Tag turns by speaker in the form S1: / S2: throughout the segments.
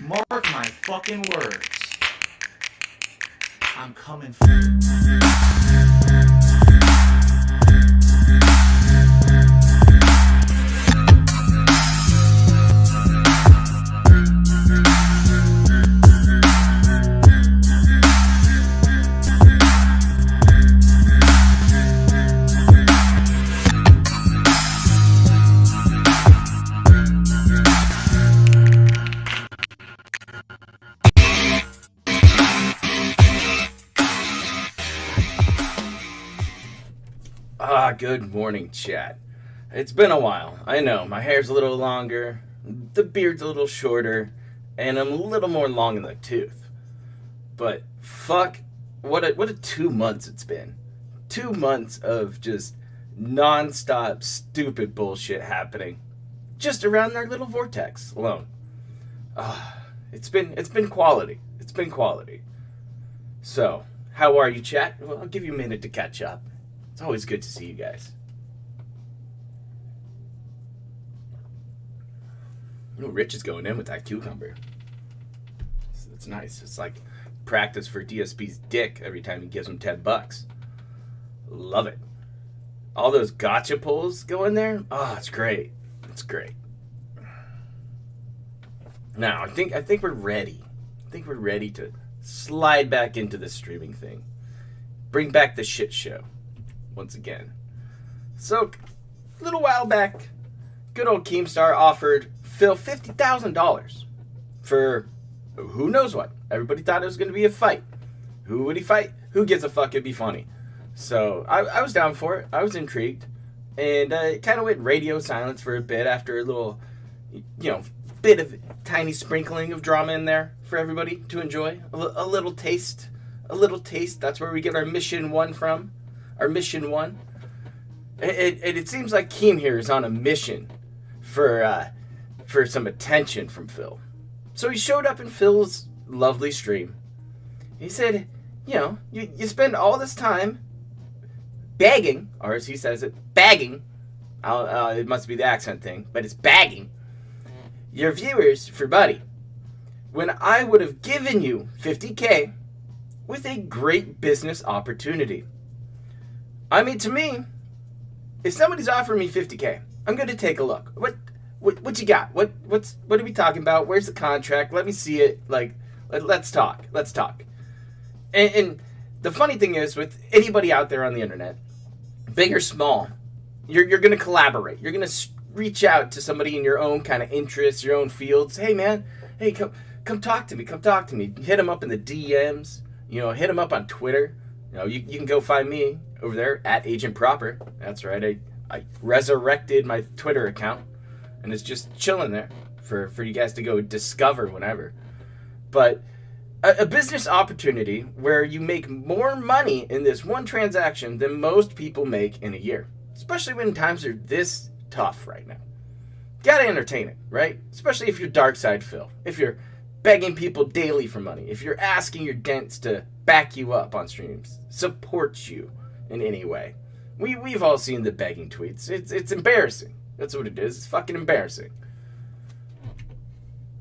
S1: Mark my fucking words. I'm coming for you.
S2: Good morning, chat. It's been a while. I know, my hair's a little longer, the beard's a little shorter, and I'm a little more long in the tooth. But fuck, what a 2 months it's been. 2 months of just non-stop stupid bullshit happening just around our little vortex alone. It's been quality. It's been quality. So, how are you, chat? Well, I'll give you a minute to catch up. It's always good to see you guys. Ooh, Rich is going in with that cucumber. It's nice. It's like practice for DSP's dick every time he gives him $10. Love it. All those gotcha pulls go in there. Oh, it's great. It's great. Now, I think we're ready. I think we're ready to slide back into the streaming thing. Bring back the shit show. Once again. So, a little while back, good old Keemstar offered Phil $50,000 for who knows what. Everybody thought it was going to be a fight. Who would he fight? Who gives a fuck? It'd be funny. So, I was down for it. I was intrigued. And it kind of went radio silence for a bit after a little, bit of tiny sprinkling of drama in there for everybody to enjoy. A little taste. A little taste. That's where we get our Mission 1 from. Our Mission 1. It seems like Keem here is on a mission for some attention from Phil. So he showed up in Phil's lovely stream. He said, you spend all this time begging, or as he says it, bagging. It must be the accent thing, but it's bagging your viewers for money. When I would have given you $50K with a great business opportunity. I mean, to me, if somebody's offering me $50K, I'm going to take a look. What you got? What are we talking about? Where's the contract? Let me see it. Let's talk. Let's talk. And the funny thing is, with anybody out there on the internet, big or small, you're going to collaborate. You're going to reach out to somebody in your own kind of interests, your own fields. Hey, man. Hey, come talk to me. Come talk to me. Hit them up in the DMs. Hit them up on Twitter. You can go find me over there at AgentProper. That's right. I resurrected my Twitter account, and it's just chilling there for you guys to go discover whenever. But a business opportunity where you make more money in this one transaction than most people make in a year, especially when times are this tough right now. Gotta entertain it, right? Especially if you're dark side Phil. If you're begging people daily for money. If you're asking your dents to back you up on streams, support you in any way. We've all seen the begging tweets. It's embarrassing. That's what it is. It's fucking embarrassing.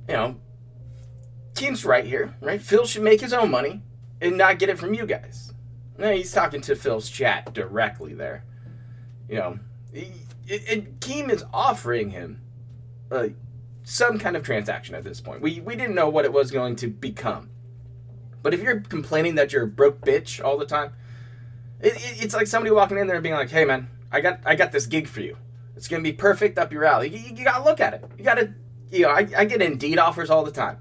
S2: Keem's right here, right? Phil should make his own money and not get it from you guys. No, he's talking to Phil's chat directly there. And Keem is offering him some kind of transaction at this point. We didn't know what it was going to become. But if you're complaining that you're a broke bitch all the time, it's like somebody walking in there and being like, hey man, I got this gig for you. It's going to be perfect up your alley. You got to look at it. You got to, I get Indeed offers all the time.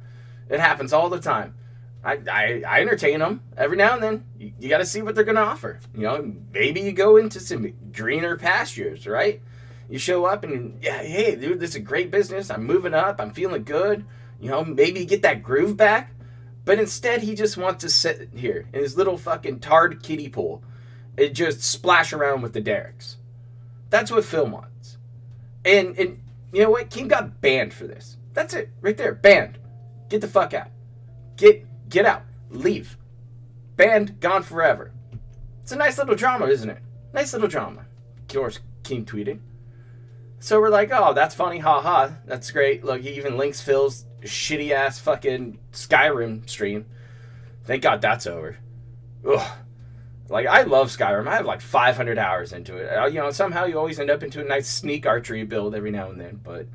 S2: It happens all the time. I entertain them every now and then. You got to see what they're going to offer. Maybe you go into some greener pastures, right? You show up and, hey, dude, this is a great business. I'm moving up. I'm feeling good. Maybe you get that groove back. But instead, he just wants to sit here in his little fucking tarred kiddie pool and just splash around with the derricks. That's what Phil wants. And you know what? Keem got banned for this. That's it. Right there. Banned. Get the fuck out. Get out. Leave. Banned. Gone forever. It's a nice little drama, isn't it? Nice little drama. Of course, Keem tweeted. So we're like, oh, that's funny, haha, that's great. Look, he even links Phil's shitty ass fucking Skyrim stream. Thank God that's over. Ugh. Like, I love Skyrim. I have like 500 hours into it. You know, somehow you always end up into a nice sneak archery build every now and then. But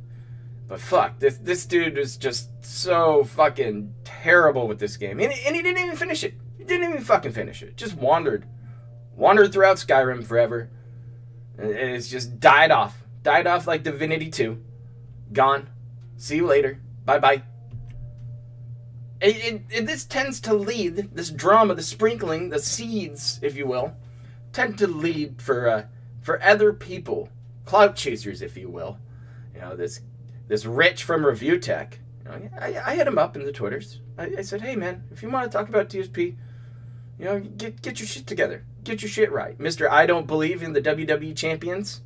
S2: fuck, this dude was just so fucking terrible with this game. And he didn't even finish it. He didn't even fucking finish it. Just wandered throughout Skyrim forever. And it's just died off. Died off like Divinity 2. Gone. See you later. Bye-bye. This tends to lead, this drama, the sprinkling, the seeds, if you will, tend to lead for other people, clout chasers, if you will. You know, this Rich from ReviewTech. You know, I hit him up in the Twitters. I said, hey man, if you want to talk about DSP, you know, get your shit together, get your shit right, Mr. I don't believe in the WWE champions,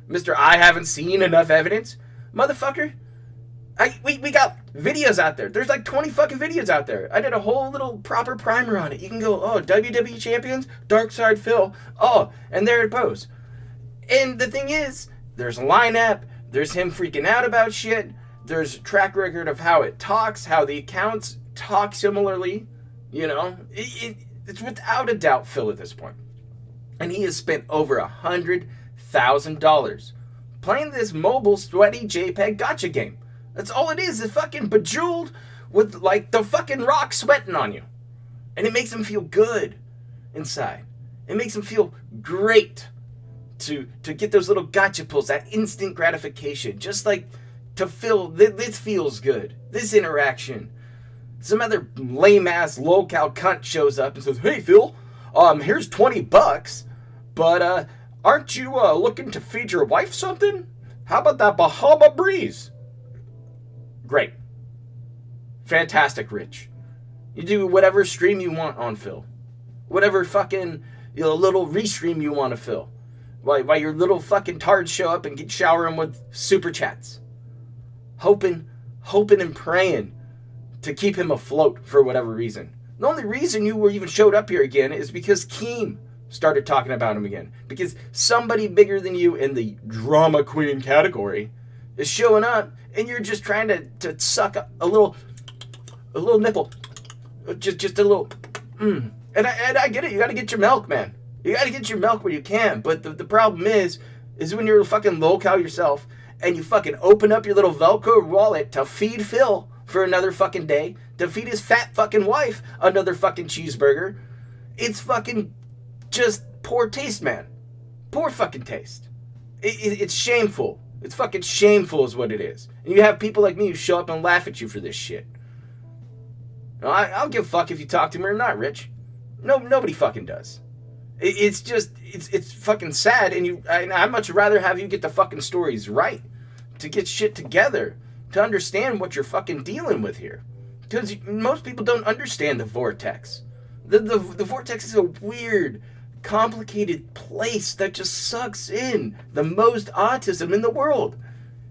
S2: Mr. I haven't seen enough evidence, motherfucker. We got videos out there. There's like 20 fucking videos out there. I did a whole little proper primer on it. You can go, oh, WWE Champions, Dark Side Phil. Oh, and there it goes. And the thing is, there's a lineup. There's him freaking out about shit. There's a track record of how it talks, how the accounts talk similarly. You know, it's without a doubt Phil at this point. And he has spent over $100,000 playing this mobile sweaty JPEG gacha game. That's all it is fucking bejeweled with, like, the fucking rock sweating on you. And it makes him feel good inside. It makes him feel great to get those little gotcha pulls, that instant gratification. Just like to feel, this feels good. This interaction. Some other lame-ass low-cal cunt shows up and says, hey, Phil, here's $20, but aren't you looking to feed your wife something? How about that Bahama Breeze? Great. Fantastic, Rich. You do whatever stream you want on Phil. Whatever fucking, you know, little restream you want to fill. While your little fucking tards show up and shower them with super chats. Hoping and praying to keep him afloat for whatever reason. The only reason you were even showed up here again is because Keem started talking about him again. Because somebody bigger than you in the drama queen category is showing up, and you're just trying to suck a little nipple, just a little. And I get it. You got to get your milk, man. You got to get your milk where you can. But the problem is when you're a fucking low-cal yourself, and you fucking open up your little Velcro wallet to feed Phil for another fucking day, to feed his fat fucking wife another fucking cheeseburger. It's fucking just poor taste, man. Poor fucking taste. It's shameful. It's fucking shameful is what it is. And you have people like me who show up and laugh at you for this shit. Now, I'll give a fuck if you talk to me or not, Rich. No, nobody fucking does. It's just, it's fucking sad, and I'd much rather have you get the fucking stories right, to get shit together, to understand what you're fucking dealing with here. Because most people don't understand the vortex. The vortex is a weird, complicated place that just sucks in the most autism in the world.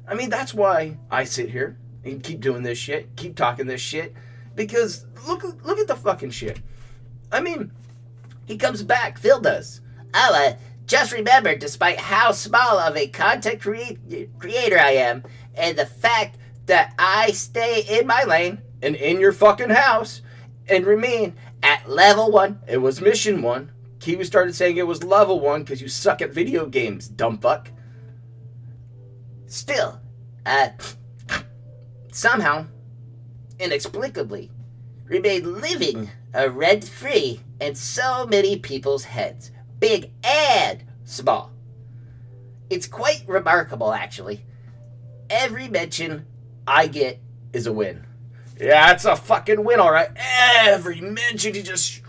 S2: I mean, that's why I sit here and keep doing this shit, keep talking this shit, because look at the fucking shit. I mean, he comes back, Phil does. Oh, just remember, despite how small of a content creator I am, and the fact that I stay in my lane and in your fucking house and remain at level 1, it was mission 1. Kiwi started saying it was level 1 because you suck at video games, dumb fuck. Still, somehow, inexplicably, remain living rent-free in so many people's heads, big and small. It's quite remarkable, actually. Every mention I get is a win. Yeah, it's a fucking win, alright. Every mention, he just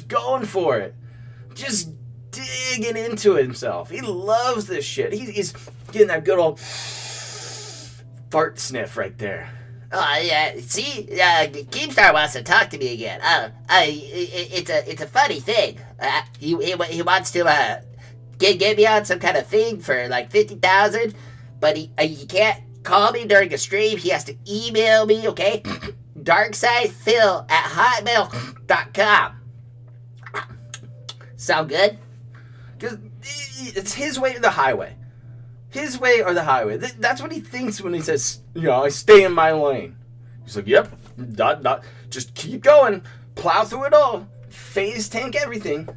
S2: going for it. Just digging into it himself. He loves this shit. He's getting that good old fart sniff right there.
S3: Oh, yeah, see? Keemstar wants to talk to me again. It's a funny thing. He wants to get me on some kind of thing for like 50,000, but he can't call me during a stream. He has to email me, okay? darksidephil@hotmail.com. Sound good?
S2: Because it's his way or the highway. His way or the highway. That's what he thinks when he says, I stay in my lane. He's like, yep, just keep going. Plow through it all. Phase tank everything.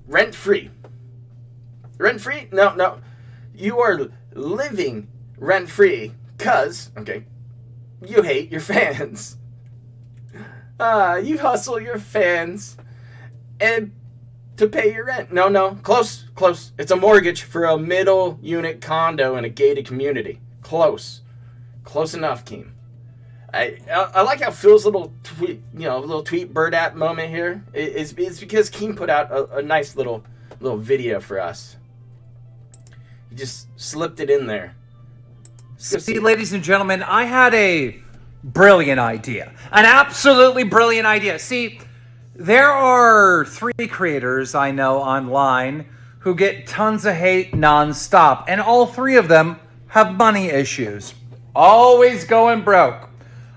S2: Rent free. Rent free? No. You are living rent free because, you hate your fans. You hustle your fans and to pay your rent. No. Close. It's a mortgage for a middle unit condo in a gated community. Close enough, Keem. I like how Phil's little tweet bird app moment here is because Keem put out a nice little video for us. He just slipped it in there.
S4: See, ladies and gentlemen, I had a brilliant idea. An absolutely brilliant idea. See, there are 3 creators I know online who get tons of hate nonstop, and all 3 of them have money issues. Always going broke.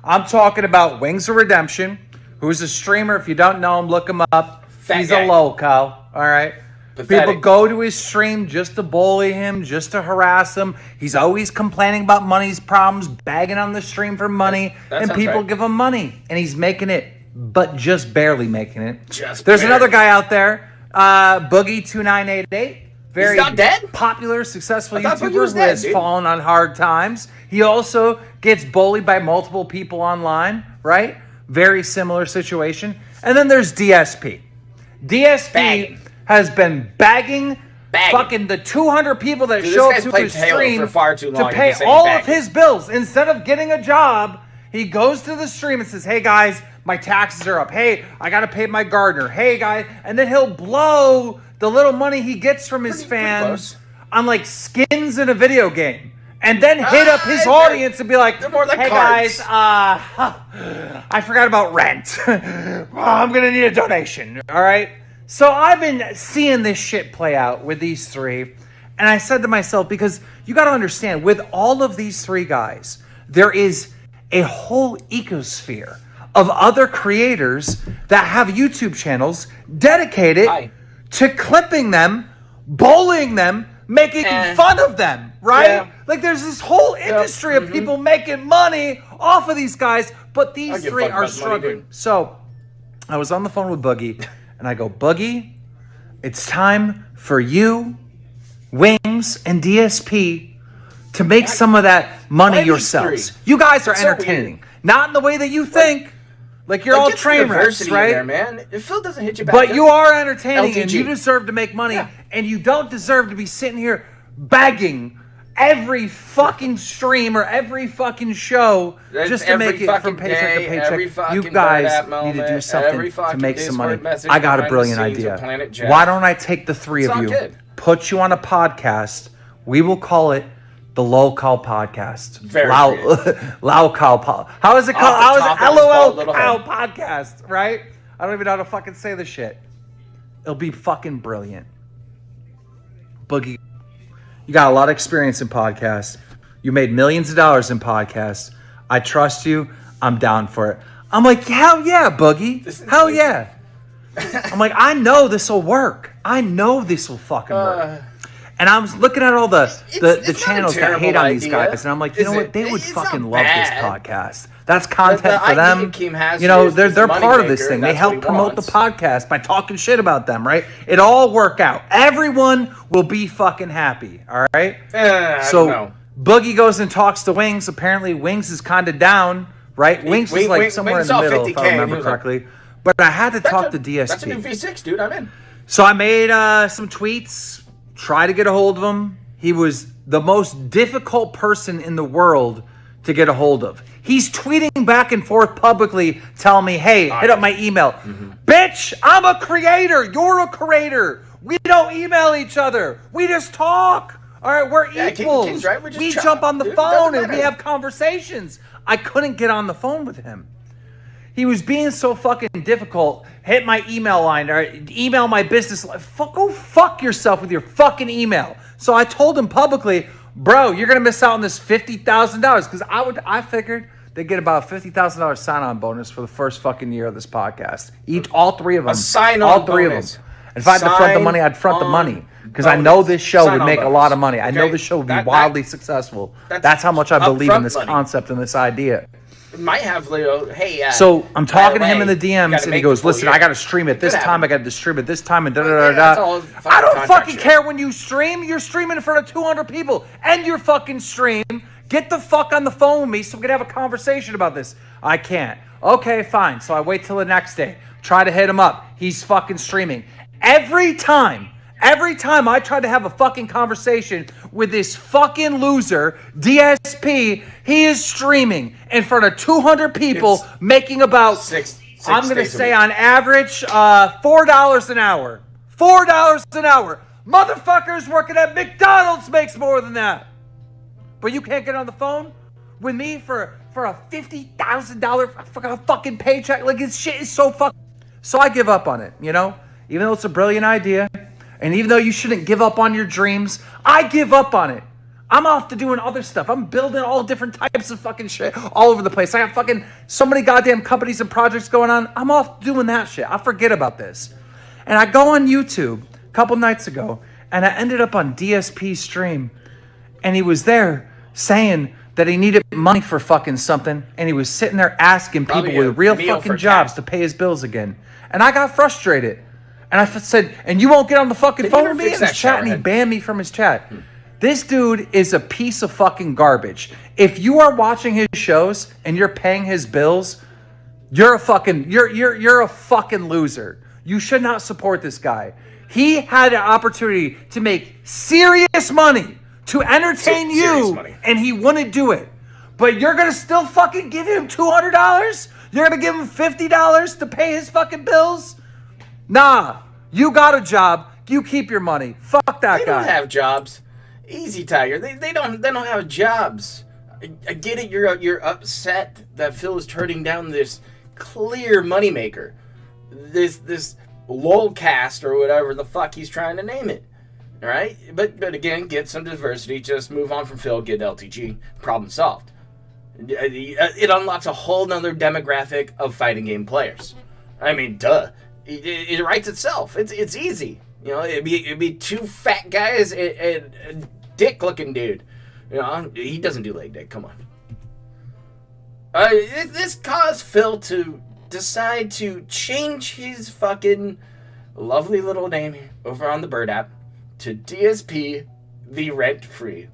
S4: I'm talking about Wings of Redemption, who's a streamer. If you don't know him, look him up. He's a loco, all right?
S2: Pathetic.
S4: People go to his stream just to bully him, just to harass him. He's always complaining about money's problems, begging on the stream for money,
S2: that
S4: and people
S2: right.
S4: give him money. And he's making it, but just barely making it.
S2: There's
S4: There's another guy out there, Boogie2988. Very
S2: He's not dead?
S4: popular, successful
S2: I thought Boogie
S4: YouTuber
S2: was
S4: who
S2: dead,
S4: has
S2: dude.
S4: fallen on hard times. He also gets bullied by multiple people online, right? Very similar situation. And then there's DSP. DSP
S2: Bagging.
S4: has been bagging fucking the 200 people that
S2: Dude,
S4: show up
S2: this
S4: to
S2: guy's
S4: his
S2: played Halo
S4: stream
S2: for far too long
S4: to
S2: to
S4: pay
S2: be saying
S4: all
S2: bagging.
S4: of his bills. Instead of getting a job, he goes to the stream and says, hey guys, my taxes are up. Hey, I got to pay my gardener. Hey guys. And then he'll blow the little money he gets from his
S2: Pretty
S4: fans
S2: close.
S4: on like skins in a video game. And then hit up his audience and be like,
S2: they're more like
S4: hey
S2: cards.
S4: guys, I forgot about rent. I'm going to need a donation. All right. So I've been seeing this shit play out with these 3. And I said to myself, because you got to understand, with all of these 3 guys, there is a whole ecosphere of other creators that have YouTube channels dedicated to clipping them, bullying them, making fun of them, right?
S2: Yeah.
S4: Like there's this whole industry of people making money off of these guys, but these 3 are struggling.
S2: Money,
S4: So I was on the phone with Boogie, and I go, Boogie, it's time for you, Wings, and DSP to make some of that money
S2: these
S4: yourselves.
S2: 3?
S4: You guys are
S2: It's so
S4: entertaining.
S2: weird.
S4: Not in the way that you think. Like you're all
S2: get some
S4: train wrecks,
S2: diversity in
S4: right?
S2: there, man. If Phil doesn't hit you back
S4: But
S2: up,
S4: you are entertaining and
S2: LTG.
S4: you deserve to make money.
S2: Yeah.
S4: And you don't deserve to be sitting here begging every fucking stream or every fucking show
S2: That's
S4: just to
S2: every
S4: make it from
S2: fucking
S4: paycheck
S2: day,
S4: to
S2: every
S4: paycheck.
S2: fucking
S4: You guys
S2: bird app
S4: need
S2: moment,
S4: to do
S2: every
S4: something to
S2: fucking
S4: make some money.
S2: Discord message
S4: I got a
S2: behind the
S4: brilliant
S2: scenes
S4: idea.
S2: of Planet Jeff.
S4: Why don't I take the 3 of
S2: It's all
S4: you,
S2: good.
S4: put you on a podcast? We will call it the Low Call Podcast.
S2: Very
S4: Low Call. How is it called?
S2: Off the
S4: How is
S2: top
S4: it?
S2: of his
S4: LOL
S2: bald little
S4: Cow
S2: head.
S4: Podcast, right? I don't even know how to fucking say this shit. It'll be fucking brilliant. Boogie, you got a lot of experience in podcasts. You made millions of dollars in podcasts. I trust you. I'm down for it. I'm like, hell yeah, Boogie. Hell yeah. I'm like, I know this will work. I know this will fucking work. And I was looking at all the
S2: it's not a
S4: channels that
S2: terrible
S4: hate on these
S2: idea,
S4: guys, and I'm like, you
S2: is
S4: know what?
S2: it?
S4: They would
S2: It's
S4: fucking
S2: not
S4: love this
S2: bad.
S4: podcast. That's content
S2: The
S4: for
S2: idea
S4: them.
S2: Keem has
S4: You know,
S2: here is
S4: they're
S2: this
S4: part of
S2: moneymaker,
S4: this thing. They
S2: that's
S4: help
S2: what he
S4: promote the
S2: wants.
S4: podcast by talking shit about them, right? It all work out. Everyone will be fucking happy. All right.
S2: I
S4: So
S2: don't know.
S4: Boogie goes and talks to Wings. Apparently, Wings is kind of down, right? Wings is like somewhere
S2: Wings
S4: in the
S2: saw
S4: middle, if
S2: 50K,
S4: I
S2: and he
S4: remember
S2: was like,
S4: correctly. But I had to talk to
S2: That's a new
S4: DSP.
S2: V6, dude. I'm in.
S4: So I made some tweets, try to get a hold of him. He was the most difficult person in the world to get a hold of. He's tweeting back and forth publicly, telling me, hey, hit up my email. Bitch, I'm a creator. You're a creator. We don't email each other. We just talk. All right, we're equals.
S2: King's right. We're just
S4: We
S2: chat,
S4: jump on the
S2: dude.
S4: phone
S2: Doesn't
S4: and we
S2: matter.
S4: have conversations. I couldn't get on the phone with him. He was being so fucking difficult. Hit my email line or email my business line. Go fuck yourself with your fucking email. So I told him publicly, bro, you're gonna miss out on this $50,000 because I figured they get about a $50,000 sign-on bonus for the first fucking year of this podcast. All 3 of them.
S2: A sign-on
S4: All 3
S2: bonus.
S4: of them. If I had to front the
S2: Sign
S4: money, I'd front the
S2: on
S4: money. Because I
S2: bonus.
S4: know this show
S2: Sign
S4: would
S2: on
S4: make a
S2: bonus.
S4: lot of money. I know
S2: Okay?
S4: this show would be
S2: That-
S4: wildly successful.
S2: that's
S4: That's how much I believe in
S2: upfront
S4: this
S2: money.
S4: concept and this idea.
S2: It might have, hey.
S4: So I'm
S2: by
S4: talking
S2: the
S4: to him in
S2: way,
S4: the
S2: you
S4: DMs,
S2: gotta
S4: and he
S2: make
S4: goes,
S2: the full
S4: "Listen,
S2: year."
S4: I got to stream at this
S2: Could
S4: time.
S2: happen.
S4: I got to distribute this time, and da da
S2: Yeah,
S4: da
S2: that's
S4: da."
S2: all fucking
S4: I don't
S2: contract
S4: fucking
S2: shit.
S4: care when you stream. You're streaming in front of 200 people, and your fucking stream. Get the fuck on the phone with me so we can have a conversation about this. I can't. Okay, fine. So I wait till the next day. Try to hit him up. He's fucking streaming. Every time I try to have a fucking conversation with this fucking loser, DSP, he is streaming in front of 200 people,
S2: It's
S4: making about,
S2: six
S4: I'm going to
S2: days a
S4: say
S2: week.
S4: on average, $4 an hour. $4 an hour. Motherfuckers working at McDonald's makes more than that. But you can't get on the phone with me for a $50,000 fucking paycheck. Like, this shit is so fucking... So I give up on it, you know? Even though it's a brilliant idea, and even though you shouldn't give up on your dreams, I give up on it. I'm off to doing other stuff. I'm building all different types of fucking shit all over the place. I got fucking so many goddamn companies and projects going on. I'm off doing that shit. I forget about this. And I go on YouTube a couple nights ago, and I ended up on DSP's stream, and he was there saying that he needed money for fucking something, and he was sitting there asking people
S2: Probably a
S4: with real
S2: meal
S4: fucking
S2: for
S4: jobs
S2: cat.
S4: to pay his bills again. And I got frustrated. And I said, "And you won't get on the fucking
S2: Did
S4: phone
S2: you
S4: with me?"
S2: fix
S4: in his
S2: that
S4: chat, and he
S2: showerhead?
S4: banned me from his chat. This dude is a piece of fucking garbage. If you are watching his shows and you're paying his bills, you're a fucking you're a fucking loser. You should not support this guy. He had an opportunity to make serious money to entertain
S2: Serious
S4: you,
S2: money.
S4: and he wouldn't do it. But you're gonna still fucking give him $200? You're gonna give him $50 to pay his fucking bills? Nah, you got a job. You keep your money. Fuck that
S2: They
S4: guy.
S2: don't have jobs. Easy, Tiger. They don't have jobs. I get it. You're upset that Phil is turning down this clear moneymaker, this lolcast or whatever the fuck he's trying to name it. All right, but again, get some diversity. Just move on from Phil. Get LTG. Problem solved. It unlocks a whole nother demographic of fighting game players. I mean, duh. It writes itself. It's easy. You know, it'd be two fat guys and a dick-looking dude. You know, he doesn't do leg day. Come on. This caused Phil to decide to change his fucking lovely little name over on the Bird app to DSP the Rent Free.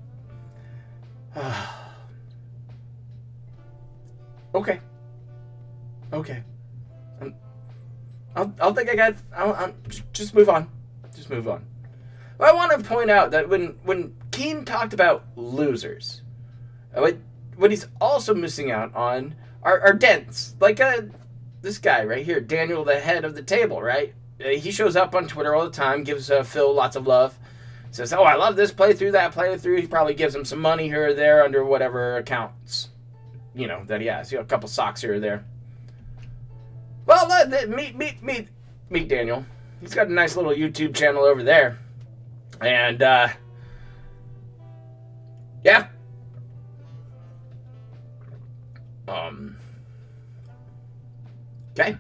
S2: Okay. I'll think I got. I'll just move on. Just move on. Well, I want to point out that when Keen talked about losers, what he's also missing out on are dents. Like this guy right here, Daniel, the head of the table, right? He shows up on Twitter all the time, gives Phil lots of love. Says, "Oh, I love this playthrough, that playthrough." He probably gives him some money here or there under whatever accounts, you know, that he has. You know, a couple socks here or there. Well, meet Daniel. He's got a nice little YouTube channel over there. And, yeah. Okay.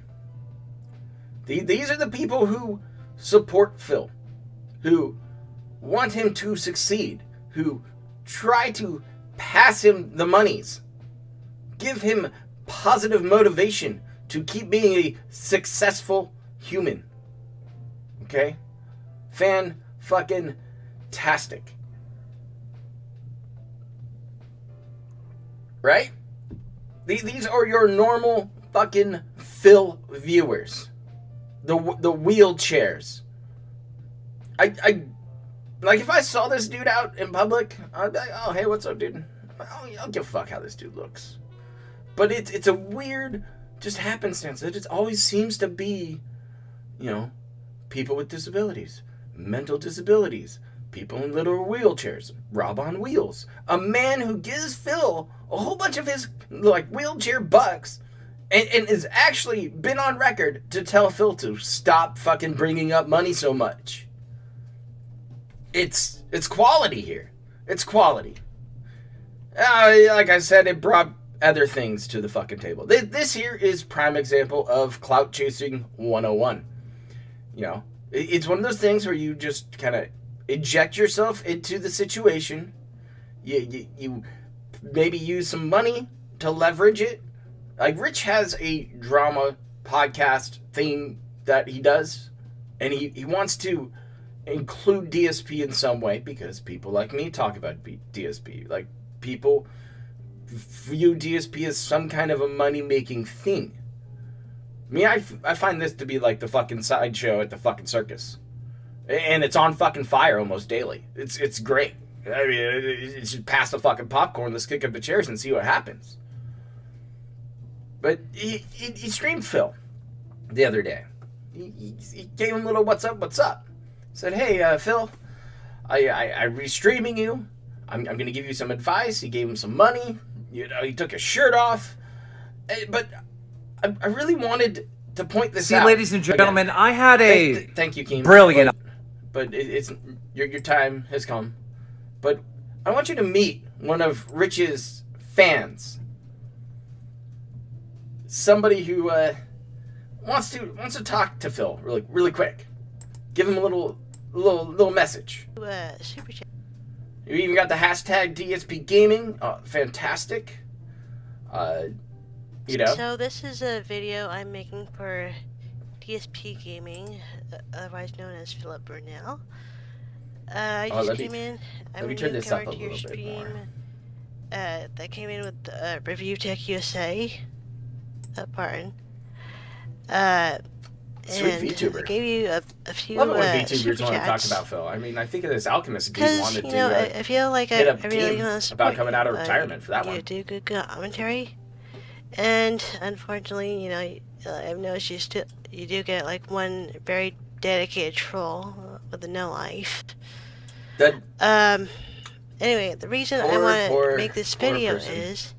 S2: These are the people who support Phil, who want him to succeed, who try to pass him the monies, give him positive motivation to keep being a successful human. Okay? Fan-fucking-tastic. Right? These are your normal fucking Phil viewers. The wheelchairs. I like, if I saw this dude out in public, I'd be like, "Oh, hey, what's up, dude?" I'll give a fuck how this dude looks. But it's a weird just happenstance. It just always seems to be, you know, people with disabilities, mental disabilities, people in little wheelchairs, Rob on wheels. A man who gives Phil a whole bunch of his, like, wheelchair bucks and has actually been on record to tell Phil to stop fucking bringing up money so much. It's quality here. It's quality. Like I said, it brought other things to the fucking table. This here is prime example of clout chasing 101. You know, It's one of those things where you just kind of eject yourself into the situation. You maybe use some money to leverage it. Like, Rich has a drama podcast thing that he does, and he wants to include DSP in some way because people like me talk about DSP. Like, people view DSP as some kind of a money-making thing. Me, I find this to be like the fucking sideshow at the fucking circus. And it's on fucking fire almost daily. It's great. I mean, it should pass the fucking popcorn, let's kick up the chairs and see what happens. But he streamed Phil the other day. He gave him a little what's up. Said, hey, Phil, I'm restreaming you. I'm going to give you some advice. He gave him some money. You know, he took his shirt off. But I really wanted to point this out.
S4: See, ladies and gentlemen, again, I had a
S2: thank you, Keem.
S4: Brilliant.
S2: But it's your time has come. But I want you to meet one of Rich's fans. Somebody who wants to talk to Phil really quick. Give him a little message.
S5: Super chat.
S2: You even got the hashtag DSP Gaming. Fantastic. You know.
S5: So this is a video I'm making for DSP Gaming, otherwise known as Philip Burnell. I just came in.
S2: Let me turn this up a little bit more.
S5: That came in with ReviewTechUSA. Pardon.
S2: Sweet
S5: and
S2: VTuber.
S5: I gave you a few
S2: love it when VTubers
S5: super
S2: want to talk
S5: chats.
S2: about Phil. I mean, I think of this Alchemist dude wanted
S5: You
S2: to
S5: know, I feel like
S2: hit
S5: I
S2: up
S5: really
S2: Keem
S5: want to
S2: about coming out of retirement for that
S5: you
S2: one.
S5: do good commentary, and unfortunately, you know, I've noticed you do get like one very dedicated troll with a no life.
S2: That
S5: Anyway, the reason I want to make this video is,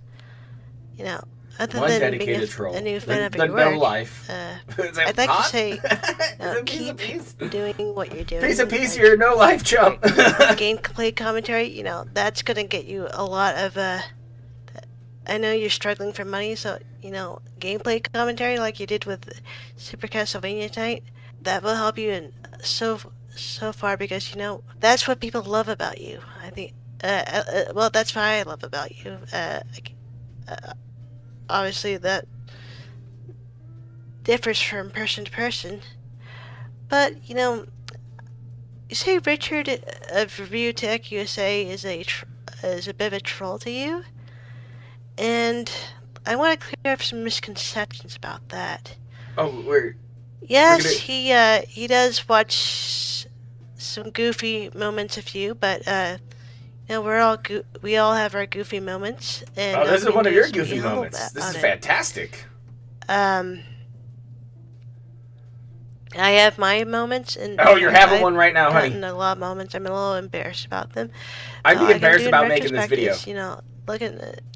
S5: you know, other
S2: one
S5: than being
S2: dedicated troll.
S5: a new fan of
S2: The
S5: your
S2: no
S5: work,
S2: life.
S5: I'd like to say,
S2: piece of
S5: keep
S2: piece.
S5: doing what you're doing.
S2: Piece of piece,
S5: like,
S2: you're no life chump.
S5: gameplay commentary, you know, that's gonna get you a lot of I know you're struggling for money, so you know, gameplay commentary like you did with Super Castlevania tonight, that will help you in so far, because you know that's what people love about you. I think well, that's what I love about you. Obviously that differs from person to person, but you know, you say Richard of ReviewTechUSA is a bit of a troll to you, and I want to clear up some misconceptions about that.
S2: Oh,
S5: yes, he does watch some goofy moments of you, but you know, we all have our goofy moments, and
S2: this is one of your goofy moments. This is fantastic.
S5: I have my moments, and
S2: you're having one right now, honey.
S5: A lot of moments. I'm a little embarrassed about them.
S2: I'd be embarrassed about making this video.
S5: You know,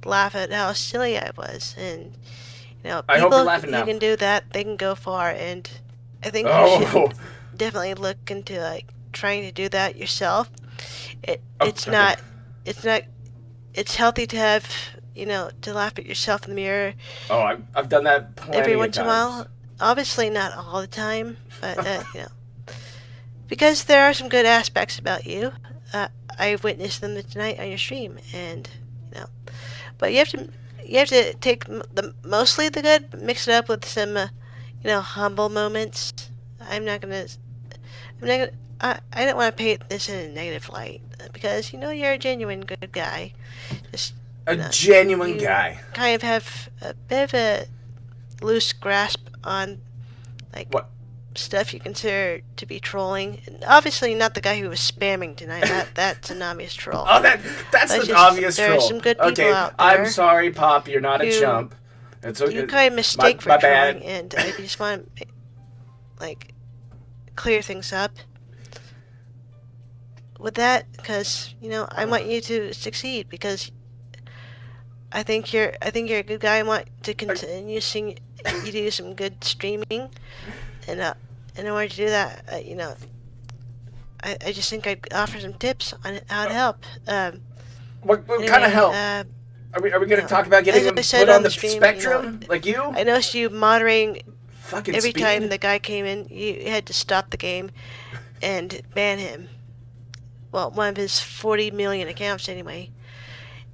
S5: laugh at how silly I was, and you know,
S2: I hope you're
S5: people
S2: laughing now.
S5: who can do that, they can go far, and I think you should definitely look into like trying to do that yourself. It's healthy to have, you know, to laugh at yourself in the mirror.
S2: Oh, I've done that plenty
S5: every
S2: of
S5: once in a
S2: times.
S5: while. Obviously not all the time, but you know, because there are some good aspects about you. I witnessed them tonight on your stream, and you know, but you have to take mostly the good, but mix it up with some you know, humble moments. I don't want to paint this in a negative light, because you know you're a genuine good guy. Just
S2: genuine guy.
S5: Kind of have a bit of a loose grasp on like
S2: what
S5: stuff you consider to be trolling. And obviously not the guy who was spamming tonight. That's an obvious troll.
S2: Oh, that's an obvious troll.
S5: There are some good people out there.
S2: I'm sorry, Pop. You're not a chump. It's okay.
S5: You kind of mistake for
S2: my
S5: trolling,
S2: bad.
S5: and I just want to like clear things up with that, because you know I want you to succeed, because I think you're a good guy. I want to continue seeing you do some good streaming, and in order to do that, you know, I just think I'd offer some tips on how to help.
S2: What
S5: anyway,
S2: kind of help? Are we going to talk about getting them put on the
S5: stream,
S2: spectrum,
S5: you know,
S2: like you?
S5: I noticed you moderating
S2: Fucking
S5: every
S2: speed.
S5: time the guy came in, you had to stop the game and ban him. Well, one of his 40 million accounts anyway.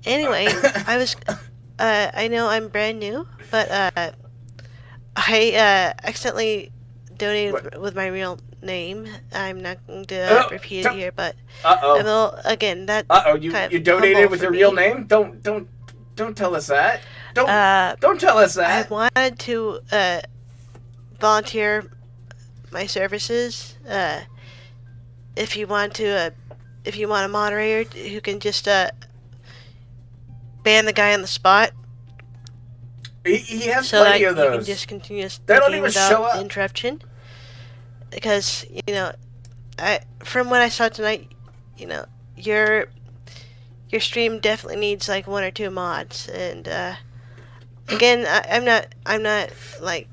S5: Anyway, I know I'm brand new, but I accidentally donated with my real name. I'm not going to repeat it here, but again, that
S2: you
S5: kind of
S2: you donated
S5: humble
S2: with
S5: for
S2: your
S5: me.
S2: real name? Don't tell us that. Don't tell us
S5: I
S2: that.
S5: wanted to volunteer my services. If you want a moderator who can just ban the guy on the spot,
S2: He has
S5: so that
S2: plenty of
S5: you can
S2: those.
S5: just continue
S2: They
S5: the
S2: don't
S5: game
S2: even show
S5: without
S2: up.
S5: interruption. Because from what I saw tonight, your stream definitely needs like 1 or 2 mods, and again, I'm not like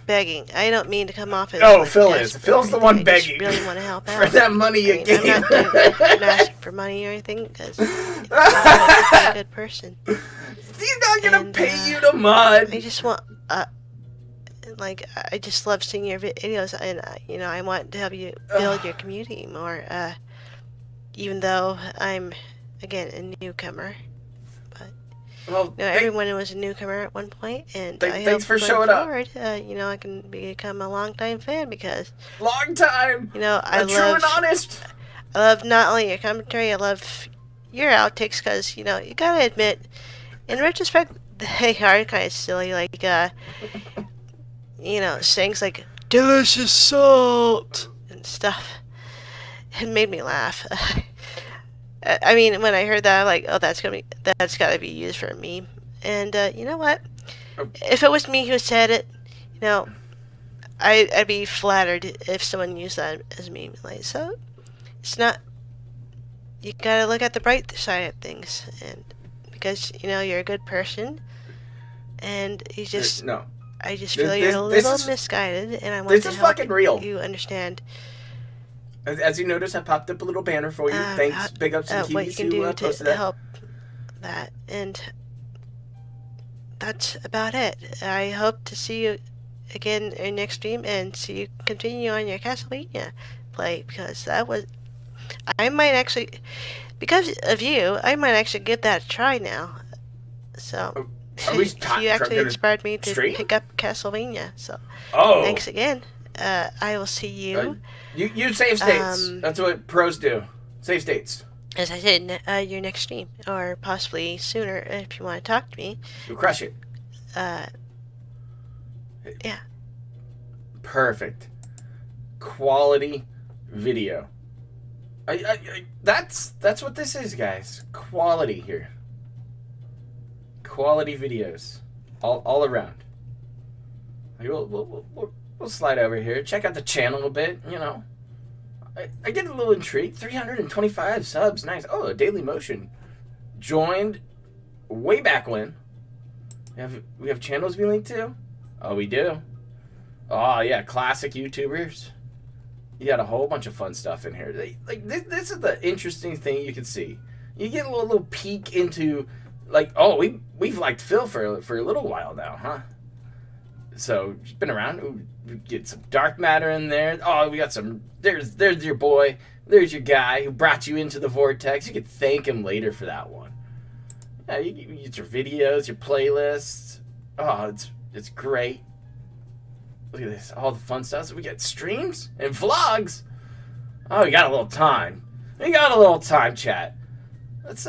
S5: begging. I don't mean to come off as
S2: Oh,
S5: like,
S2: Phil
S5: desperate
S2: is.
S5: or
S2: Phil's the
S5: anything.
S2: one
S5: I just
S2: begging
S5: really want to help out
S2: for that money you
S5: I'm
S2: gave.
S5: not doing it. I'm not asking for money or anything because I'm a good person.
S2: He's not gonna
S5: And,
S2: pay you to mod.
S5: I just want I just love seeing your videos, and I want to help you build your community more. Even though I'm again a newcomer, but
S2: Well,
S5: everyone was a newcomer at one point, and I
S2: thanks
S5: hope
S2: for
S5: going
S2: showing up.
S5: forward, I can become a longtime fan because
S2: long time.
S5: I
S2: True and honest.
S5: I love not only your commentary, I love your outtakes because you gotta admit, in retrospect, they are kind of silly, like sayings like delicious salt and stuff. It made me laugh. I mean, when I heard that, I'm like, oh, that's gotta be used for a meme. And you know what? If it was me who said it, I'd be flattered if someone used that as a meme. Like, so it's not. You gotta look at the bright side of things, and because you're a good person, and you just
S2: No.
S5: I just feel you're a
S2: this
S5: little
S2: is-
S5: misguided, and I want
S2: this
S5: to
S2: is
S5: help
S2: fucking real.
S5: you understand
S2: As you notice, I popped up a little banner for you. Thanks, big ups to the
S5: what you
S2: Keemstar
S5: can
S2: who
S5: do
S2: posted
S5: to
S2: that.
S5: help that, and that's about it. I hope to see you again in next stream and see you continue on your Castlevania play, because I might actually, because of you, I might actually give that a try now. So
S2: Are we
S5: you actually
S2: gonna
S5: inspired me to
S2: stream?
S5: pick up Castlevania. So
S2: Oh,
S5: thanks again. I will see you.
S2: You save states. That's what pros do. Save states.
S5: As I said, your next stream, or possibly sooner if you want to talk to me.
S2: You crush it.
S5: Yeah.
S2: Perfect. Quality video. That's what this is, guys. Quality here. Quality videos, all around. We'll slide over here. Check out the channel a bit. I get a little intrigued. 325 subs, nice. Oh, a Daily Motion joined way back when. We have channels we link to. Oh, we do. Oh yeah, classic YouTubers. You got a whole bunch of fun stuff in here. This is the interesting thing you can see. You get a little peek into, like, oh, we've liked Phil for a little while now, huh? So he's been around. Ooh, we get some dark matter in there. Oh, we got some. There's your boy. There's your guy who brought you into the vortex. You could thank him later for that one. Yeah, you get your videos, your playlists. Oh, it's great. Look at this, all the fun stuff. So we got streams and vlogs. Oh, we got a little time. We got a little time, chat. Let's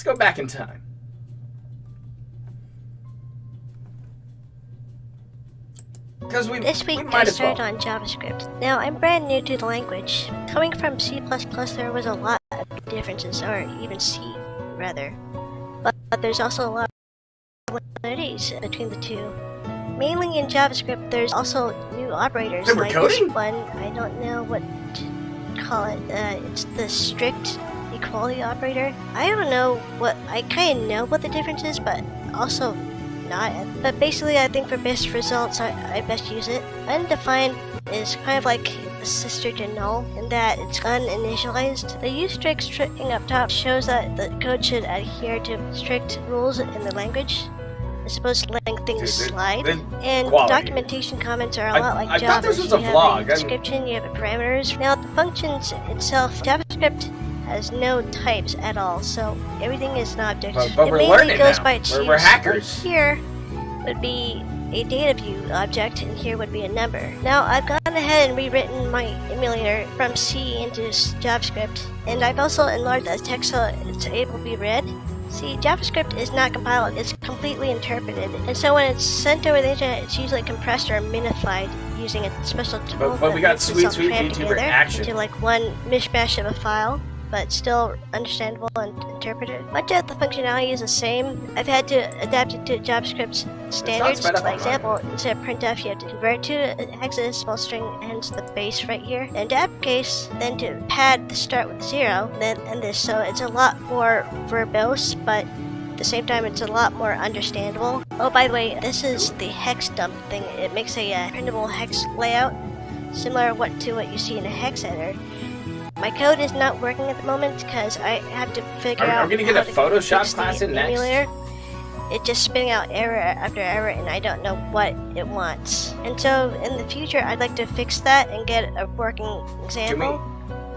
S2: go back in time. Because
S6: This week
S2: might
S6: I
S2: as well.
S6: started on JavaScript. Now I'm brand new to the language. Coming from C++, there was a lot of differences, or even C, rather. But there's also a lot of similarities between the two. Mainly in JavaScript, there's also new operators.
S2: They were
S6: Like
S2: coding?
S6: this one, I don't know what to call it. It's the strict equality operator. I don't know what, I kind of know what the difference is, but also not. But basically, I think for best results, I best use it. Undefined is kind of like a sister to null in that it's uninitialized. The use strict string up top shows that the code should adhere to strict rules in the language. is supposed to let things
S2: Dude,
S6: slide.
S2: the
S6: And
S2: quality.
S6: documentation comments are a lot like
S2: I
S6: Java.
S2: thought this was
S6: You
S2: a
S6: have
S2: vlog.
S6: description, you have parameters. Now the functions itself, JavaScript has no types at all, so everything is an object.
S2: But
S6: it
S2: we're
S6: mainly
S2: learning
S6: goes
S2: now.
S6: by its
S2: We're
S6: use.
S2: hackers.
S6: Like here would be a data view object, and here would be a number. Now I've gone ahead and rewritten my emulator from C into JavaScript, and I've also enlarged that text so it's able to be read. See, JavaScript is not compiled, it's completely interpreted, and so when it's sent over the internet, it's usually compressed or minified using a special tool.
S2: But we got
S6: that makes it
S2: sweet
S6: all crammed
S2: VTuber
S6: together
S2: action.
S6: into like one mishmash of a file, but still understandable and interpreted. Much of the functionality is the same. I've had to adapt it to JavaScript's standards.
S2: sped up
S6: For
S2: on
S6: example, instead of printf, you have to convert to a hexadecimal string, hence the base right here. And to uppercase, then to pad the start with 0, then and this. So it's a lot more verbose, but at the same time, it's a lot more understandable. Oh, by the way, this is the hex dump thing. It makes a printable hex layout, similar to what you see in a hex editor. My code is not working at the moment because I have to figure out
S2: Are we gonna get
S6: how
S2: a
S6: to
S2: Photoshop
S6: fix
S2: class
S6: the
S2: in next?
S6: emulator. It's just spitting out error after error, and I don't know what it wants. And so in the future, I'd like to fix that and get a working example.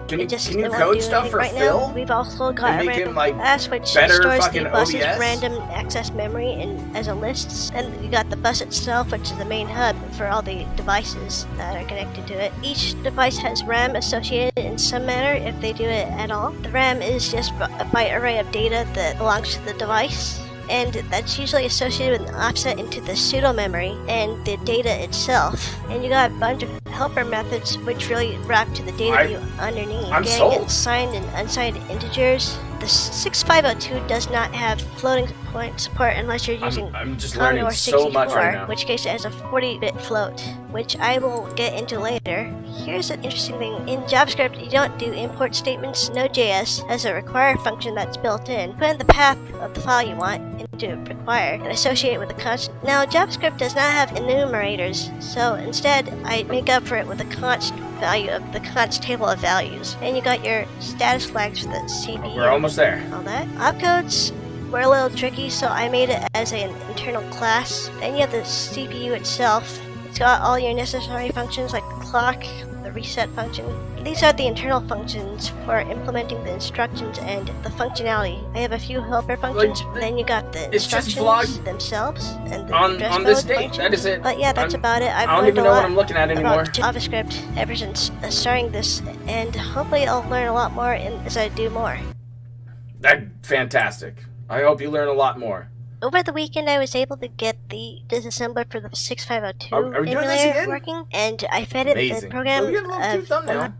S2: Can you
S6: It just-
S2: can you
S6: it won't
S2: code
S6: do
S2: stuff
S6: anything
S2: for
S6: right
S2: Phil?
S6: Now. We've also got
S2: And
S6: a
S2: make him,
S6: random
S2: like,
S6: class which
S2: better
S6: stores
S2: fucking
S6: the bus's
S2: OBS?
S6: random access memory as a list. And you got the bus itself, which is the main hub for all the devices that are connected to it. Each device has RAM associated in some manner if they do it at all. The RAM is just a byte array of data that belongs to the device, and that's usually associated with an offset into the pseudo memory and the data itself. And you got a bunch of helper methods which really wrap to the data view underneath.
S2: I'm
S6: Getting
S2: sold.
S6: it signed and unsigned integers. The 6502 does not have floating point support unless you're using
S2: I'm just
S6: Commodore
S2: learning so much
S6: 64,
S2: right now.
S6: in which case it has a 40-bit float, which I will get into later. Here's an interesting thing. In JavaScript, you don't do import statements. Node.js has a require function that's built in. Put in the path of the file you want into require and associate it with a constant. Now, JavaScript does not have enumerators, so instead, I make up for it with a const value of the const table of values. And you got your status flags for the CPU.
S2: We're almost there.
S6: All that. Opcodes were a little tricky, so I made it as an internal class. Then you have the CPU itself. It's got all your necessary functions like the clock, the reset function. These are the internal functions for implementing the instructions and the functionality. I have a few helper functions. Then you got the
S2: it's just
S6: instructions
S2: vlog
S6: themselves and the
S2: on
S6: address
S2: this
S6: code
S2: date.
S6: functions.
S2: That is it.
S6: But yeah, that's about it. I've
S2: I don't
S6: learned
S2: even
S6: a
S2: know what
S6: lot
S2: I'm looking at anymore.
S6: about JavaScript ever since starting this, and hopefully I'll learn a lot more as I do more.
S2: That's fantastic. I hope you learn a lot more.
S6: Over the weekend, I was able to get the disassembler for the 6502
S2: Are we doing this
S6: emulator
S2: again?
S6: working, and I fed it the
S2: Amazing.
S6: program
S2: We got a little cute thumbnail.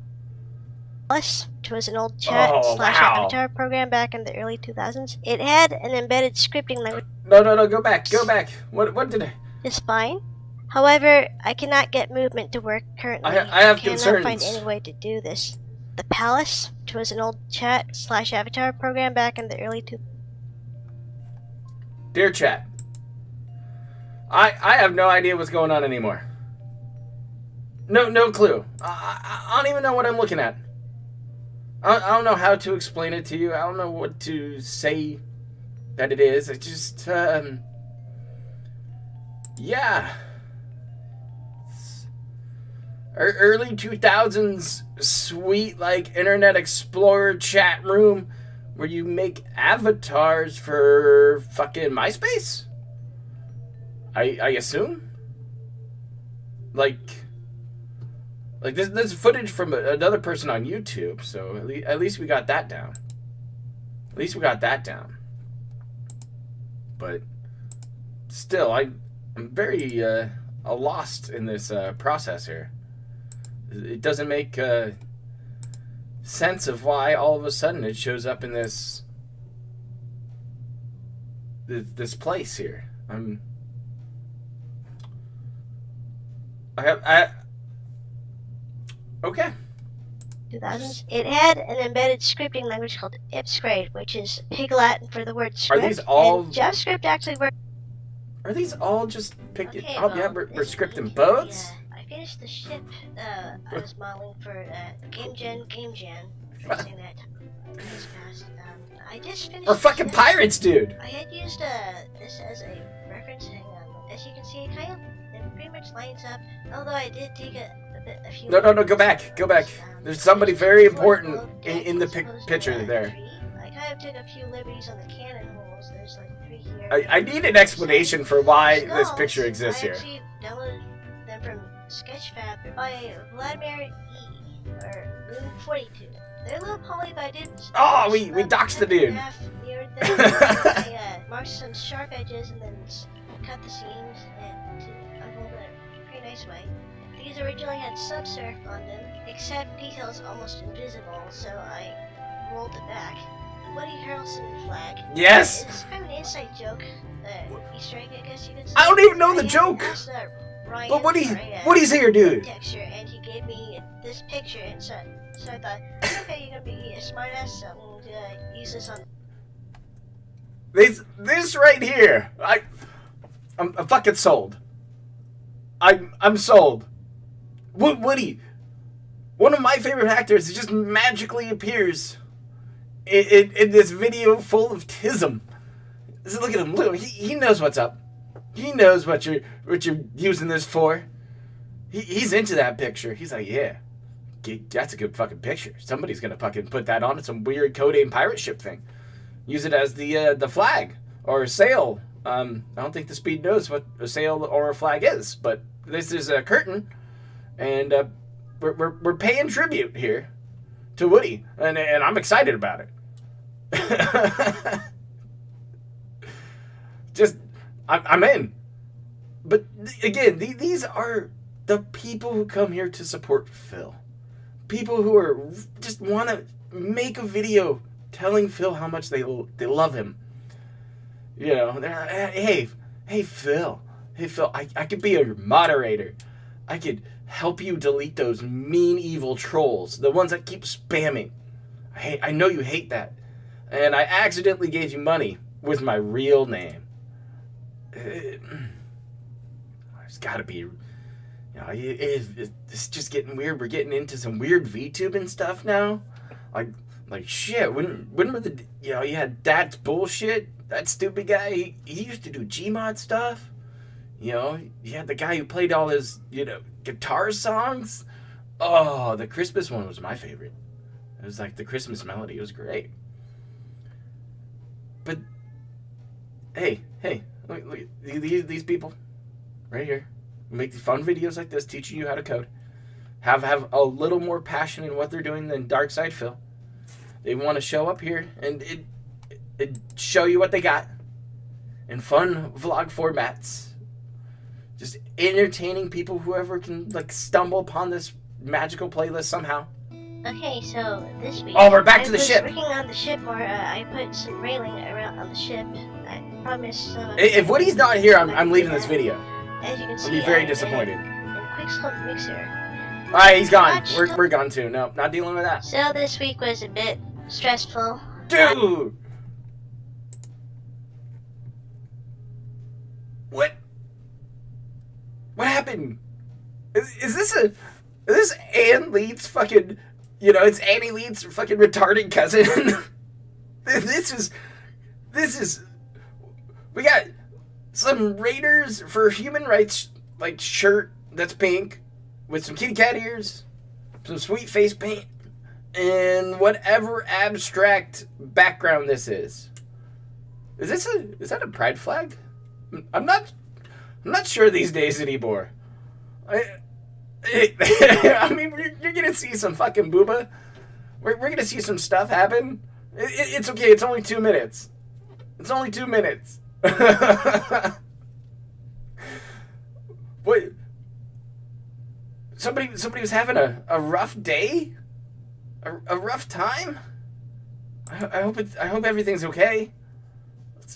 S6: Plus, which was an old chat
S2: Oh,
S6: slash
S2: wow.
S6: avatar program back in the early 2000s. It had an embedded scripting language
S2: No, go back. What did I...
S6: just fine. However, I cannot get movement to work currently.
S2: I have
S6: cannot
S2: concerns.
S6: find any way to do this. The Palace, which was an old chat slash avatar program back in the early 2000s.
S2: Dear chat, I have no idea what's going on anymore. No clue. I don't even know what I'm looking at. I don't know how to explain it to you. I don't know what to say that it is. It just, yeah. Early 2000s sweet, like, Internet Explorer chat room where you make avatars for fucking MySpace? I assume? Like this footage from another person on YouTube, so at least we got that down. At least we got that down. But still, I'm very lost in this process here. It doesn't make sense of why all of a sudden it shows up in this place here. Okay.
S6: 2000s. It had an embedded scripting language called ipsgrade, which is Pig Latin for the word script.
S2: these all-
S6: And JavaScript actually works.
S2: Are these all just picked?
S6: Okay,
S2: Oh yeah,
S6: well,
S2: we're
S6: this
S2: scripting
S6: week,
S2: boats.
S6: I finished the ship I was modeling for Game Jam. For saying that this past. I just finished.
S2: We're
S6: the
S2: fucking
S6: ship.
S2: pirates, dude.
S6: I had used this as a reference see, it pretty much lines up. Although I did take a few.
S2: No, go back. There's somebody very important in the picture there.
S6: I kind of took a few liberties on the cannon holes. There's like 3 here.
S2: I need an explanation for why this picture exists here.
S6: I actually downloaded them from Sketchfab by Vladimir E. or Moon 42. They're a little poly, but I did.
S2: Oh, we doxed the dude.
S6: I marked some sharp edges and then cut the seams and to unfold it in a pretty nice way. These originally had subsurf on them, except details almost invisible, so I rolled it back. The Woody Harrelson flag.
S2: Yes!
S6: It's kind of an inside joke. Easter egg, I guess you could say.
S2: I don't even know the joke! But Woody's here, dude!
S6: Texture, and he gave me this picture, and so I thought, okay, you're gonna be a smartass, so I'm gonna use this on.
S2: This right here, I'm fucking sold. I'm sold. Woody, one of my favorite actors, just magically appears in this video full of tism. Just look at him. Look, he knows what's up. He knows what you're using this for. He's into that picture. He's like, yeah, that's a good fucking picture. Somebody's gonna fucking put that on some weird codename pirate ship thing. Use it as the flag or a sail. I don't think the Speed knows what a sail or a flag is, but this is a curtain, and we're paying tribute here to Woody, and I'm excited about it. Just, I'm in. But again, these are the people who come here to support Phil. People who are just want to make a video telling Phil how much they love him. You know, they're like, hey Phil, I could be your moderator. I could help you delete those mean evil trolls, the ones that keep spamming. I know you hate that, and I accidentally gave you money with my real name. There's got to be, you know, it's just getting weird. We're getting into some weird VTube and stuff now, like shit. When were the, you know, you had That's Bullshit, that stupid guy. He used to do Gmod stuff. You know, you had the guy who played all his, you know, guitar songs. Oh, the Christmas one was my favorite. It was like the Christmas melody. It was great. But hey, look these people right here who make these fun videos like this, teaching you how to code, have a little more passion in what they're doing than Dark Side Phil. They want to show up here and it show you what they got in fun vlog formats, just entertaining people, whoever can like stumble upon this magical playlist somehow.
S6: Okay, so this week.
S2: Oh, we're back to the ship.
S6: I was working on the ship more. I put some railing around on the ship. I promise.
S2: If Woody's not here, I'm leaving this video.
S6: As you can see,
S2: I'll be very disappointed.
S6: And Quickscope Mixer.
S2: Alright, he's gone. We're gone too. No, not dealing with that.
S6: So this week was a bit stressful.
S2: Dude! What happened? Is this Ann Leeds fucking, you know, it's Annie Leeds fucking retarded cousin? This is, we got some Raiders for Human Rights, like, shirt that's pink with some kitty cat ears, some sweet face paint, and whatever abstract background this is. Is that a pride flag? I'm not sure these days anymore. I mean, you're gonna see some fucking booba. We're gonna see some stuff happen. It's okay. It's only 2 minutes. It's only 2 minutes. What? Somebody was having a rough day, a rough time. I hope everything's okay.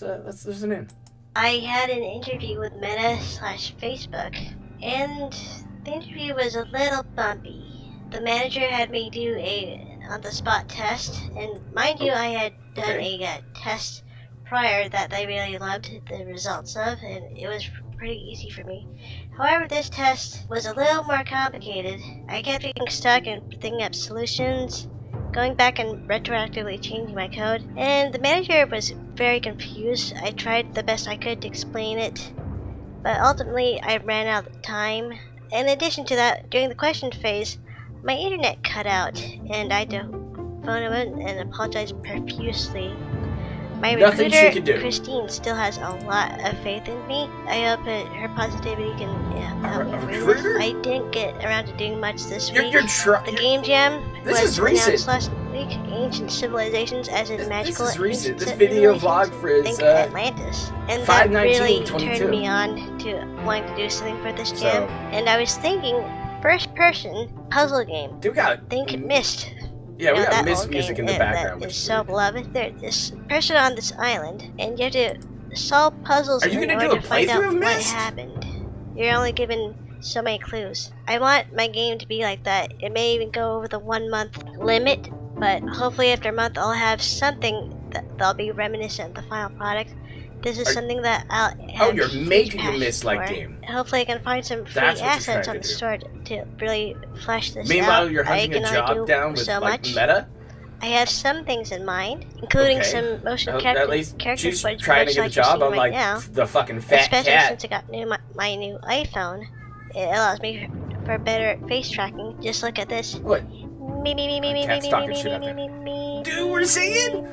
S2: Let's listen in.
S6: I had an interview with Meta/Facebook, and the interview was a little bumpy. The manager had me do a on-the-spot test, and mind you, I had done a test prior that I really loved the results of, and it was pretty easy for me. However, this test was a little more complicated. I kept getting stuck and thinking up solutions, going back and retroactively changing my code, and the manager was very confused. I tried the best I could to explain it, but ultimately I ran out of time. In addition to that, during the question phase, my internet cut out, and I had to phone him in and apologize profusely. My
S2: Nothing she
S6: recruiter,
S2: could do.
S6: Christine, still has a lot of faith in me. I hope that her positivity can help me
S2: A
S6: through
S2: recruiter?
S6: this. I didn't get around to doing much this week.
S2: You're
S6: The
S2: trying.
S6: game jam
S2: This
S6: was
S2: is recent.
S6: announced last week. Ancient civilizations, as in
S2: This
S6: magical
S2: is recent.
S6: ancient
S2: This video
S6: civilizations,
S2: vlog for is,
S6: think Atlantis. And that really
S2: 5/19/22.
S6: turned me on to wanting to do something for this
S2: So-
S6: jam. And I was thinking, first person puzzle game.
S2: Do we got?
S6: Think Mist.
S2: Yeah, we
S6: You know,
S2: got
S6: that
S2: Miss
S6: old
S2: music
S6: game
S2: in the background.
S6: that
S2: Which
S6: is
S2: is
S6: so
S2: weird.
S6: beloved. There's this person on this island, and you have to solve puzzles
S2: Are you
S6: in
S2: gonna do
S6: order
S2: a
S6: to find
S2: playthrough
S6: out
S2: of
S6: what
S2: Myst?
S6: happened. You're only given so many clues. I want my game to be like that. It may even go over the 1 month limit, but hopefully after a month I'll have something that'll be reminiscent of the final product. This is something that I'll have
S2: you're
S6: huge
S2: making a
S6: passion
S2: Myst-like
S6: for.
S2: game.
S6: Hopefully I can find some free
S2: That's what you're
S6: assets
S2: trying
S6: on
S2: to
S6: the
S2: do.
S6: store to really flesh this out.
S2: Meanwhile, you're
S6: I
S2: hunting a
S6: can only
S2: job
S6: do
S2: down with
S6: so
S2: like
S6: much.
S2: meta.
S6: I have some things in mind, including
S2: Okay.
S6: some motion
S2: At least
S6: character
S2: she's
S6: footage,
S2: trying to
S6: much
S2: get a
S6: like you're
S2: job
S6: seeing
S2: on
S6: right
S2: like
S6: now.
S2: the fucking fat
S6: Especially
S2: cat.
S6: since I got my new iPhone. It allows me for better face tracking. Just look at this.
S2: What?
S6: Me me me me me
S2: Cat's
S6: me
S2: talking
S6: me
S2: shit
S6: me
S2: out
S6: me
S2: there.
S6: me me.
S2: Dude, we're singing?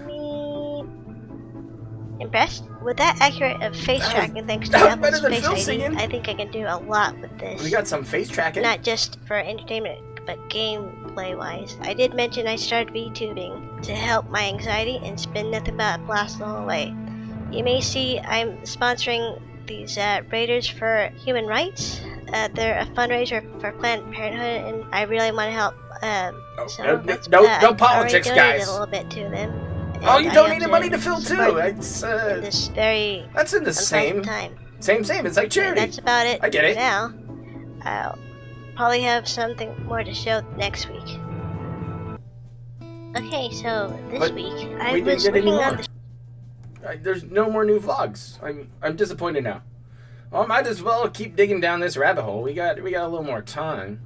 S6: Impressed? With that accurate of face
S2: That was-
S6: tracking thanks to
S2: that was
S6: Apple's
S2: better than
S6: Face
S2: Phil
S6: ID,
S2: singing.
S6: I think I can do a lot with this.
S2: We got some face tracking.
S6: Not just for entertainment, but gameplay wise. I did mention I started VTubing to help my anxiety and spend nothing but a blast the whole way. You may see I'm sponsoring these Raiders for Human Rights. They're a fundraiser for Planned Parenthood, and I really want to help. So
S2: no,
S6: that's,
S2: no
S6: I
S2: politics,
S6: already donated
S2: guys.
S6: a little bit to them.
S2: Oh,
S6: and
S2: you
S6: I
S2: donated
S6: hope
S2: money to Phil too.
S6: support
S2: It's
S6: in this very
S2: that's in the
S6: unpleasant
S2: same,
S6: time.
S2: same. It's like
S6: And
S2: charity.
S6: that's about it
S2: I get
S6: for
S2: it.
S6: now. I'll probably have something more to show next week. Okay, so this
S2: But
S6: week
S2: we
S6: I
S2: didn't
S6: was
S2: get any
S6: working on
S2: more.
S6: the
S2: There's no more new vlogs. I'm disappointed now. Well, I might as well keep digging down this rabbit hole. We got a little more time.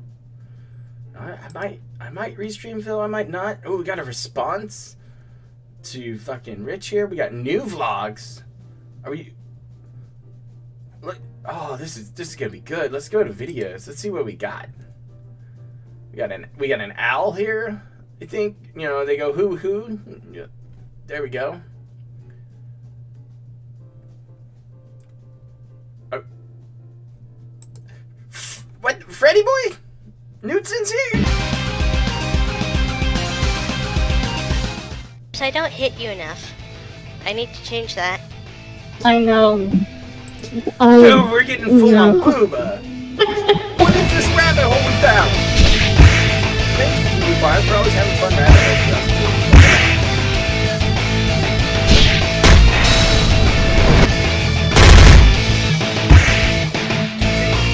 S2: I might restream Phil. I might not. Oh, we got a response to fucking Rich here. We got new vlogs. Are we? Look. Oh, this is gonna be good. Let's go to videos. Let's see what we got. We got an owl here. I think they go who. Yeah, there we go. What? Freddy boy? Newton's here?
S6: so I don't hit you enough. I need to change that.
S7: I know.
S2: Dude, we're getting full on booba. What is this rabbit hole we found? Thank you, TV5, for always having fun rabbit holes for us, too.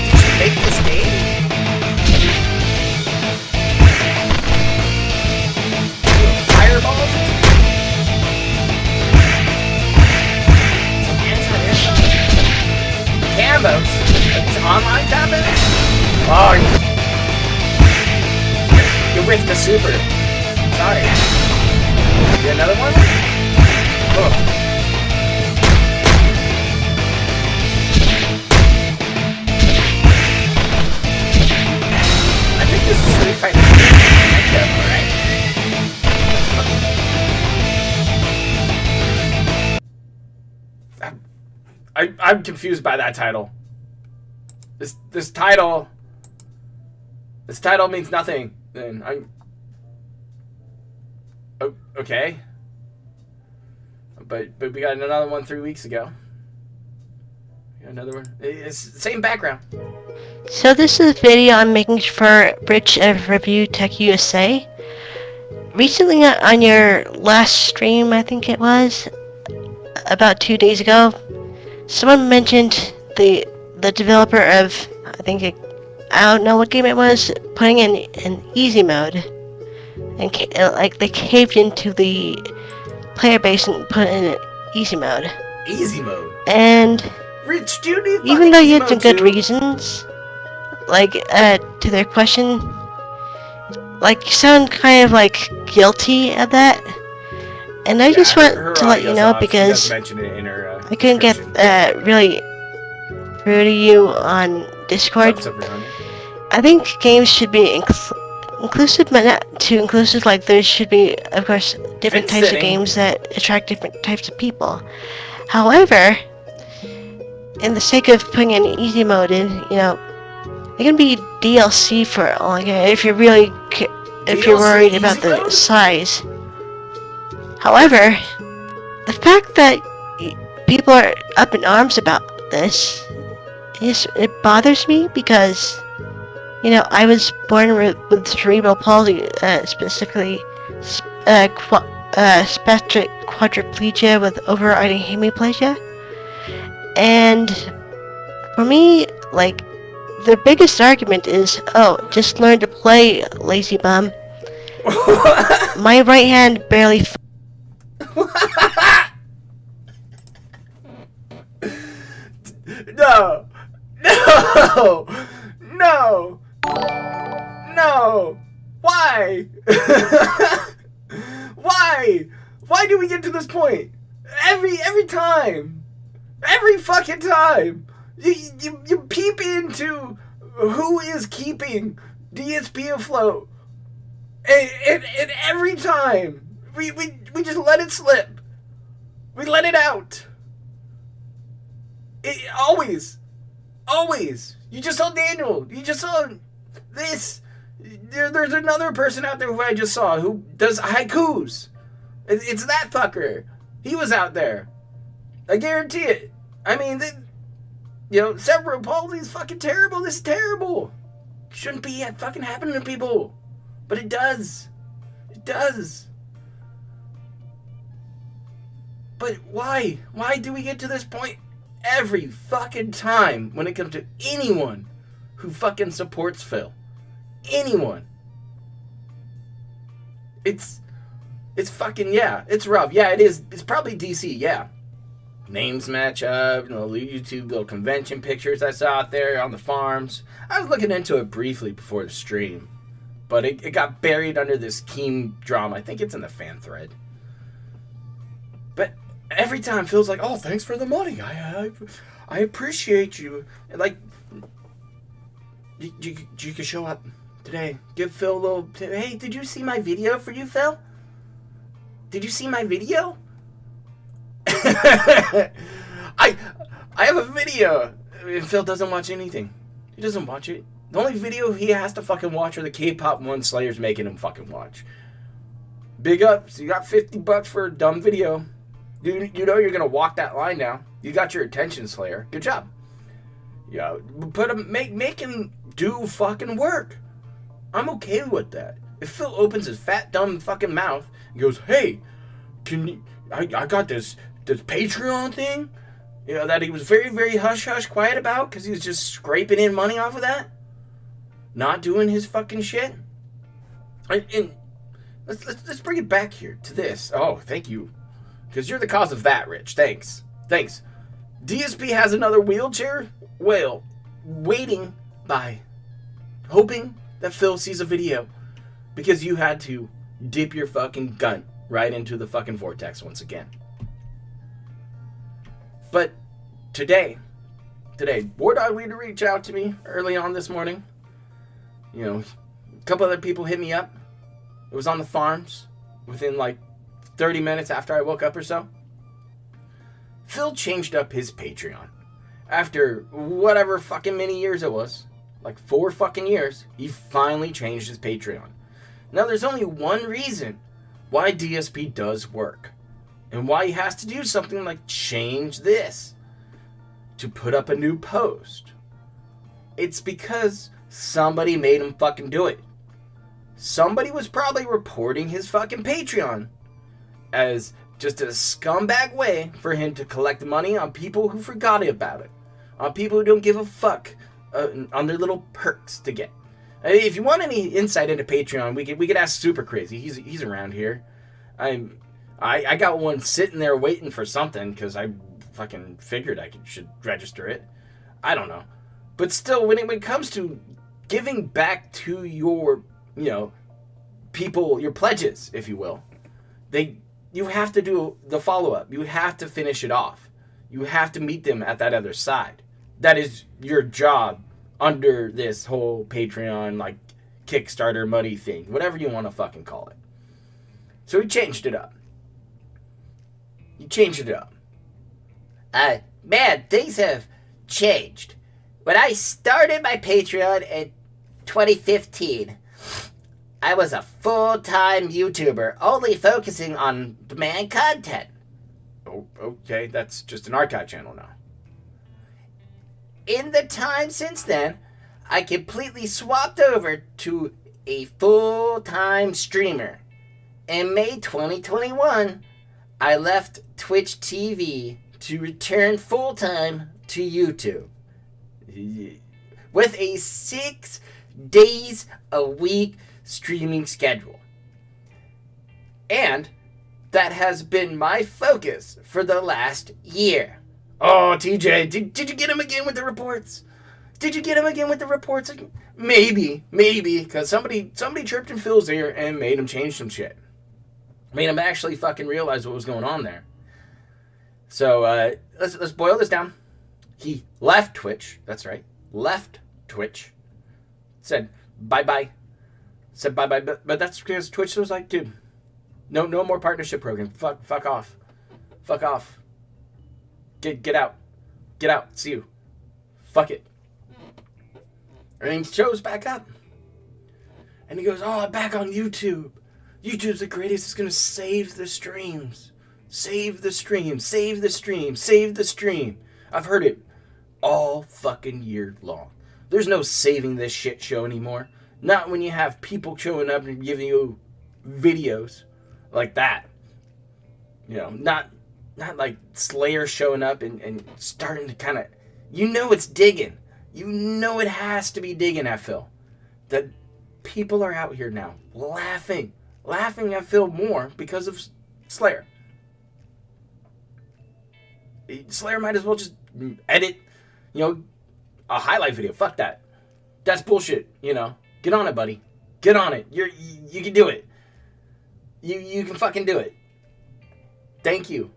S2: Did you make this game? Fireballs? Some anti-airsoft? Cambos? Are these online cambos? Oh, you whiffed the super. Sorry. Get another one? Oh. I think this is really fighting. Alright. I'm confused by that title. This title means nothing. Then I'm okay. But we got another one 3 weeks ago. We got another one. It's the same background.
S5: So this is a video I'm making for Rich of ReviewTechUSA. Recently on your last stream, I think it was, about 2 days ago, someone mentioned the developer of, I don't know what game it was, putting in easy mode. And they caved into the player base and put in easy mode.
S2: Easy mode.
S5: And
S2: Rich, do you need
S5: even
S2: fucking
S5: though
S2: easy
S5: you had some
S2: mode
S5: good
S2: too?
S5: reasons, to their question, you sound kind of guilty of that. And I just want
S2: her
S5: to let you
S2: audio's
S5: know
S2: off. She does
S5: because
S2: mention it in her,
S5: I couldn't get
S2: description.
S5: through to you on Discord.
S2: What's up, Rihanna?
S5: I think games should be inclusive, but not too inclusive. Like, there should be, of course, different types of
S2: Fence-sitting.
S5: games that attract different types of people. However, in the sake of putting an easy mode in, it can be DLC for all I care, if you're really, if you're
S2: DLC
S5: worried about
S2: easy
S5: the
S2: mode?
S5: size. However, the fact that people are up in arms about this, it bothers me because, I was born with cerebral palsy, specifically spastic quadriplegia with overriding hemiplegia. And for me, like, the biggest argument is, just learn to play, lazy bum. My right hand barely
S2: No! Why? Why do we get to this point? Every time! Every fucking time! You peep into who is keeping DSP afloat. And every time, we just let it slip. We let it out. Always. You just saw Daniel. You just saw this. There's another person out there who I just saw who does haikus. It's that fucker. He was out there. I guarantee it. I mean, cerebral palsy is fucking terrible. This is terrible. Shouldn't be fucking happening to people. But it does. It does. But why? Why do we get to this point every fucking time when it comes to anyone who fucking supports Phil? Anyone. It's fucking, yeah, it's rough. Yeah, it is. It's probably DC, yeah. Names match up, YouTube little convention pictures I saw out there on the farms. I was looking into it briefly before the stream, but it got buried under this Keem drama. I think it's in the fan thread. But every time Phil's like, oh, thanks for the money. I appreciate you. And like, you can show up today. Give Phil a little, hey, did you see my video for you, Phil? Did you see my video? I have a video. And Phil doesn't watch anything. He doesn't watch it. The only video he has to fucking watch are the K-pop one Slayer's making him fucking watch. Big ups. You got $50 for a dumb video. You know you're gonna walk that line now. You got your attention, Slayer. Good job. Yeah, make him do fucking work. I'm okay with that. If Phil opens his fat dumb fucking mouth and goes, hey, I got this Patreon thing, that he was very, very hush-hush quiet about because he was just scraping in money off of that, not doing his fucking shit. And let's bring it back here to this. Oh, thank you, because you're the cause of that, Rich. Thanks. DSP has another wheelchair whale waiting by, hoping that Phil sees a video because you had to dip your fucking gun right into the fucking vortex once again. But today, War Dog Leader reached out to me early on this morning. A couple other people hit me up. It was on the farms within like 30 minutes after I woke up or so. Phil changed up his Patreon. After whatever fucking many years it was, like 4 fucking years, he finally changed his Patreon. Now there's only one reason why DSP does work, and why he has to do something like change this to put up a new post. It's because somebody made him fucking do it. Somebody was probably reporting his fucking Patreon as just a scumbag way for him to collect money on people who forgot about it, on people who don't give a fuck, on their little perks to get. If you want any insight into Patreon, we could ask Super Crazy. He's around here. I got one sitting there waiting for something because I fucking figured I should register it. I don't know, but still, when it comes to giving back to your people, your pledges, if you will, you have to do the follow up. You have to finish it off. You have to meet them at that other side. That is your job under this whole Patreon, like, Kickstarter money thing. Whatever you want to fucking call it. So he changed it up.
S3: Man, things have changed. When I started my Patreon in 2015, I was a full-time YouTuber, only focusing on demand content.
S2: Oh, okay, that's just an archive channel now.
S3: In the time since then, I completely swapped over to a full-time streamer. In May 2021, I left Twitch TV to return full-time to YouTube. With a 6 days a week streaming schedule. And that has been my focus for the last year.
S2: Oh, TJ, did you get him again with the reports? Maybe, because somebody chirped in Phil's ear and made him change some shit. Made him actually fucking realize what was going on there. So, let's boil this down. He left Twitch. That's right. Left Twitch. Said bye-bye. But that's because Twitch was like, dude, no more partnership program. Fuck off. Get out. See you. Fuck it. And he shows back up. And he goes, oh, I'm back on YouTube. YouTube's the greatest. It's going to save the streams. Save the stream. I've heard it all fucking year long. There's no saving this shit show anymore. Not when you have people showing up and giving you videos like that. You know, not like Slayer showing up and starting to kind of... You know it's digging. You know it has to be digging at Phil. That people are out here now laughing at Phil more because of Slayer. Slayer might as well just edit, a highlight video. Fuck that. That's bullshit, Get on it, buddy. Get on it. You can do it. You can fucking do it. Thank you,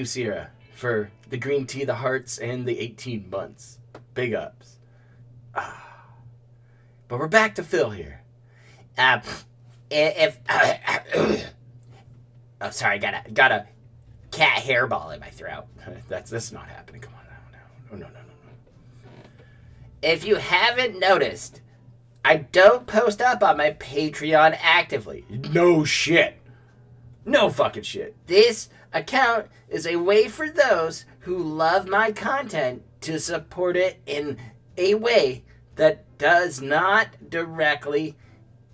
S2: Sierra, for the green tea, the hearts, and the 18 months. Big ups. But we're back to Phil here.
S3: Sorry, got a cat hairball in my throat.
S2: That's not happening. Come on now. No.
S3: If you haven't noticed, I don't post up on my Patreon actively.
S2: No shit. No fucking shit.
S3: This account is a way for those who love my content to support it in a way that does not directly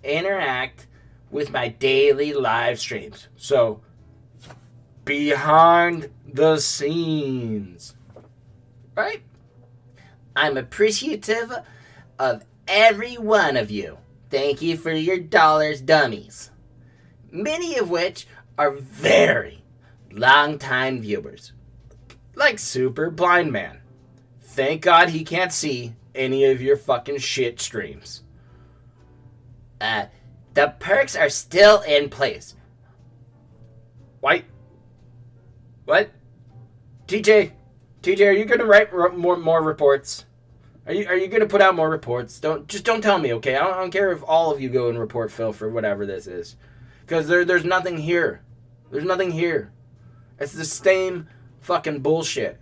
S3: interact with my daily live streams. So, behind the scenes. Right? I'm appreciative of every one of you. Thank you for your dollars, dummies. Many of which are very long-time viewers. Like Super Blind Man. Thank God he can't see any of your fucking shit streams. The perks are still in place.
S2: What? TJ, are you gonna write more reports? Are you gonna put out more reports? Don't tell me, okay? I don't care if all of you go and report Phil for whatever this is, because there's nothing here. There's nothing here. It's the same fucking bullshit.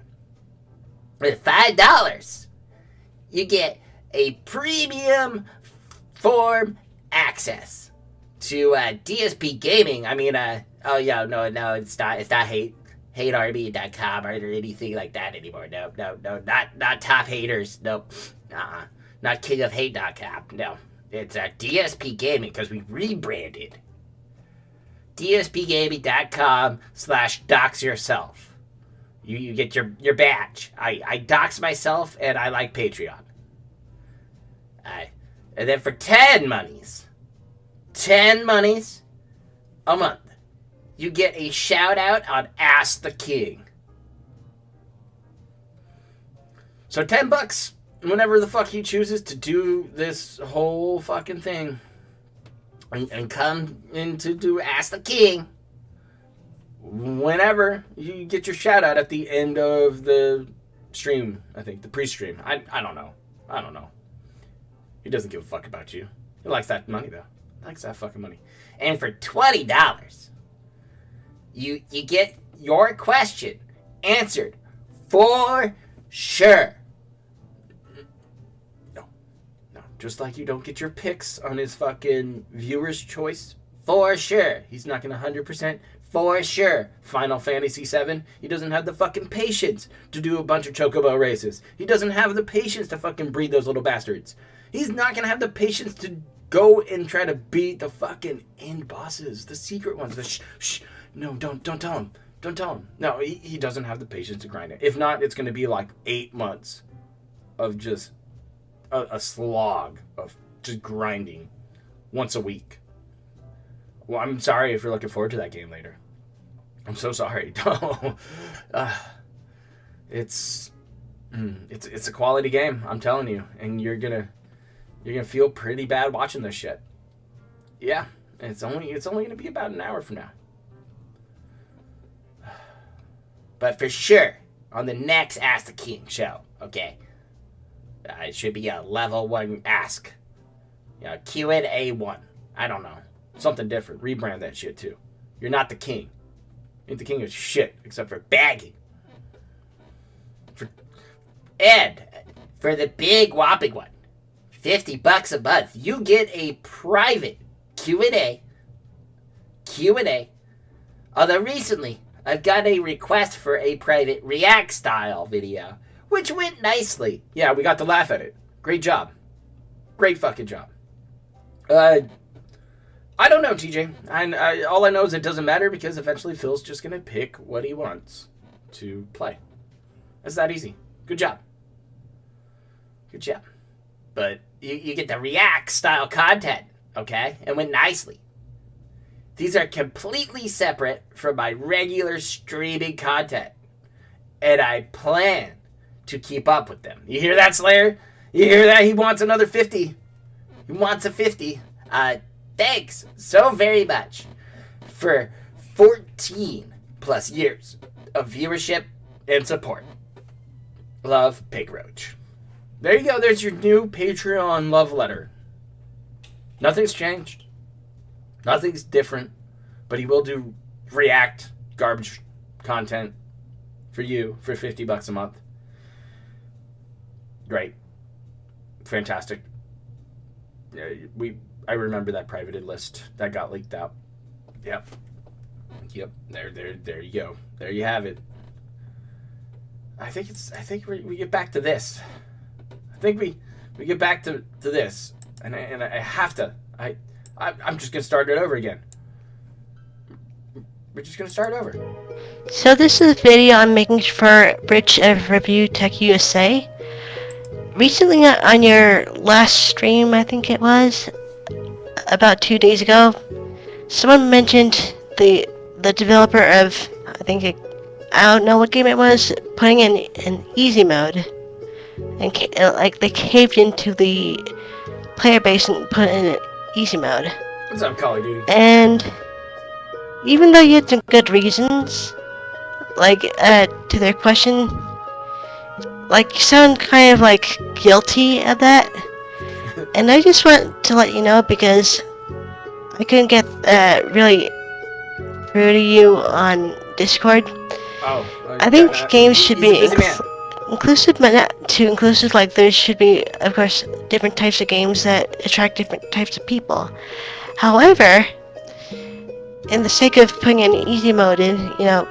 S3: With $5, you get a premium form access to DSP Gaming. I mean, no, it's not haterb.com or anything like that anymore. No, not top haters. Nope. Not kingofhate.com. No, it's DSP Gaming because we rebranded. DSPgaming.com/dox yourself. You get your badge. I dox myself and I like Patreon. And then for 10 monies a month, you get a shout out on Ask the King. So $10 whenever the fuck he chooses to do this whole fucking thing and come in to do Ask the King. Whenever you get your shout out at the end of the
S2: stream, I think, the pre-stream. I don't know. I don't know. He doesn't give a fuck about you. He likes that money, though. He likes that fucking money.
S3: And for $20, you get your question answered for sure.
S2: No. Just like you don't get your picks on his fucking viewer's choice.
S3: For sure.
S2: He's not gonna 100% for sure. Final Fantasy VII, he doesn't have the fucking patience to do a bunch of chocobo races. He doesn't have the patience to fucking breed those little bastards. He's not gonna have the patience to go and try to beat the fucking end bosses, the secret ones. No, don't tell him. Don't tell him. No, he doesn't have the patience to grind it. If not, it's gonna be like 8 months of just a slog of just grinding once a week. Well, I'm sorry if you're looking forward to that game later. I'm so sorry. It's a quality game, I'm telling you, and you're gonna feel pretty bad watching this shit. Yeah, it's only gonna be about an hour from now.
S3: But for sure, on the next Ask the King show, okay? It should be a level 1 ask. Q&A 1. I don't know.
S2: Something different. Rebrand that shit too. You're not the king. You ain't the king of shit, except for bagging.
S3: And for the big whopping one, $50 a month, you get a private Q&A. Although recently, I've got a request for a private React style video, which went nicely.
S2: Yeah, we got to laugh at it. Great job. Great fucking job. I don't know, TJ. All I know is it doesn't matter because eventually Phil's just going to pick what he wants to play. It's that easy. Good job.
S3: But you get the React style content, okay? And went nicely. These are completely separate from my regular streaming content. And I plan to keep up with them. You hear that, Slayer? You hear that? He wants another 50. He wants a 50. Thanks so very much for 14 plus years of viewership and support. Love, Pig Roach.
S2: There you go. There's your new Patreon love letter. Nothing's changed. Nothing's different. But he will do React garbage content for you for $50 a month. Great. Fantastic. I remember that privated list that got leaked out. Yep. There you go. There you have it. I think we get back to this. I think we get back to this, and I have to. I'm just gonna start it over again. We're just gonna start over.
S5: So this is a video I'm making for Rich of ReviewTechUSA. Recently on your last stream, I think it was, about 2 days ago, someone mentioned the developer of, I don't know what game it was, putting in an easy mode. And they caved into the player base and put in an easy mode.
S2: What's up, Call of Duty?
S5: And even though you had some good reasons, to their question, you sound kind of guilty of that. And I just want to let you know, because I couldn't get really through to you on Discord. I think games should be inclusive, but not too inclusive. There should be, of course, different types of games that attract different types of people. However, in the sake of putting an easy mode in, it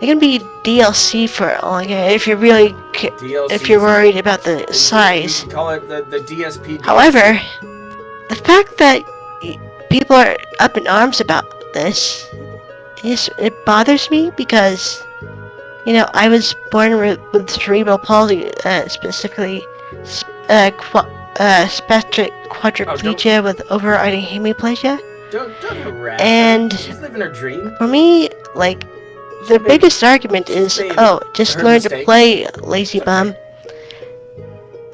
S5: can be DLC for all I care, if you're really if you're worried about the size.
S2: You call it the DSP.
S5: However, the fact that people are up in arms about this, it bothers me, because I was born with cerebral palsy, specifically spastic quadriplegia with overriding hemiplegia.
S2: Don't harass
S5: and
S2: her. She's living her dream.
S5: For me, the biggest argument is, just learn to play, lazy bum.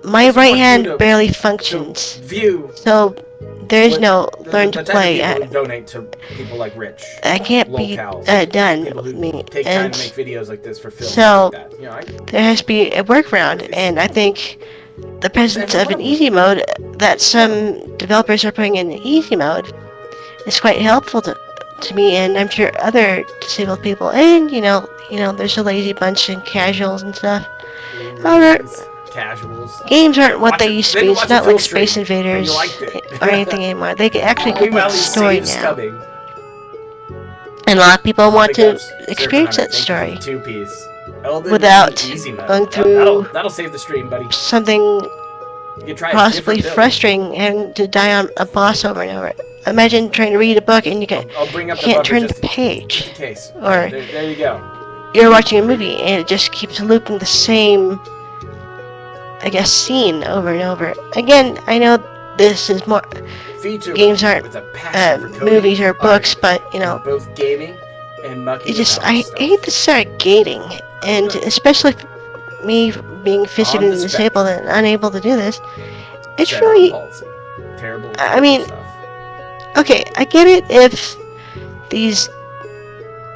S5: My right hand barely functions. So, there is no
S2: The
S5: learn to
S2: type of
S5: play.
S2: people who donate to people like Rich.
S5: That can't be
S2: locals,
S5: done
S2: people
S5: with
S2: who
S5: me.
S2: take time
S5: And
S2: to make videos like this for film.
S5: so
S2: like that. You know,
S5: there has to be a workaround, and I think the presence of an easy mode that some developers are putting in easy mode is quite helpful to me, and I'm sure other disabled people. And you know, there's a lazy bunch and casuals and stuff. However,
S2: casuals.
S5: games aren't what they
S2: Watch it-
S5: used to
S2: then
S5: be.
S2: you
S5: It's
S2: watch
S5: not
S2: a full
S5: like Space
S2: stream,
S5: Invaders
S2: and you liked it.
S5: or anything anymore. They can actually get
S2: Meanwhile,
S5: the
S2: he
S5: story
S2: saves
S5: now,
S2: scubbing.
S5: and a lot of people want
S2: Big
S5: to
S2: ups,
S5: experience
S2: Sir
S5: that
S2: Connor.
S5: story
S2: Thank you for the 2 piece. Elden
S5: without
S2: Ring easy mode.
S5: going
S2: Yep,
S5: through
S2: that'll save the stream, buddy.
S5: something
S2: You can try a
S5: possibly
S2: different build.
S5: frustrating and to die on a boss over and over. Imagine trying to read a book and you
S2: I'll bring up the
S5: can't
S2: buffer
S5: turn the
S2: just in
S5: page.
S2: case.
S5: Or
S2: There you go.
S5: you're watching a movie and it just keeps looping the same, I guess, scene over and over. Again, I know this is more
S2: Feature
S5: games aren't
S2: with a passion for coding,
S5: movies or
S2: art,
S5: books, but you know,
S2: and both gaming and mucking
S5: it just
S2: about
S5: I
S2: stuff.
S5: hate the start gating, and
S2: Good.
S5: especially me being physically
S2: the spec.
S5: disabled and unable to do this. It's
S2: Terrible
S5: really
S2: policy. Terrible.
S5: I mean,
S2: stuff.
S5: okay. I get it if these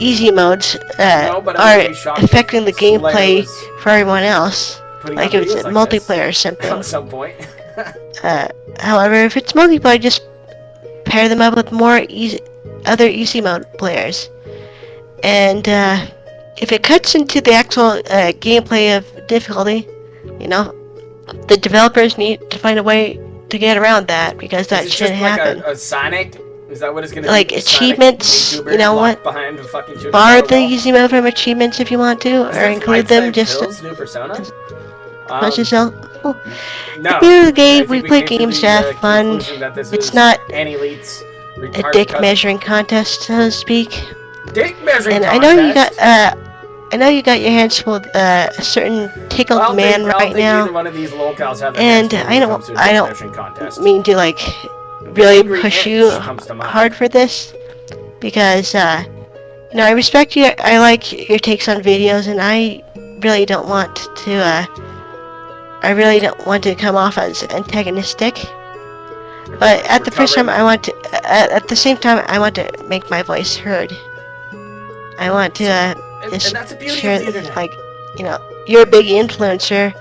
S5: easy modes
S2: No, but I would
S5: are
S2: be shocked if
S5: affecting the
S2: Slayer
S5: gameplay
S2: was
S5: for everyone else,
S2: putting
S5: like
S2: out
S5: if it's
S2: videos
S5: multiplayer or
S2: this
S5: something.
S2: at some point.
S5: However, if it's multiplayer, just pair them up with more other easy mode players. And if it cuts into the actual gameplay of difficulty, you know, the developers need to find a way to get around that, because that
S2: Is it
S5: shouldn't
S2: just
S5: happen.
S2: like a Sonic? Is that what it's gonna
S5: Like
S2: be?
S5: achievements,
S2: Sonic,
S5: you know
S2: YouTuber
S5: what?
S2: locked behind a fucking tutorial
S5: Borrow the
S2: wall?
S5: easy mode from achievements if you want to,
S2: Is
S5: or
S2: this
S5: include them
S2: Life-Size
S5: just
S2: Pills, new Persona?
S5: as yourself. Well,
S2: No.
S5: at the end of the day,
S2: I
S5: we
S2: think
S5: play
S2: came to
S5: games
S2: the,
S5: to have fun.
S2: conclusion that this
S5: It's
S2: is
S5: not
S2: Annie-Leet's
S5: a
S2: retarded
S5: dick
S2: cousin.
S5: measuring contest, so to speak.
S2: Dick measuring
S5: And
S2: contest?
S5: I know you got your hands full with a certain tickled man
S2: I don't
S5: right
S2: think
S5: now.
S2: either one of these locals have their
S5: And
S2: hands full
S5: I
S2: when it
S5: don't-
S2: comes to a
S5: I
S2: dick
S5: don't
S2: measuring contest.
S5: Mean to like really
S2: Angry
S5: push
S2: Inch
S5: you
S2: comes to mind.
S5: hard for this, because you know, I respect you. I like your takes on videos, and I really don't want to come off as antagonistic. But at the first time, at the same time, I want to make my voice heard. I want to
S2: and
S5: just
S2: that's the beauty
S5: share,
S2: of the internet.
S5: like, you know, you're a big influencer,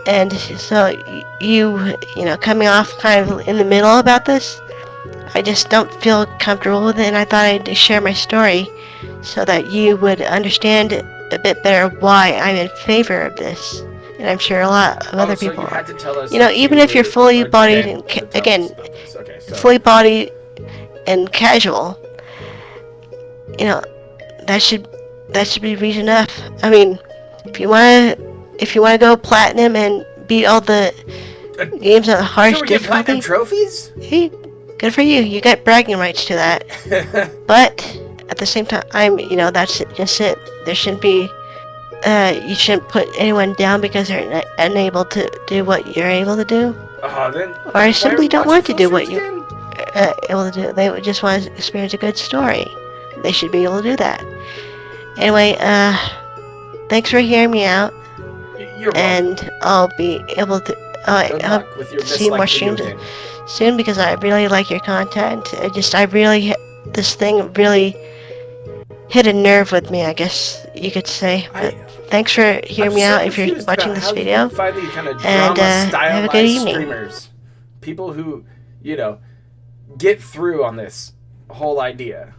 S5: and so you know, coming off kind of in the middle about this, I just don't feel comfortable with it, and I thought I'd share my story so that you would understand a bit better why I'm in favor of this. And I'm sure a lot of other
S2: so
S5: people
S2: you
S5: are.
S2: had to tell us
S5: You know,
S2: that
S5: even
S2: you
S5: if you're
S2: were
S5: fully
S2: against
S5: bodied
S2: to
S5: and
S2: tell us
S5: again,
S2: about this. Okay, so
S5: fully bodied and casual, you know, that should be reason enough. I mean, if you wanna go platinum and beat all the games on harsh
S2: so we get platinum
S5: difficulty,
S2: trophies?
S5: hey, good for you. You got bragging rights to that. But at the same time, you know, that's just it. There shouldn't be. You shouldn't put anyone down because they're unable to do what you're able to do,
S2: Then
S5: or
S2: why
S5: simply
S2: are
S5: don't
S2: we
S5: want to
S2: watching
S5: do what
S2: full
S5: you're
S2: streams
S5: able to do. They would just want to experience a good story. They should be able to do that. Anyway, thanks for hearing me out,
S2: again? You're welcome.
S5: and I'll be able to.
S2: Good
S5: I'll
S2: luck with your
S5: see more
S2: misliked video
S5: streams
S2: game.
S5: soon, because I really like your content. This thing really hit a nerve with me, I guess you could say. But thanks for hearing me out if you're watching this video.
S2: Finally, kind of
S5: And, have a good evening.
S2: Streamers, people who, you know, get through on this whole idea.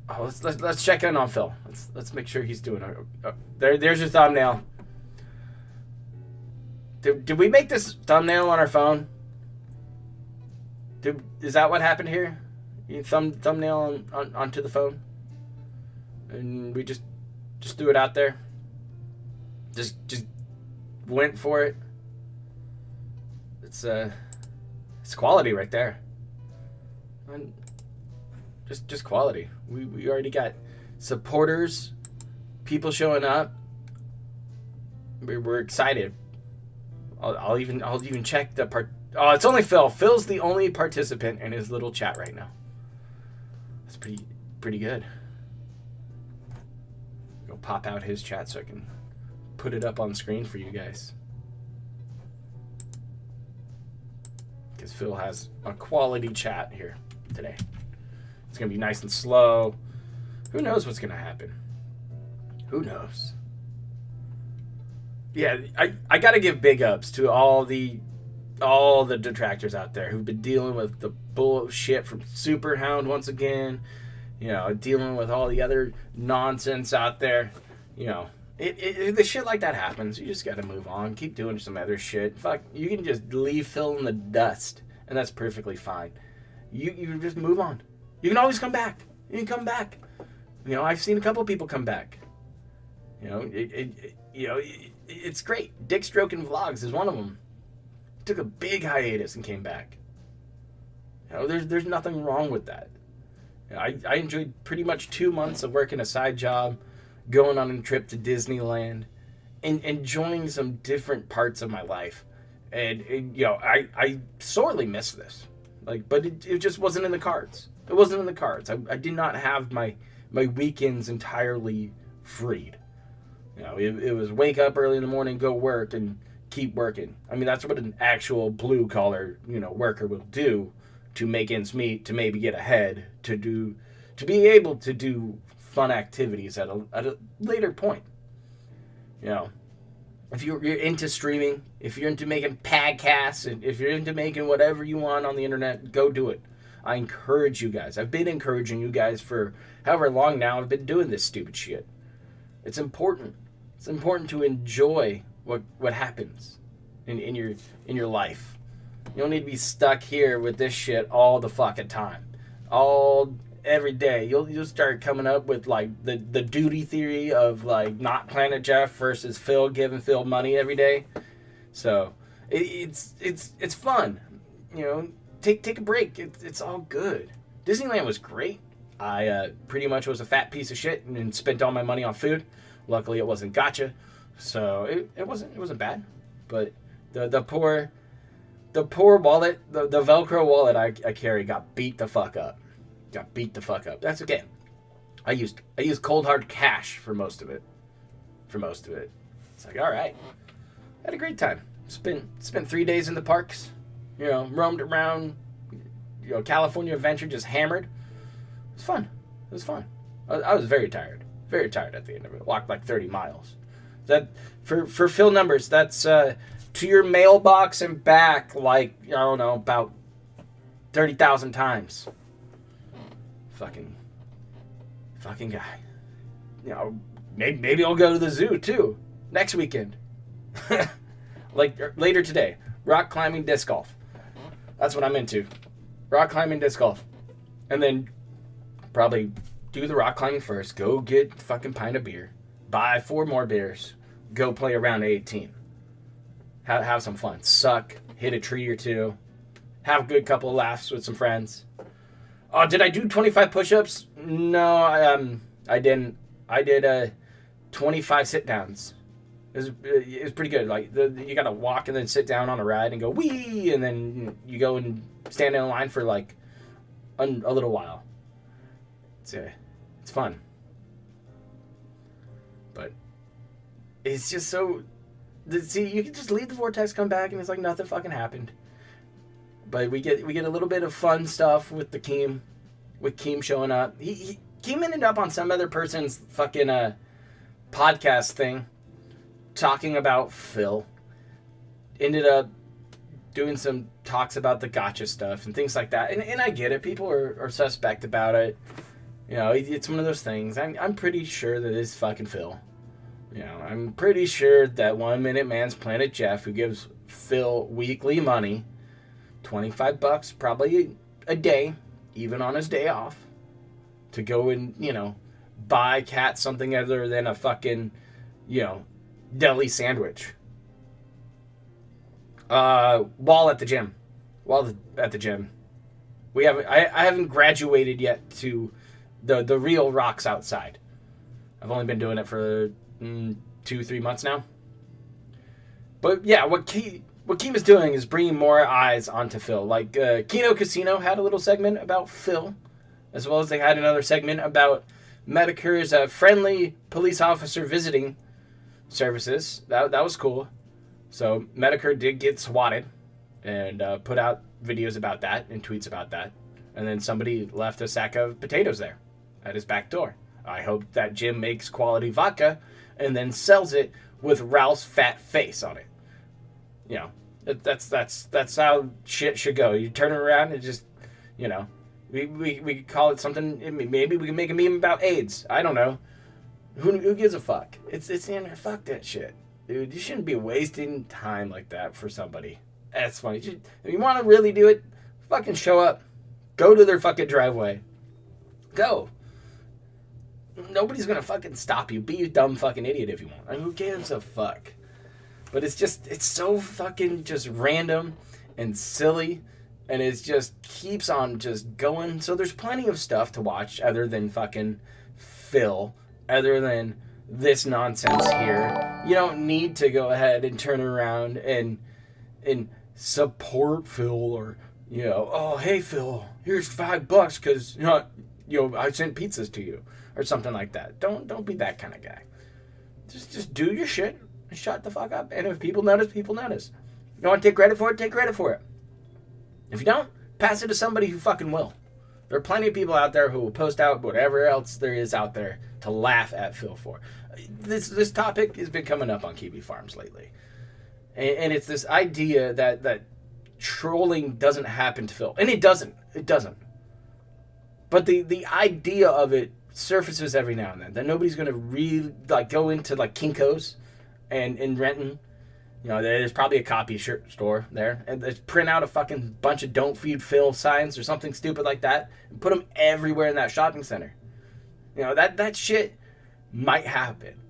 S2: Oh, let's check in on Phil. Let's make sure he's doing. There's your thumbnail. Did we make this thumbnail on our phone? Is that what happened here? You thumbnail onto the phone, and we just threw it out there. Just went for it. It's quality right there. And just quality. We already got supporters, people showing up. We're excited. I'll even check the part. Oh, it's only Phil. Phil's the only participant in his little chat right now. That's pretty good. Go pop out his chat so I can put it up on screen for you guys. because Phil has a quality chat here today. It's going to be nice and slow. Who knows what's going to happen? Who knows? Yeah, I got to give big ups to all the detractors out there who've been dealing with the bullshit from Superhound once again. You know, dealing with all the other nonsense out there. You know, the shit like that happens. You just got to move on. Keep doing some other shit. Fuck, you can just leave Phil in the dust, and that's perfectly fine. You just move on. You can always come back. You can come back. You know, I've seen a couple people come back. You know, it's great. Dick Stroking Vlogs is one of them. Took a big hiatus and came back. You know, there's nothing wrong with that. You know, I enjoyed pretty much 2 months of working a side job, going on a trip to Disneyland, and enjoying some different parts of my life. And you know, I sorely miss this. Like, but it just wasn't in the cards. It wasn't in the cards. I did not have my weekends entirely freed. You know, it was wake up early in the morning, go work, and keep working. I mean, that's what an actual blue collar, you know, worker will do to make ends meet, to maybe get ahead, to be able to do fun activities at a later point. You know, if you're into streaming, if you're into making podcasts, and if you're into making whatever you want on the internet, go do it. I encourage you guys. I've been encouraging you guys for however long now I've been doing this stupid shit. It's important. It's important to enjoy what happens in your life. You don't need to be stuck here with this shit all the fucking time. Every day. You'll start coming up with like the duty theory of like not Planet Jeff versus Phil giving Phil money every day. So it's fun. You know, take a break. It's all good. Disneyland was great. I pretty much was a fat piece of shit and spent all my money on food. Luckily, it wasn't gotcha, so it wasn't bad. But the poor wallet, the Velcro wallet I carry got beat the fuck up. That's okay. I used cold hard cash for most of it. It's like, all right. Had a great time. Spent 3 days in the parks. You know, roamed around. You know, California Adventure, just hammered. It was fun. I was very tired at the end of it. Walked like 30 miles. That for Phil numbers, that's to your mailbox and back, like, I don't know, about 30,000 times. Fucking guy. You know, maybe I'll go to the zoo too next weekend. Like later today, rock climbing, disc golf. That's what I'm into. Rock climbing, disc golf, and then probably do the rock climbing first. Go get a fucking pint of beer. Buy 4 more beers. Go play around 18. Have some fun. Suck. Hit a tree or two. Have a good couple of laughs with some friends. Oh, did I do 25 push-ups? No, I didn't. I did 25 sit-downs. It was pretty good. Like you gotta walk and then sit down on a ride and go wee, and then you go and stand in a line for like a little while. It's fun, but it's just so. See, you can just leave the vortex, come back, and it's like nothing fucking happened. But we get a little bit of fun stuff with Keem showing up. Keem ended up on some other person's fucking podcast thing, talking about Phil. Ended up doing some talks about the gotcha stuff and things like that. And I get it. People are suspect about it. You know, it's one of those things. I'm pretty sure that it's fucking Phil. You know, I'm pretty sure that 1 Minute Man's Planet Jeff, who gives Phil weekly money, $25 probably a day, even on his day off, to go and, you know, buy Kat something other than a fucking, you know, deli sandwich. Wall at the gym. I haven't graduated yet to the real rocks outside. I've only been doing it for 2-3 months now. But yeah, what Keem is doing is bringing more eyes onto Phil. Like Kino Casino had a little segment about Phil, as well as they had another segment about Medicare's friendly police officer visiting services. That was cool. So Medicare did get swatted and put out videos about that and tweets about that. And then somebody left a sack of potatoes there at his back door. I hope that Jim makes quality vodka and then sells it with Ralph's fat face on it. You know, that's how shit should go. You turn it around and just, you know, we call it something. Maybe we can make a meme about AIDS. I don't know. Who gives a fuck? It's the internet. Fuck that shit, dude. You shouldn't be wasting time like that for somebody. That's funny. If you want to really do it, fucking show up. Go to their fucking driveway. Go. Nobody's gonna fucking stop you. Be a dumb fucking idiot if you want. I mean, who gives a fuck? But it's so fucking just random and silly, and it just keeps on just going. So there's plenty of stuff to watch other than fucking Phil, other than this nonsense here. You don't need to go ahead and turn around and support Phil, or, you know, oh, hey Phil, here's $5 because you know I sent pizzas to you or something like that. Don't be that kind of guy. Just do your shit and shut the fuck up. And if people notice, people notice. You want to take credit for it? Take credit for it. If you don't, pass it to somebody who fucking will. There are plenty of people out there who will post out whatever else there is out there to laugh at Phil for. This topic has been coming up on Kiwi Farms lately. And it's this idea that trolling doesn't happen to Phil. And it doesn't. It doesn't. But the idea of it surfaces every now and then. That nobody's going to really go into Kinko's and Renton. You know, there's probably a copy shirt store there. And just print out a fucking bunch of "Don't Feed Phil" signs or something stupid like that. And put them everywhere in that shopping center. You know, that shit might happen.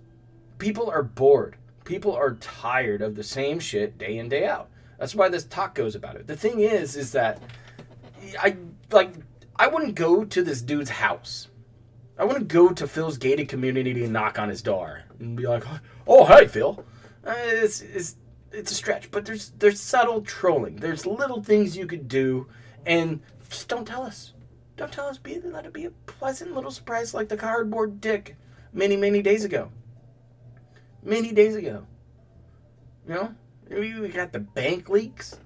S2: People are bored. People are tired of the same shit day in, day out. That's why this talk goes about it. The thing is that I wouldn't go to this dude's house. I wouldn't go to Phil's gated community and knock on his door and be like, "Oh, hey, Phil." It's a stretch, but there's subtle trolling. There's little things you could do, and just don't tell us. Don't tell us. Let it be a pleasant little surprise, like the cardboard dick many days ago. Many days ago. You know? We got the bank leaks.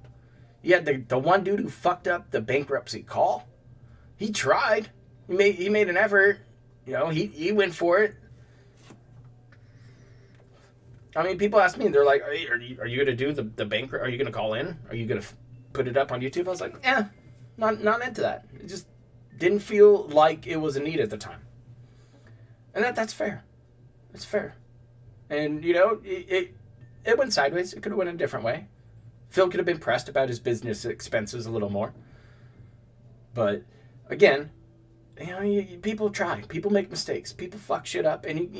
S2: You had the one dude who fucked up the bankruptcy call. He tried. He made an effort. You know, he went for it. I mean, people ask me, they're like, are you going to do the bank? Are you going to call in? Are you going to put it up on YouTube? I was like, not into that. It just didn't feel like it was a need at the time. And that's fair. It's fair. And, you know, it went sideways. It could have went a different way. Phil could have been pressed about his business expenses a little more. But, again, you know, people try. People make mistakes. People fuck shit up. And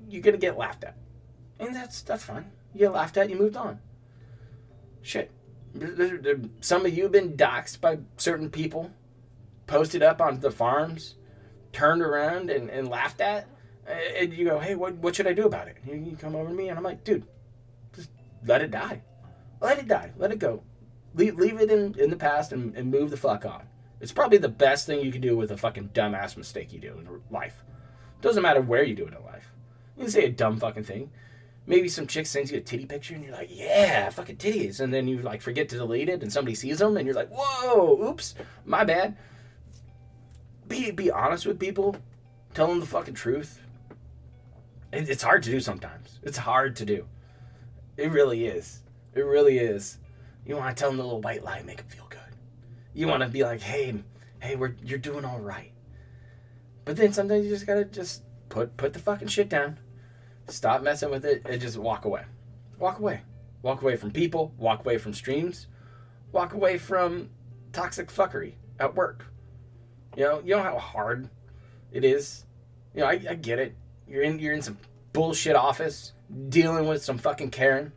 S2: you're going to get laughed at. And that's fine. You get laughed at, you moved on. Shit. Some of you have been doxxed by certain people, posted up on the farms, turned around and laughed at. And you go, hey, what should I do about it? You come over to me, and I'm like, dude, just let it die. Let it die. Let it go. Leave it in the past and move the fuck on. It's probably the best thing you can do with a fucking dumbass mistake you do in life. Doesn't matter where you do it in life. You can say a dumb fucking thing. Maybe some chick sends you a titty picture and you're like, yeah, fucking titties. And then you forget to delete it and somebody sees them and you're like, whoa, oops, my bad. Be honest with people. Tell them the fucking truth. It's hard to do sometimes. It's hard to do. It really is. It really is. You want to tell them the little white lie and make them feel good. You want to be like, hey, you're doing all right. But then sometimes you just got to put the fucking shit down. Stop messing with it and just walk away. Walk away. Walk away from people. Walk away from streams. Walk away from toxic fuckery at work. You know how hard it is. You know, I get it. You're in some bullshit office dealing with some fucking Karen,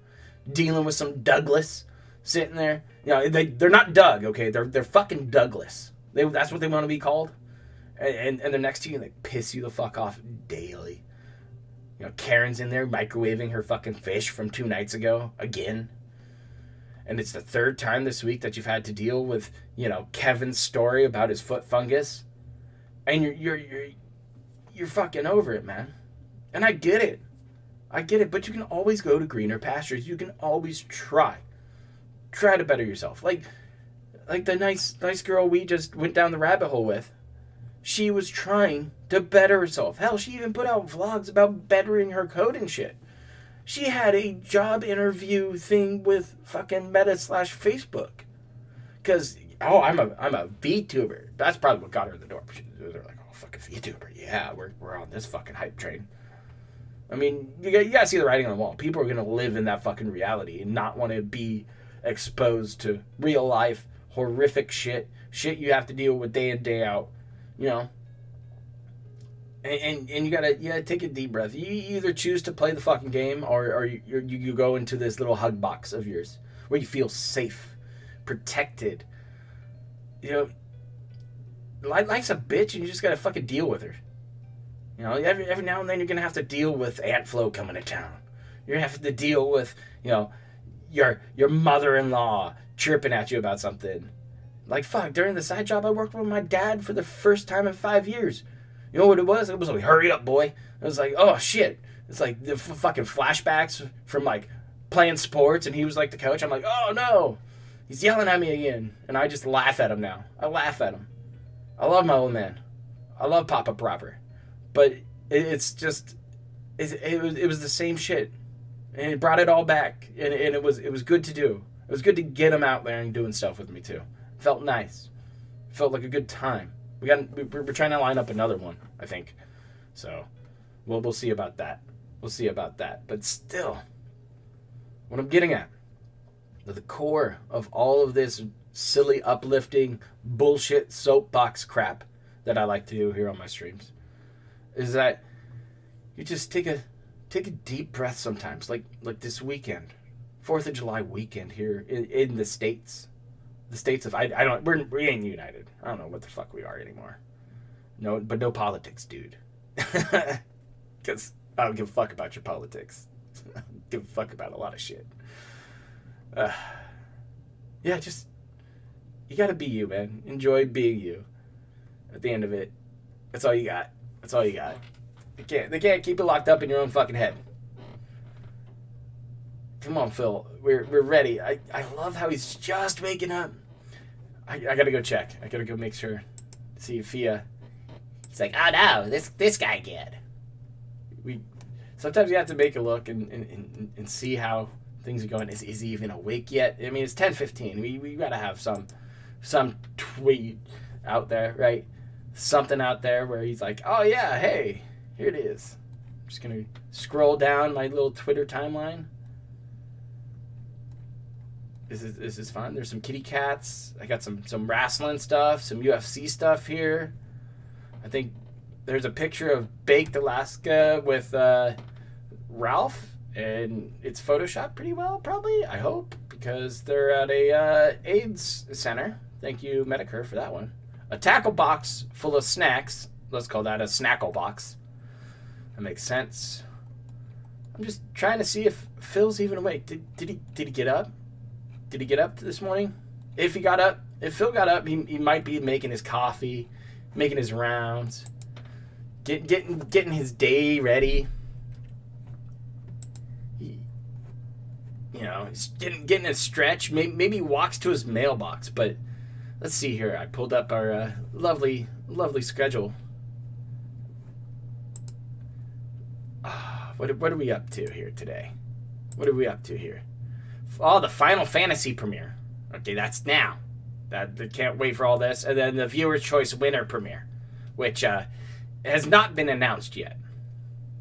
S2: dealing with some Douglas sitting there. You know, they're not Doug, okay? They're fucking Douglas. That's what they want to be called. And they're next to you and they piss you the fuck off daily. You know, Karen's in there microwaving her fucking fish from 2 nights ago again. And it's the 3rd time this week that you've had to deal with, you know, Kevin's story about his foot fungus. And you're fucking over it, man. And I get it. But you can always go to greener pastures. You can always try to better yourself. like the nice girl we just went down the rabbit hole with, she was trying to better herself. Hell, she even put out vlogs about bettering her code and shit. She had a job interview thing with fucking Meta/Facebook. Because, I'm a VTuber. That's probably what got her in the door. They're like, oh, fucking VTuber. Yeah, we're on this fucking hype train. I mean, you gotta see the writing on the wall. People are gonna live in that fucking reality and not want to be exposed to real life, horrific shit you have to deal with day in, day out, you know? And you gotta take a deep breath. You either choose to play the fucking game or you go into this little hug box of yours where you feel safe, protected. You know, life's a bitch and you just gotta fucking deal with her. You know, every now and then you're gonna have to deal with Aunt Flo coming to town. You're gonna have to deal with, you know, your mother-in-law chirping at you about something. Like, fuck, during the side job I worked with my dad for the first time in 5 years. You know what it was? It was like, hurry up, boy. It was like, oh, shit. It's like the fucking flashbacks from, like, playing sports, and he was like the coach. I'm like, oh, no. He's yelling at me again. And I just laugh at him now. I laugh at him. I love my old man. I love Papa Proper. But it's just, it was the same shit. And it brought it all back. And it was good to do. It was good to get him out there and doing stuff with me, too. Felt nice. Felt like a good time. We're trying to line up another one, I think. So, we'll see about that. We'll see about that. But still, what I'm getting at, the core of all of this silly, uplifting, bullshit soapbox crap that I like to do here on my streams, is that you just take a deep breath sometimes, like this weekend, 4th of July weekend here in the States. The States of we ain't united. I don't know what the fuck we are anymore. No, but no politics, dude. Because I don't give a fuck about your politics. I don't give a fuck about a lot of shit. Yeah, just you gotta be you, man. Enjoy being you. At the end of it, that's all you got. That's all you got. They can't keep it locked up in your own fucking head. Come on, Phil. We're ready. I love how he's just waking up. I gotta go check. I gotta go make sure. See if he's
S3: like, oh no, this guy again.
S2: Sometimes you have to make a look and see how things are going. Is he even awake yet? I mean, it's 10:15. We gotta have some tweet out there, right? Something out there where he's like, oh yeah, hey, here it is. I'm just gonna scroll down my little Twitter timeline. This is fun. There's some kitty cats. I got some wrestling stuff, some UFC stuff here. I think there's a picture of Baked Alaska with Ralph, and it's photoshopped pretty well, probably, I hope, because they're at a AIDS center. Thank you, Medicare, for that one. A tackle box full of snacks. Let's call that a snackle box. That makes sense. I'm just trying to see if Phil's even awake. Did he get up? Did he get up this morning? If Phil got up, he might be making his coffee, making his rounds, getting his day ready. He's getting a stretch. Maybe he walks to his mailbox. But let's see here. I pulled up our lovely schedule. What are we up to here today? What are we up to here? Oh, the Final Fantasy premiere. Okay, that's now. I can't wait for all this. And then the Viewer's Choice winner premiere, which has not been announced yet.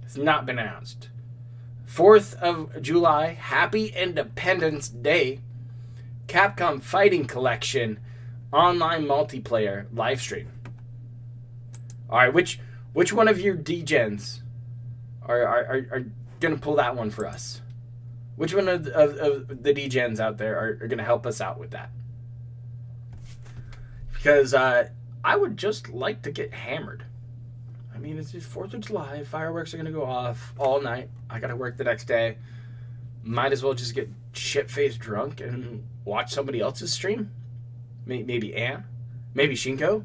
S2: It's not been announced. 4th of July, Happy Independence Day, Capcom Fighting Collection, online multiplayer live stream. All right, which one of your DGens are gonna pull that one for us? Which one of the DGens out there are going to help us out with that? Because I would just like to get hammered. I mean, it's just 4th of July. Fireworks are going to go off all night. I got to work the next day. Might as well just get shit-faced drunk and watch somebody else's stream. Maybe Ann. Maybe Shinko.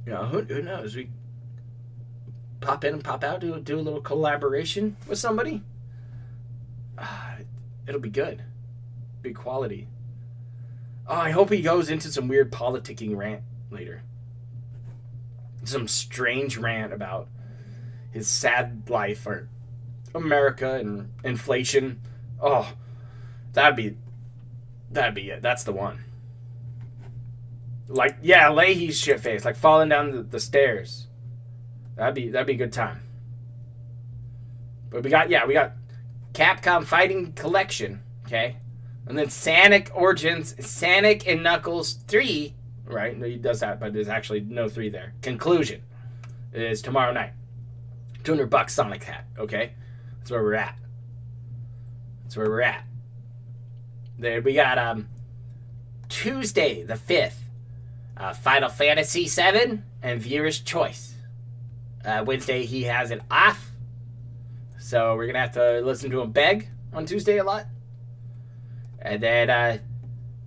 S2: Who knows? We pop in and pop out, do a little collaboration with somebody. It'll be good. Big quality. Oh, I hope he goes into some weird politicking rant later. Some strange rant about his sad life or America and inflation. Oh, that'd be it. That's the one. Like, yeah, Leahy's shit face, like falling down the stairs. That'd be a good time. But we got Capcom Fighting Collection, okay? And then Sonic Origins, Sonic and Knuckles 3, right? No, he does that, but there's actually no 3 there. Conclusion is tomorrow night. $200 Sonic hat, okay? That's where we're at. There we got Tuesday the 5th, Final Fantasy VII and Viewer's Choice. Wednesday he has it off, so we're gonna have to listen to him beg on Tuesday a lot. And then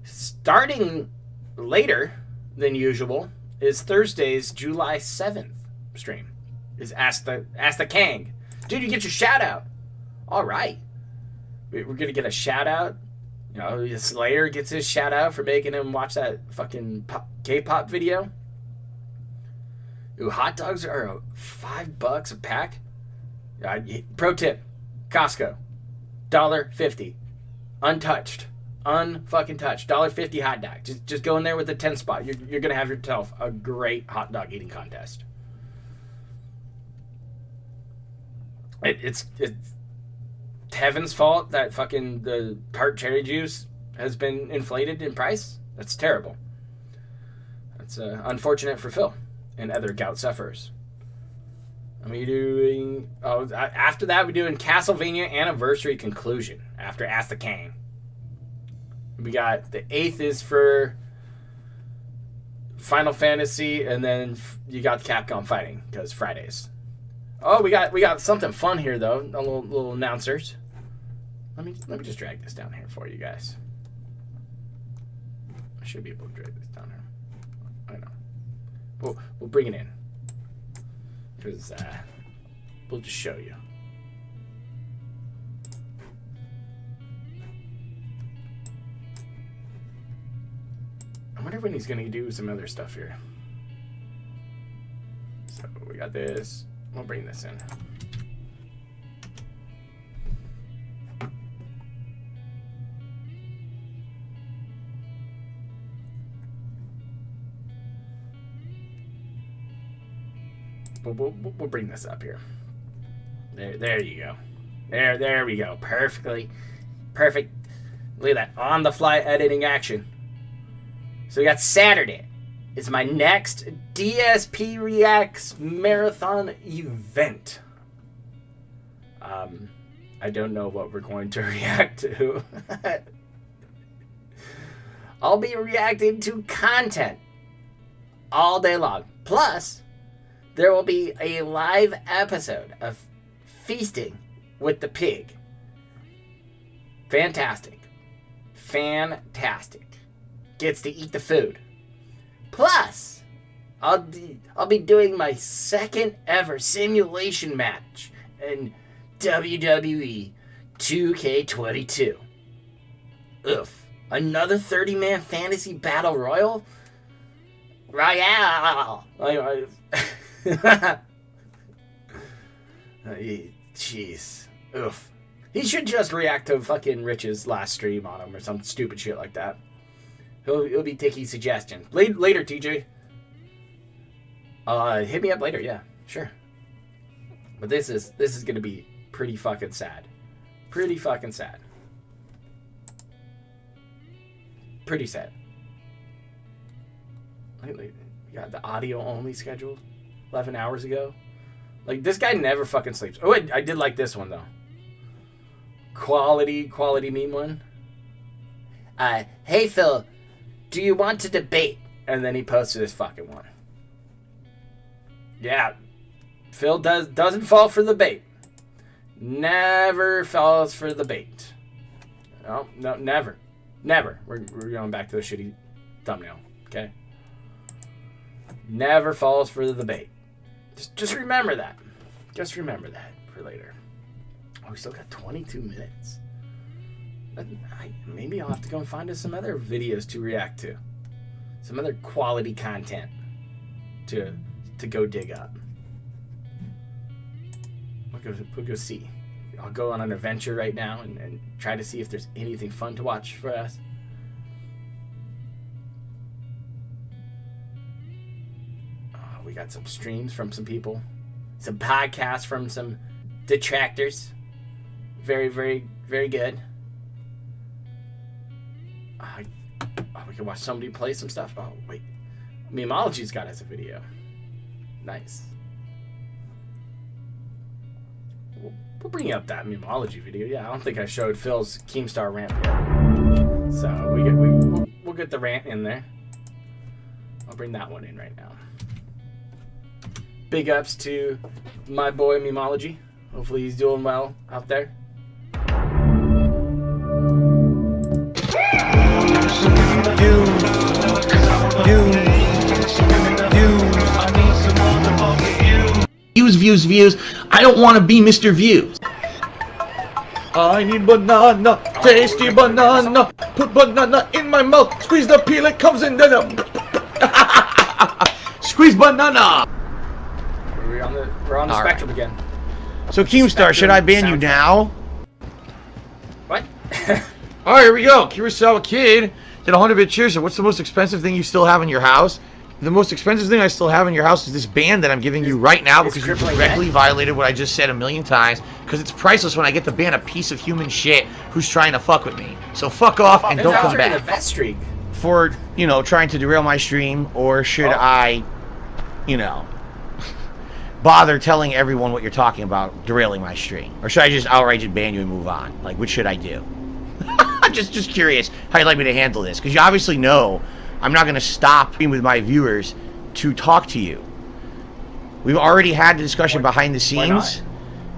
S2: starting later than usual is Thursday's July 7th stream. Is Ask the Kang. Dude, you get your shout out. All right. We're going to get a shout out. You know, Slayer gets his shout out for making him watch that fucking K-pop video. Ooh, hot dogs are $5 a pack. Pro tip, Costco, $1.50. Untouched. Unfucking touched. $1.50 hot dog. Just go in there with the 10 spot. You're going to have yourself a great hot dog eating contest. It's heaven's fault that fucking the tart cherry juice has been inflated in price. That's terrible. That's unfortunate for Phil and other gout sufferers. After that we're doing Castlevania Anniversary Conclusion after Ask the Kang. We got the 8th is for Final Fantasy, and then you got Capcom Fighting because Fridays. Oh, we got something fun here though. A little announcers. Let me just drag this down here for you guys. I should be able to drag this down here. I know. We'll bring it in because we'll just show you. I wonder when he's gonna do some other stuff here. So we got this. We'll bring this in. We'll bring this up here. There you go. There we go. Perfect. Look at that. On the fly editing action. So we got Saturday. It's my next DSP Reacts Marathon event. I don't know what we're going to react to. I'll be reacting to content all day long. Plus, there will be a live episode of Feasting with the Pig. Fantastic. Gets to eat the food. Plus, I'll be doing my second ever simulation match in WWE 2K22. Oof. Another 30-man fantasy battle royale? Royale! Jeez. Oof. He should just react to fucking Rich's last stream on him or some stupid shit like that. He'll be taking suggestions. Later, TJ. Hit me up later, yeah. Sure. But this is gonna be pretty fucking sad. Pretty sad. We got the audio only scheduled 11 hours ago. Like, this guy never fucking sleeps. Oh, wait, I did like this one, though. Quality meme one. Hey, Phil, do you want to debate? And then he posted this fucking one. Yeah. Phil doesn't fall for the bait. Never falls for the bait. No, never. We're going back to the shitty thumbnail, okay? Never falls for the bait. Just remember that. Just remember that for later. Oh, we still got 22 minutes. Maybe I'll have to go and find us some other videos to react to. Some other quality content to go dig up. We'll go see. I'll go on an adventure right now and try to see if there's anything fun to watch for us. We got some streams from some people. Some podcasts from some detractors. Very, very, very good. We can watch somebody play some stuff. Oh, wait. Memology's got us a video. Nice. We'll bring up that Memology video. Yeah, I don't think I showed Phil's Keemstar rant yet. So we'll get the rant in there. I'll bring that one in right now. Big ups to my boy Memology. Hopefully he's doing well out there.
S7: Views. I don't want to be Mr. Views. I need banana, tasty banana. Put banana in my mouth. Squeeze the peel, it comes in. Squeeze banana.
S2: We're on the spectrum again.
S7: So Keemstar, should I ban you now?
S2: What?
S7: All right, here we go. Kurosawa Kid did 100-bit cheers. So what's the most expensive thing you still have in your house? The most expensive thing I still have in your house is this ban that I'm giving you right now because you directly violated what I just said a million times. Because it's priceless when I get to ban a piece of human shit who's trying to fuck with me. So fuck off and don't come back. For, trying to derail my stream, or should I, bother telling everyone what you're talking about derailing my stream? Or should I just outright just ban you and move on? Like, what should I do? I'm just curious how you'd like me to handle this. Because you obviously know I'm not going to stop being with my viewers to talk to you. We've already had the discussion behind the scenes.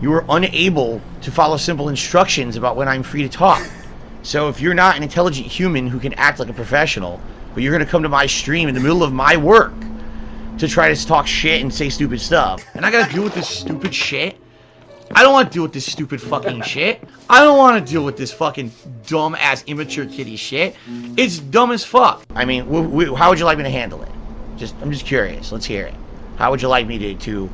S7: You were unable to follow simple instructions about when I'm free to talk. So if you're not an intelligent human who can act like a professional, but you're going to come to my stream in the middle of my work to try to talk shit and say stupid stuff, and I got to deal with this stupid shit, I don't want to deal with this stupid fucking shit. I don't want to deal with this fucking dumb-ass immature kitty shit. It's dumb as fuck. I mean, how would you like me to handle it? I'm just curious. Let's hear it. How would you like me to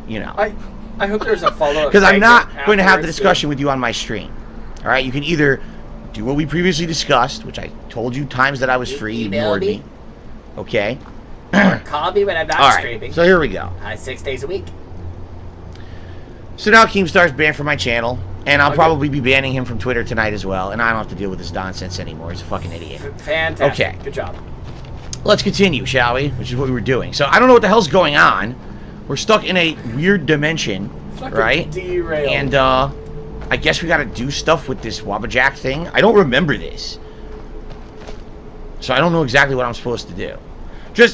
S2: I hope there's a follow-up.
S7: Because I'm not going to have the discussion with you on my stream. All right? You can either do what we previously discussed, which I told you times that I was free, you ignored me. Okay?
S3: Or call me when I'm not streaming.
S7: So here we go.
S3: 6 days a week.
S7: So now Keemstar's banned from my channel, and I'll probably be banning him from Twitter tonight as well, and I don't have to deal with this nonsense anymore. He's a fucking idiot.
S2: Fantastic.
S7: Okay.
S2: Good job.
S7: Let's continue, shall we? Which is what we were doing. So I don't know what the hell's going on. We're stuck in a weird dimension, right?
S2: Derailed.
S7: And I guess we gotta do stuff with this Wabajack thing. I don't remember this. So I don't know exactly what I'm supposed to do.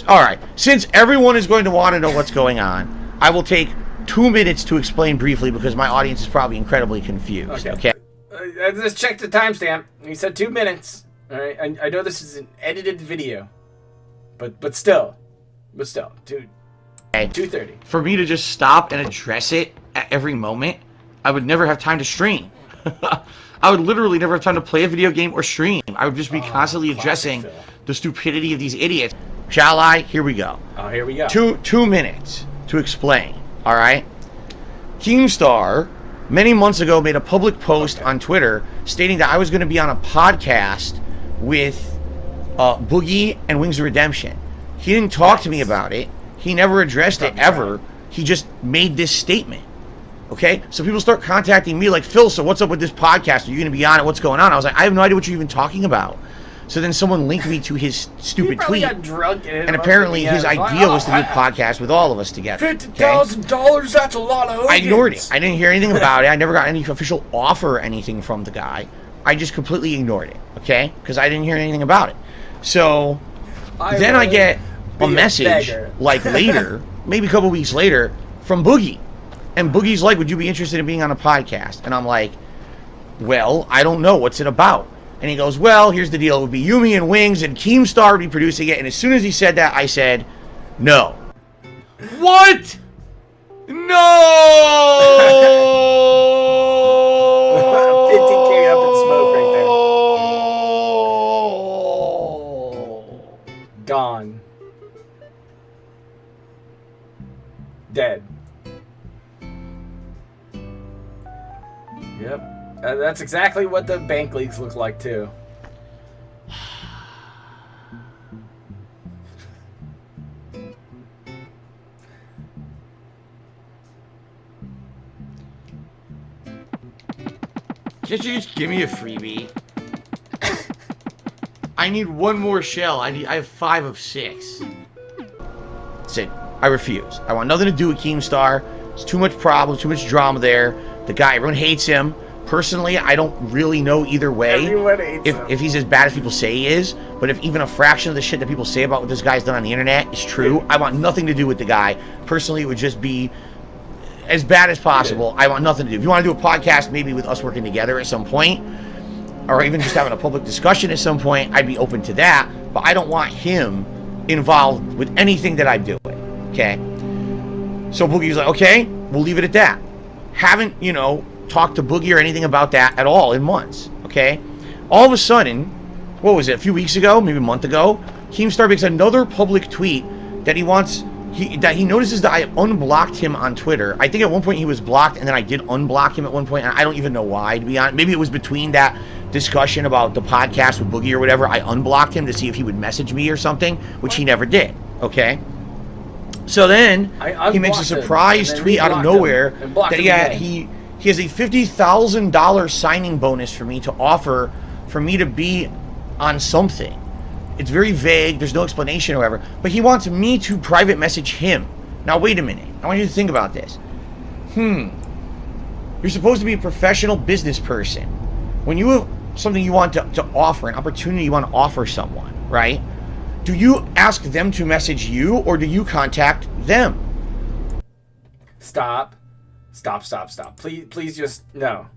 S7: Alright, since everyone is going to want to know what's going on, I will take 2 minutes to explain briefly because my audience is probably incredibly confused, okay?
S2: Let's check the timestamp. He said 2 minutes. Alright, I know this is an edited video. But still, 2:30.
S7: For me to just stop and address it at every moment, I would never have time to stream. I would literally never have time to play a video game or stream. I would just be constantly addressing the stupidity of these idiots. Shall I? Here we go.
S2: Oh, here we go.
S7: 2 minutes to explain, alright? Keemstar, many months ago, made a public post on Twitter stating that I was going to be on a podcast with Boogie and Wings of Redemption. He didn't talk to me about it. He never addressed it ever. He just made this statement. Okay? So people start contacting me like, Phil, so what's up with this podcast? Are you going to be on it? What's going on? I was like, I have no idea what you're even talking about. So then someone linked me to his stupid tweet.
S2: Got drunk and
S7: apparently his idea was to do a podcast with all of us together.
S2: $50,000, that's a lot of
S7: I ignored it. I didn't hear anything about it. I never got any official offer or anything from the guy. I just completely ignored it. Okay? Because I didn't hear anything about it. So then I get a message like later, maybe a couple weeks later, from Boogie. And Boogie's like, would you be interested in being on a podcast? And I'm like, well, I don't know. What's it about? And he goes, well, here's the deal. It would be Yumi and Wings, and Keemstar would be producing it. And as soon as he said that, I said, no. What? No!
S2: 50K up in smoke right there. That's exactly what the bank leagues look like too.
S7: Can't you just give me a freebie? I need one more shell. I have 5 of 6. That's it. I refuse. I want nothing to do with Keemstar. There's too much problem, too much drama there. The guy, everyone hates him. Personally, I don't really know either way
S2: Everyone hates him.
S7: if he's as bad as people say he is. But if even a fraction of the shit that people say about what this guy's done on the internet is true, I want nothing to do with the guy. Personally, it would just be as bad as possible. I want nothing to do. If you want to do a podcast, maybe with us working together at some point, or even just having a public discussion at some point, I'd be open to that. But I don't want him involved with anything that I'm doing. Okay? So Boogie's like, okay, we'll leave it at that. Haven't, talked to Boogie or anything about that at all in months. Okay? All of a sudden, what was it, a few weeks ago, maybe a month ago, Keemstar makes another public tweet that he notices that I unblocked him on Twitter. I think at one point he was blocked, and then I did unblock him at one point, and I don't even know why, to be honest. Maybe it was between that discussion about the podcast with Boogie or whatever. I unblocked him to see if he would message me or something, which he never did. Okay? So then he makes a surprise tweet out of nowhere that he has a $50,000 signing bonus for me to offer for me to be on something. It's very vague. There's no explanation or whatever. But he wants me to private message him. Now, wait a minute. I want you to think about this. You're supposed to be a professional business person. When you have something you want to offer, an opportunity you want to offer someone, right? Do you ask them to message you, or do you contact them?
S2: Stop. Please just, no.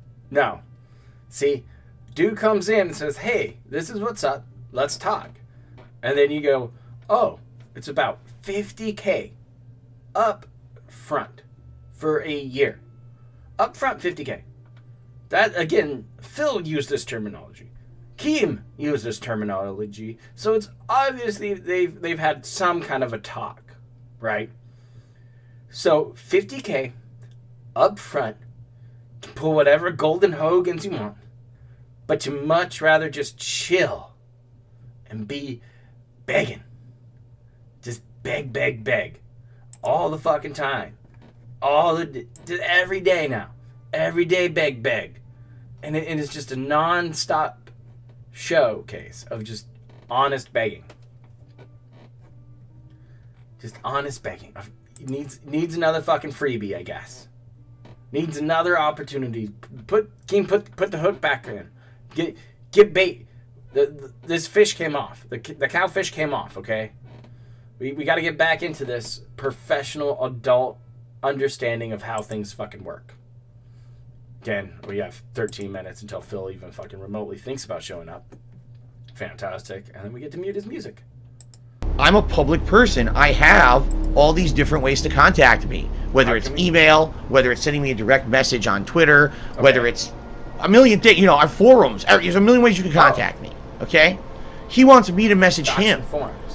S2: See, dude comes in and says, hey, this is what's up. Let's talk. And then you go, oh, it's about $50K up front for a year. Up front, $50K. That, again, Phil used this terminology. Keem used this terminology. So it's obviously they've had some kind of a talk, right? So $50K up front to pull whatever golden Hogans you want, but you much rather just chill and be begging. Just beg. All the fucking time. Every day now. Every day beg. And it's just a non-stop showcase of just honest begging. Just honest begging. Needs another fucking freebie, I guess. Needs another opportunity. Put the hook back in. Get bait. This fish came off. The cow fish came off, okay? We got to get back into this professional adult understanding of how things fucking work. Again, we have 13 minutes until Phil even fucking remotely thinks about showing up. Fantastic. And then we get to mute his music.
S7: I'm a public person. I have all these different ways to contact me. Whether it's email, whether it's sending me a direct message on Twitter, whether it's a million things, our forums. There's a million ways you can contact me, okay? He wants me to message him.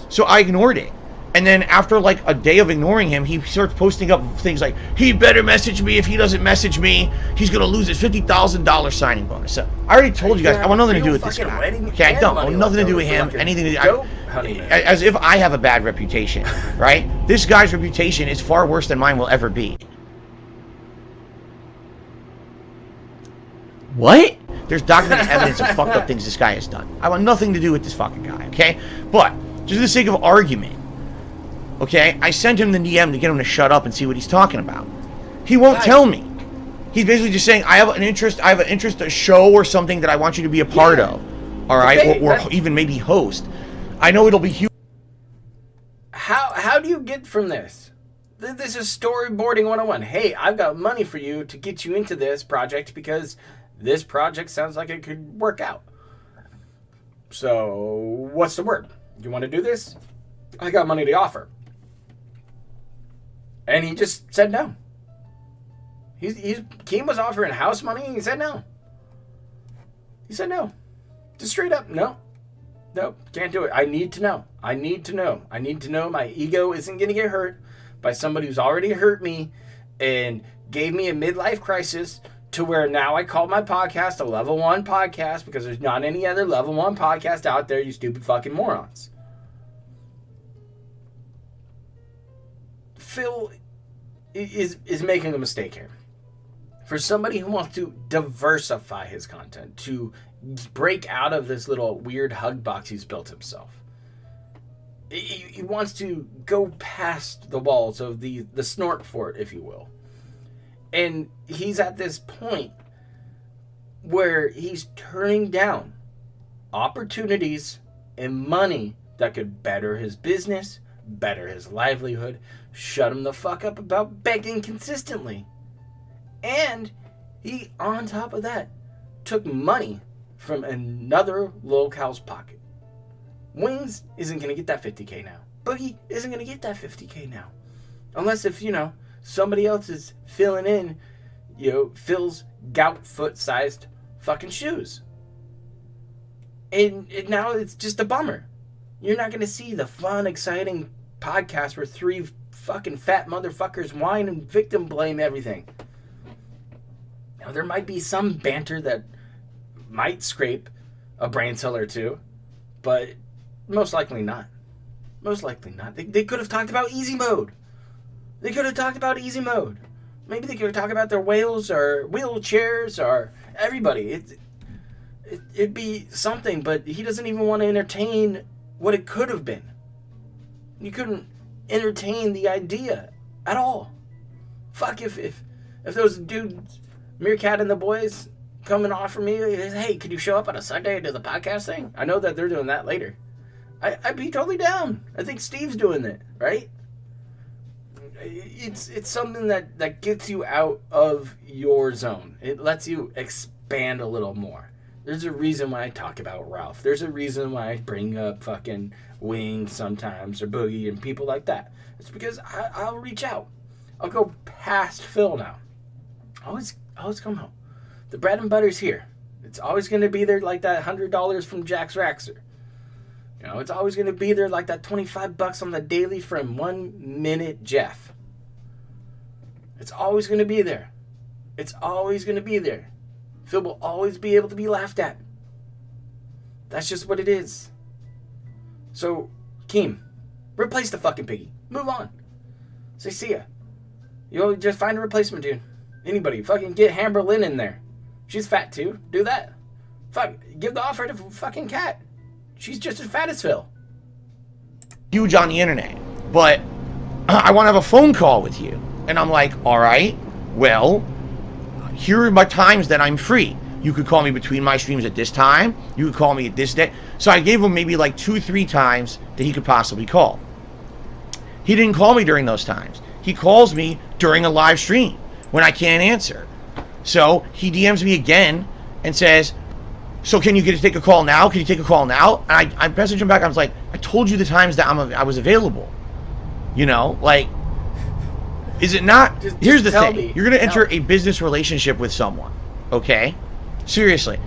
S7: So I ignored it. And then after like a day of ignoring him, he starts posting up things like, he better message me. If he doesn't message me, he's going to lose his $50,000 signing bonus. So I already told you guys, I want nothing to do with this guy. Okay, I don't. I want nothing to do with him. Anything to do as if I have a bad reputation, right? This guy's reputation is far worse than mine will ever be. What? There's documented evidence of fucked up things this guy has done. I want nothing to do with this fucking guy, okay? But, just for the sake of argument, okay, I sent him the DM to get him to shut up and see what he's talking about. He won't tell me. He's basically just saying, I have an interest, a show or something that I want you to be a part of. All right, or even maybe host. I know it'll be huge.
S2: How do you get from this? This is storyboarding 101. Hey, I've got money for you to get you into this project because this project sounds like it could work out. So, what's the word? You want to do this? I got money to offer. And he just said no. Keem was offering house money and he said no. He said no. Just straight up, no. Nope, can't do it. I need to know. I need to know my ego isn't going to get hurt by somebody who's already hurt me and gave me a midlife crisis to where now I call my podcast a level 1 podcast because there's not any other level 1 podcast out there, you stupid fucking morons. Phil is making a mistake here. For somebody who wants to diversify his content, to break out of this little weird hug box he's built himself, he wants to go past the walls of the snort fort, if you will. And he's at this point where he's turning down opportunities and money that could better his business, better his livelihood, shut him the fuck up about begging consistently. And he, on top of that, took money from another locale's pocket. Wings isn't going to get that 50K now. Boogie isn't going to get that 50K now. Unless if, somebody else is filling in, Phil's gout foot-sized fucking shoes. And now it's just a bummer. You're not going to see the fun, exciting podcast where 3 fucking fat motherfuckers whine and victim blame everything. Now, there might be some banter that might scrape a brain cell or two, but most likely not. Most likely not. They could have talked about easy mode. Maybe they could talk about their whales or wheelchairs or everybody. It'd be something, but he doesn't even want to entertain what it could have been. You couldn't entertain the idea at all. Fuck if those dudes, Meerkat and the boys, come and offer me, hey, could you show up on a Sunday and do the podcast thing? I know that they're doing that later. I'd be totally down. I think Steve's doing it, right? It's something that gets you out of your zone. It lets you expand a little more. There's a reason why I talk about Ralph. There's a reason why I bring up fucking Wings sometimes, or Boogie and people like that. It's because I'll reach out. I'll go past Phil now. Always come home. The bread and butter's here. It's always going to be there like that $100 from Jack's Raxer. It's always going to be there like that $25 on the daily from 1 Minute Jeff. It's always going to be there. It's always going to be there. Phil will always be able to be laughed at. That's just what it is. So, Keem, replace the fucking piggy. Move on. Say see ya. You'll just find a replacement, dude. Anybody. Fucking get Amber Lynn in there. She's fat too. Do that. Fuck. Give the offer to fucking Kat. She's just as fat as Phil.
S7: Huge on the internet, but I want to have a phone call with you. And I'm like, all right, well, here are my times that I'm free. You could call me between my streams at this time. You could call me at this day. So I gave him maybe like 2-3 times that he could possibly call. He didn't call me during those times. He calls me during a live stream when I can't answer. So he DMs me again and says, so can you get to take a call now? Can you take a call now? And I messaged him back. I was like, I told you the times that I was available. Is it not? Here's the thing. You're going to enter a business relationship with someone. Okay? Seriously.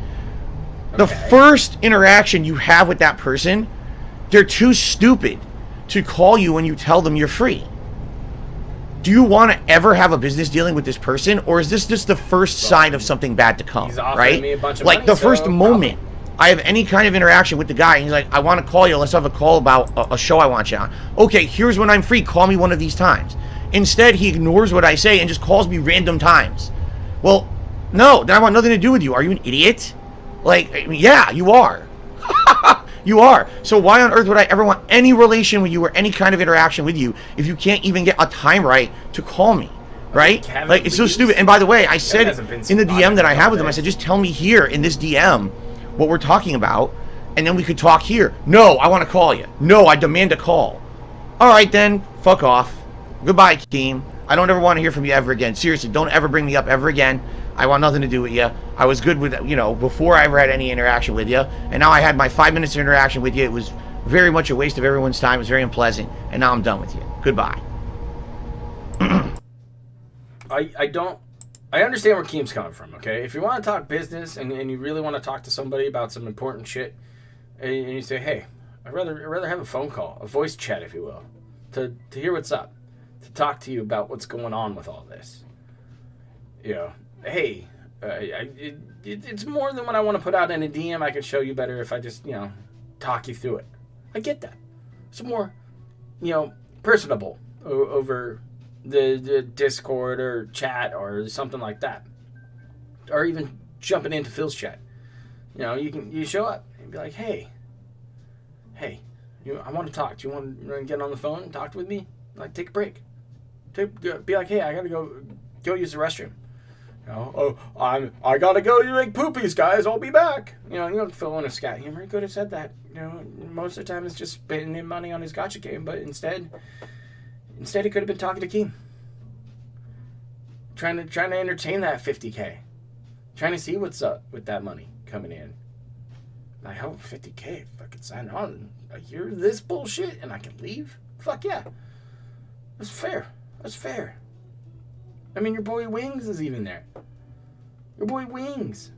S7: The first interaction you have with that person, they're too stupid to call you when you tell them you're free. Do you want to ever have a business dealing with this person, or is this just the first sign of something bad to come?
S2: He's offering
S7: right?
S2: me a bunch of
S7: like
S2: money,
S7: the first moment I have any kind of interaction with the guy, and he's like, I want to call you. Let's have a call about a show I want you on. Okay, here's when I'm free. Call me one of these times. Instead, he ignores what I say and just calls me random times. Well, no, then I want nothing to do with you. Are you an idiot? Yeah, you are. You are. So why on earth would I ever want any relation with you or any kind of interaction with you if you can't even get a time right to call me? Right? It's so stupid. And by the way, I said in the DM that I have with him, I said, just tell me here in this DM what we're talking about, and then we could talk here. No, I want to call you. No, I demand a call. All right, then. Fuck off. Goodbye, Keem. I don't ever want to hear from you ever again. Seriously, don't ever bring me up ever again. I want nothing to do with you. I was good with, before I ever had any interaction with you. And now I had my 5 minutes of interaction with you. It was very much a waste of everyone's time. It was very unpleasant. And now I'm done with you. Goodbye.
S2: I understand where Keem's coming from, okay? If you want to talk business and you really want to talk to somebody about some important shit, and you say, hey, I'd rather have a phone call, a voice chat, if you will, to hear what's up, to talk to you about what's going on with all this. Hey, It's more than what I want to put out in a DM. I could show you better if I just, talk you through it. I get that. It's more, personable over the Discord or chat or something like that. Or even jumping into Phil's chat. You show up and be like, hey, I want to talk. Do you want to get on the phone and talk with me? Like, take a break. Be like, hey, I gotta go use the restroom. I gotta go. You make poopies, guys. I'll be back. You don't fill in a scat humor. He could have said that. Most of the time it's just spending money on his gotcha game, but instead he could have been talking to Keem. Trying to entertain that 50K. Trying to see what's up with that money coming in. Like, oh, 50K, fucking sign on. I hear this bullshit and I can leave? Fuck yeah. That's fair. That's fair. I mean, your boy Wings is even there. Your boy Wings.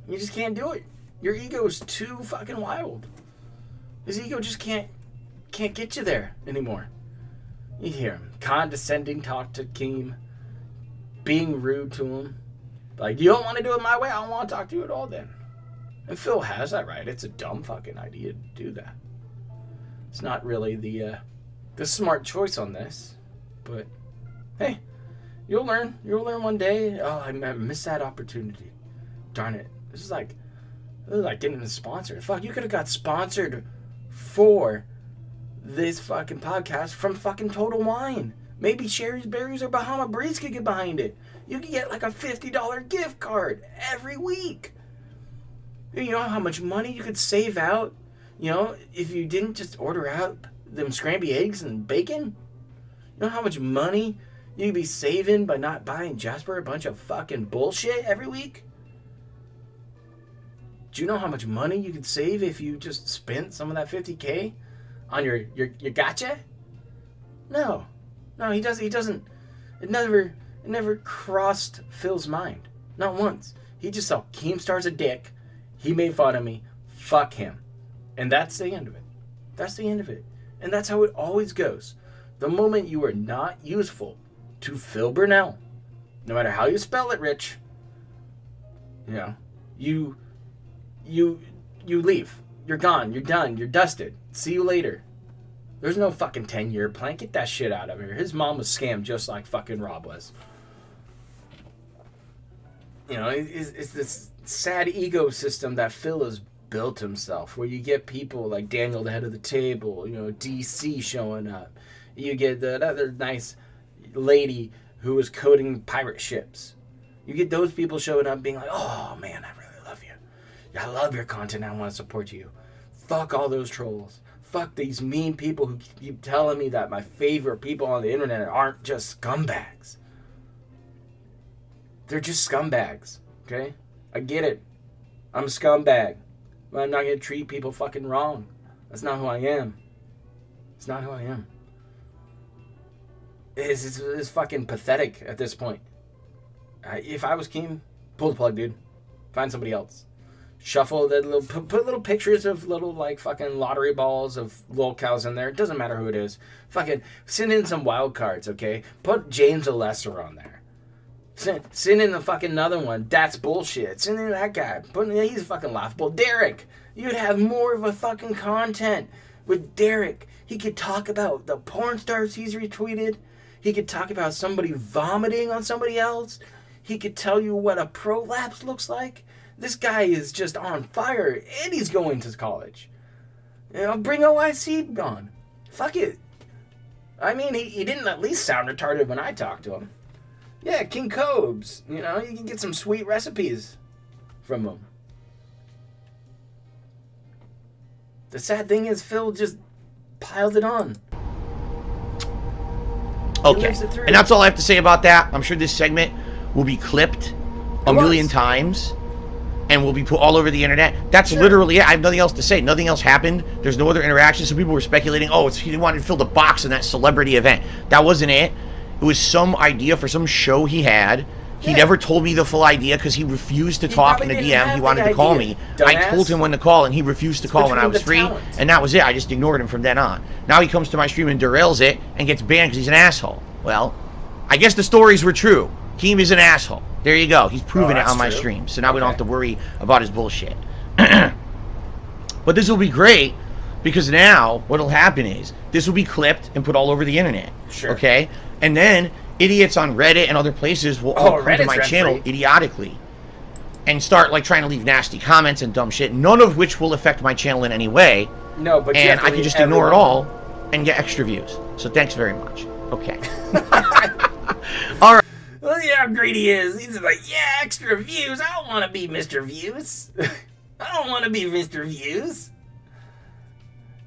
S2: You just can't do it. Your ego is too fucking wild. His ego just can't get you there anymore. You hear him condescending talk to Keem, being rude to him. Like, you don't want to do it my way, I don't want to talk to you at all then. And Phil has that right. It's a dumb fucking idea to do that. It's not really the smart choice on this. But, hey, you'll learn. You'll learn one day. Oh, I missed that opportunity. Darn it. This is like getting a sponsor. Fuck, you could have got sponsored for this fucking podcast from fucking Total Wine. Maybe Sherry's Berries or Bahama Breeze could get behind it. You could get like a $50 gift card every week. You know how much money you could save out, if you didn't just order out them scrambled eggs and bacon? You know how much money you'd be saving by not buying Jasper a bunch of fucking bullshit every week? Do you know how much money you could save if you just spent some of that 50K on your gotcha? No, he doesn't. It never crossed Phil's mind. Not once. He just saw Keemstar's a dick. He made fun of me. Fuck him. And that's the end of it. That's the end of it. And that's how it always goes. The moment you are not useful to Phil Burnell, no matter how you spell it, Rich, you leave. You're gone. You're done. You're dusted. See you later. There's no fucking 10-year plan. Get that shit out of here. His mom was scammed just like fucking Rob was. It's this sad ecosystem that Phil has built himself, where you get people like Daniel, the head of the table, DC showing up. You get that other nice lady who was coding pirate ships. You get those people showing up being like, oh man, I really love you. I love your content. I want to support you. Fuck all those trolls. Fuck these mean people who keep telling me that my favorite people on the internet aren't just scumbags. They're just scumbags, okay? I get it. I'm a scumbag. But I'm not going to treat people fucking wrong. That's not who I am. It's not who I am. It's fucking pathetic at this point. If I was Keem, pull the plug, dude. Find somebody else. Shuffle the little, put little pictures of little like fucking lottery balls of lolcows in there. It doesn't matter who it is. Fucking send in some wild cards, okay? Put James Alesser on there. Send in the fucking another one. That's bullshit. Send in that guy. He's fucking laughable. Derek. You'd have more of a fucking content with Derek. He could talk about the porn stars he's retweeted. He could talk about somebody vomiting on somebody else. He could tell you what a prolapse looks like. This guy is just on fire, and he's going to college. Bring OIC on. Fuck it. I mean, he didn't at least sound retarded when I talked to him. Yeah, King Cobes. You can get some sweet recipes from him. The sad thing is Phil just piled it on.
S7: Okay, and that's all I have to say about that. I'm sure this segment will be clipped a million times and will be put all over the internet. That's literally it. I have nothing else to say. Nothing else happened. There's no other interaction. Some people were speculating, he wanted to fill the box in that celebrity event. That wasn't it. It was some idea for some show he had. He never told me the full idea because he refused to talk in the DM. He wanted to call me. I told him when to call, and he refused to call when I was free. And that was it. I just ignored him from then on. Now he comes to my stream and derails it and gets banned because he's an asshole. Well, I guess the stories were true. Keem is an asshole. There you go. He's proven it on my
S2: true.
S7: stream. So now we don't have to worry about his bullshit. But this will be great because now what'll happen is this will be clipped and put all over the internet.
S2: Sure.
S7: Okay? And then idiots on Reddit and other places will all come to
S2: Reddit's
S7: my
S2: rent
S7: channel
S2: free.
S7: idiotically and start like trying to leave nasty comments and dumb shit, none of which will affect my channel in any way.
S2: No, but you
S7: And
S2: have to
S7: I can
S2: leave
S7: just ignore it
S2: everyone-
S7: all and get extra views. So thanks very much. Okay. All right.
S2: Look at how great he is. He's like, yeah, extra views. I don't want to be Mr. Views. I don't want to be Mr. Views.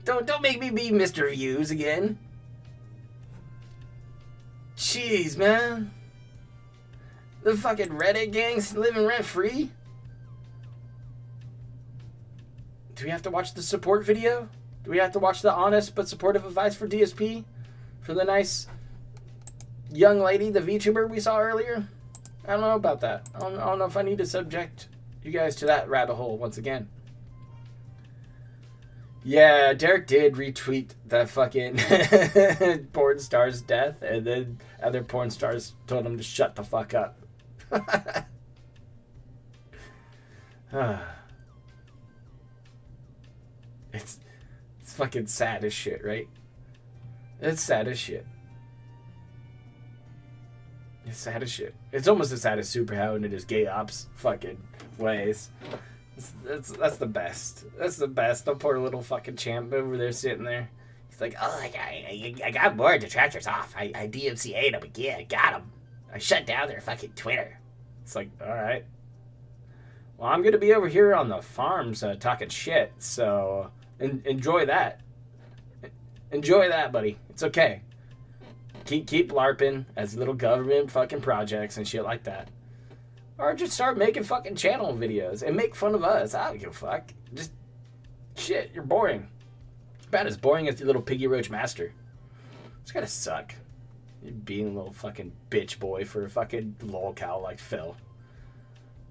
S2: Don't make me be Mr. Views again. Jeez, man. The fucking Reddit gang's living rent free. Do we have to watch the support video? Do we have to watch the honest but supportive advice for DSP? For the nice young lady, the VTuber we saw earlier? I don't know about that. I don't know if I need to subject you guys to that rabbit hole once again. Yeah, Derek did retweet that fucking porn star's death, and then other porn stars told him to shut the fuck up. It's fucking sad as shit, right? It's sad as shit. It's sad as shit. It's almost as sad as Superhow and it is gay ops fucking ways. That's the best. That's the best. The poor little fucking champ over there sitting there. He's like, oh, I got more detractors off. I DMCA'd them again. I got them. I shut down their fucking Twitter. It's like, all right. Well, I'm going to be over here on the farms talking shit. So enjoy that. Enjoy that, buddy. It's okay. Keep LARPing as little government fucking projects and shit like that. Or just start making fucking channel videos and make fun of us. I don't give a fuck. Just shit, you're boring. About as boring as your little piggy roach master. It's gotta suck. You're being a little fucking bitch boy for a fucking lolcow like Phil.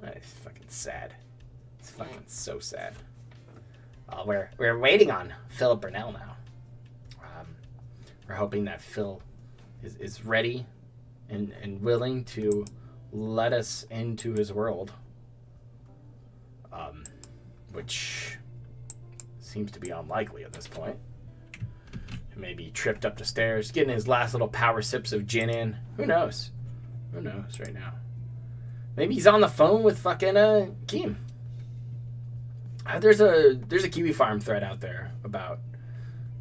S2: That's fucking sad. It's fucking so sad. We're waiting on Philip Burnell now. We're hoping that Phil is ready and willing to let us into his world. Which seems to be unlikely at this point. Maybe tripped up the stairs, getting his last little power sips of gin in. Who knows? Who knows right now? Maybe he's on the phone with fucking Keem. There's a Kiwi Farm thread out there about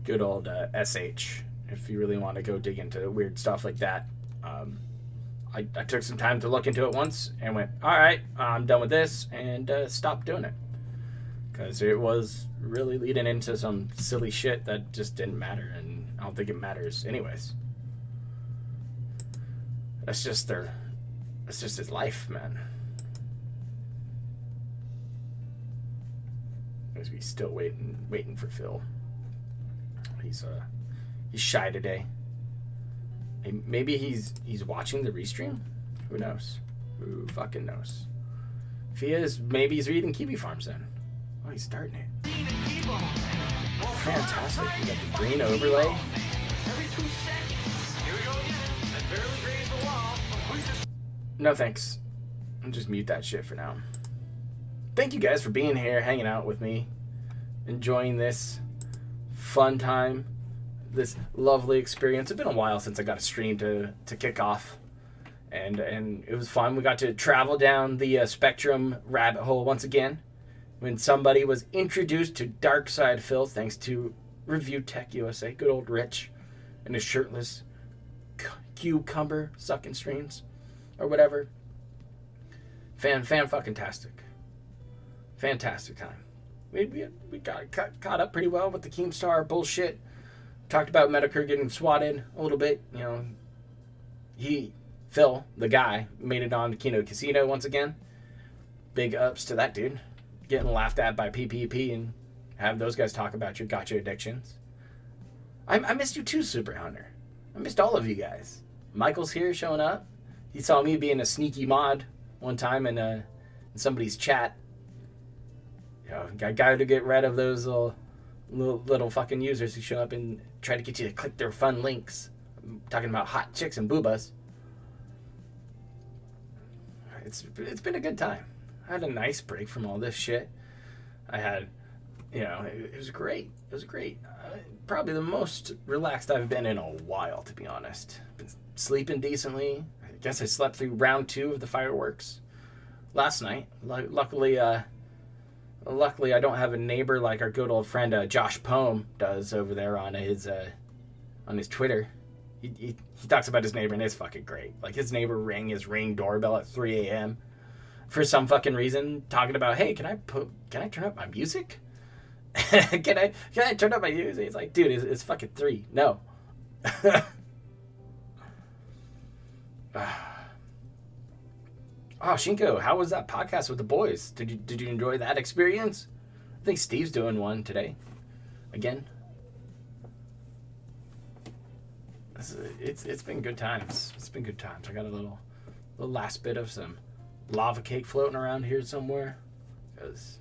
S2: good old SH. If you really want to go dig into weird stuff like that. I took some time to look into it once and went, all right, I'm done with this, and stopped doing it. Because it was really leading into some silly shit that just didn't matter, and I don't think it matters anyways. That's just his life, man. As we still waiting for Phil. He's shy today. Maybe he's watching the restream? Who knows? Who fucking knows? If he is, maybe he's reading Kiwi Farms then. Oh, he's starting it. Fantastic. We got the green overlay. No thanks. I'll just mute that shit for now. Thank you guys for being here, hanging out with me, enjoying this fun time, this lovely experience. It's been a while since I got a stream to kick off, and it was fun. We got to travel down the Spectrum rabbit hole once again when somebody was introduced to Dark Side Phil thanks to ReviewTechUSA, good old Rich, and his shirtless cucumber sucking streams or whatever. Fan-fucking-tastic. Fantastic time. We got caught up pretty well with the Keemstar bullshit. Talked about Medicare getting swatted a little bit. You know, Phil, the guy, made it on to Kino Casino once again. Big ups to that dude. Getting laughed at by PPP and have those guys talk about your gotcha addictions. I missed you too, Super Hunter. I missed all of you guys. Michael's here showing up. He saw me being a sneaky mod one time in somebody's chat. You know, I got to get rid of those little fucking users who show up and try to get you to click their fun links. I'm talking about hot chicks and boobas. it's been a good time. I had a nice break from all this shit. I had, it was great. It was great. Probably the most relaxed I've been in a while, to be honest. Been sleeping decently. I guess I slept through round 2 of the fireworks last night. Luckily, I don't have a neighbor like our good old friend Josh Pohm does over there on his Twitter. He talks about his neighbor, and it's fucking great. Like, his neighbor rang his Ring doorbell at 3 a.m. for some fucking reason, talking about, hey, can I turn up my music? can I turn up my music? He's like, dude, it's fucking 3. No. Oh, Shinko, how was that podcast with the boys? Did you enjoy that experience? I think Steve's doing one today. Again. It's been good times. It's been good times. I got a little last bit of some lava cake floating around here somewhere. Because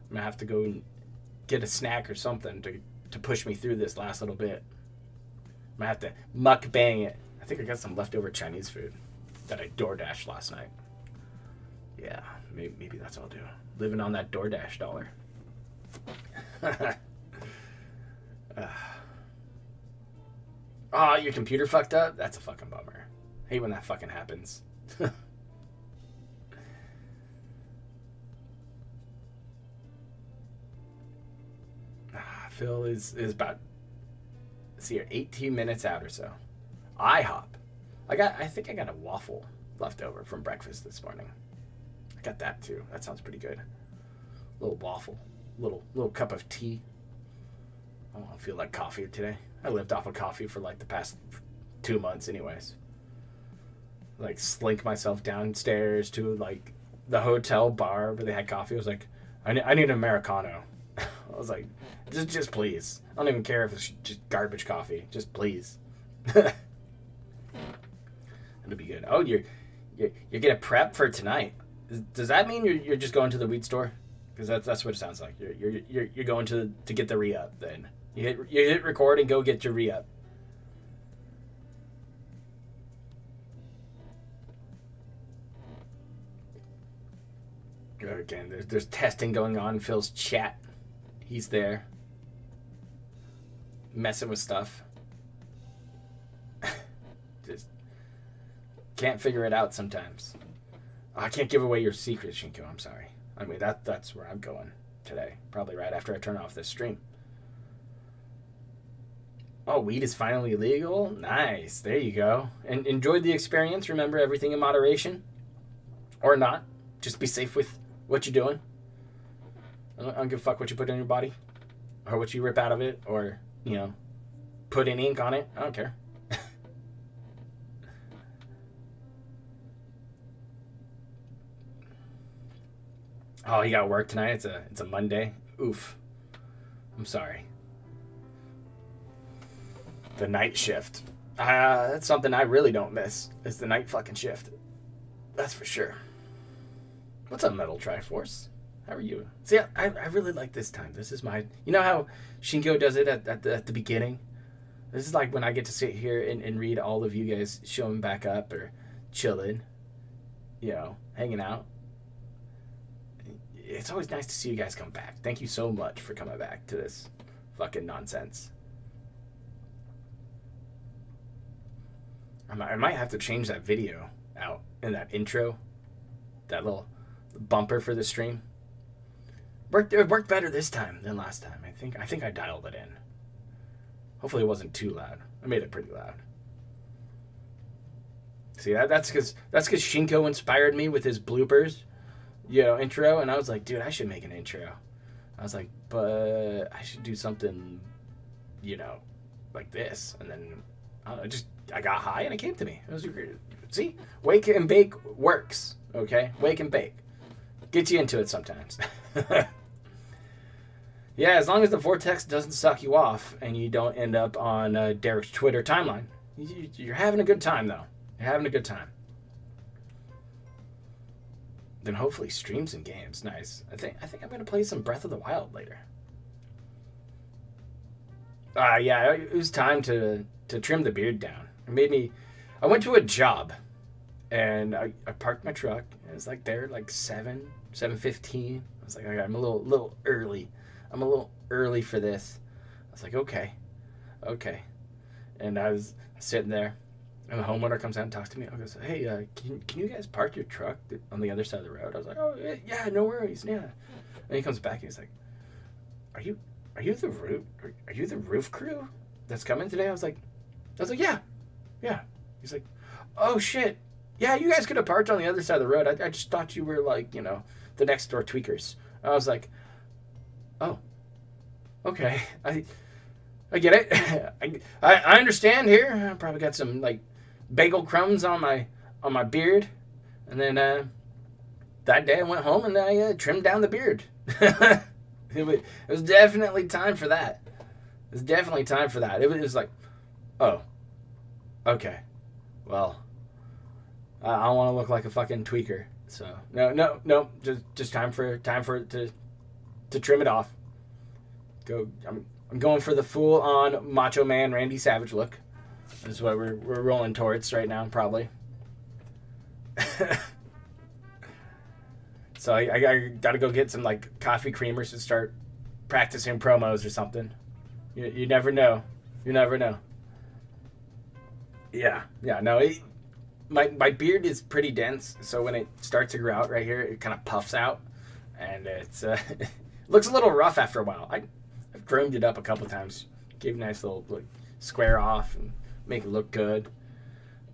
S2: I'm going to have to go and get a snack or something to push me through this last little bit. I'm going to have to mukbang it. I think I got some leftover Chinese food that I DoorDashed last night. Yeah, maybe that's what I'll do. Living on that DoorDash dollar. Oh, your computer fucked up? That's a fucking bummer. I hate when that fucking happens. Phil is about, let's see here, 18 minutes out or so. IHOP. I think I got a waffle left over from breakfast this morning. I got that too. That sounds pretty good. Little waffle. Little cup of tea. I don't feel like coffee today. I lived off of coffee for like the past 2 months anyways. Like, slink myself downstairs to like the hotel bar where they had coffee. I was like, I need an Americano. I was like, just please. I don't even care if it's just garbage coffee. Just please. It'll be good. Oh, you're gonna prep for tonight. Does that mean you're just going to the weed store? Because that's what it sounds like. You're going to get the re-up then. You hit record and go get your re-up. Again, there's testing going on in Phil's chat. He's there. Messing with stuff. Just can't figure it out sometimes. I can't give away your secret, Shinko. I'm sorry. I mean, that's where I'm going today. Probably right after I turn off this stream. Oh, weed is finally legal? Nice. There you go. And enjoyed the experience. Remember, everything in moderation. Or not. Just be safe with what you're doing. I don't give a fuck what you put in your body. Or what you rip out of it. Or, put in ink on it. I don't care. Oh, you got work tonight? It's a Monday? Oof. I'm sorry. The night shift. That's something I really don't miss. It's the night fucking shift. That's for sure. What's up, Metal Triforce? How are you? See, I really like this time. This is my... You know how Shinko does it at the beginning? This is like when I get to sit here and read all of you guys showing back up or chilling. Hanging out. It's always nice to see you guys come back. Thank you so much for coming back to this fucking nonsense. I might have to change that video out in that intro. That little bumper for the stream. It worked better this time than last time. I think I dialed it in. Hopefully it wasn't too loud. I made it pretty loud. See, that's because Shinko inspired me with his bloopers, intro, and I was like, dude, I should make an intro. I was like, but I should do something, like this, and then I got high and it came to me. It was great. See, wake and bake works. Okay, wake and bake. Get you into it sometimes. Yeah, as long as the vortex doesn't suck you off and you don't end up on Derek's Twitter timeline, you're having a good time though. You're having a good time. Then hopefully streams and games. Nice. I think I'm gonna play some Breath of the Wild later. It was time to trim the beard down. I went to a job And I parked my truck. And it was like there, like 7:15. I was like, okay, I'm a little early. I'm a little early for this. I was like, okay. And I was sitting there, and the homeowner comes out and talks to me. I goes, hey, can you guys park your truck on the other side of the road? I was like, oh yeah, no worries, yeah. And he comes back and he's like, are you the roof crew that's coming today? I was like, yeah. He's like, oh shit, yeah, you guys could have parked on the other side of the road. I just thought you were like, the next door tweakers. I was like, oh, okay, I get it. I understand here. I probably got some like bagel crumbs on my beard, and then that day I went home and I trimmed down the beard. It was definitely time for that. It was like, oh, okay, well, I don't want to look like a fucking tweaker. So no, just time for it to trim it off. I'm going for the full on Macho Man Randy Savage look. That's what we're rolling towards right now, probably. So I got to go get some like coffee creamers and start practicing promos or something. You never know. Yeah. No, my beard is pretty dense, so when it starts to grow out right here, it kind of puffs out, and it's it looks a little rough after a while. I've groomed it up a couple times, gave a nice little like, square off and make it look good,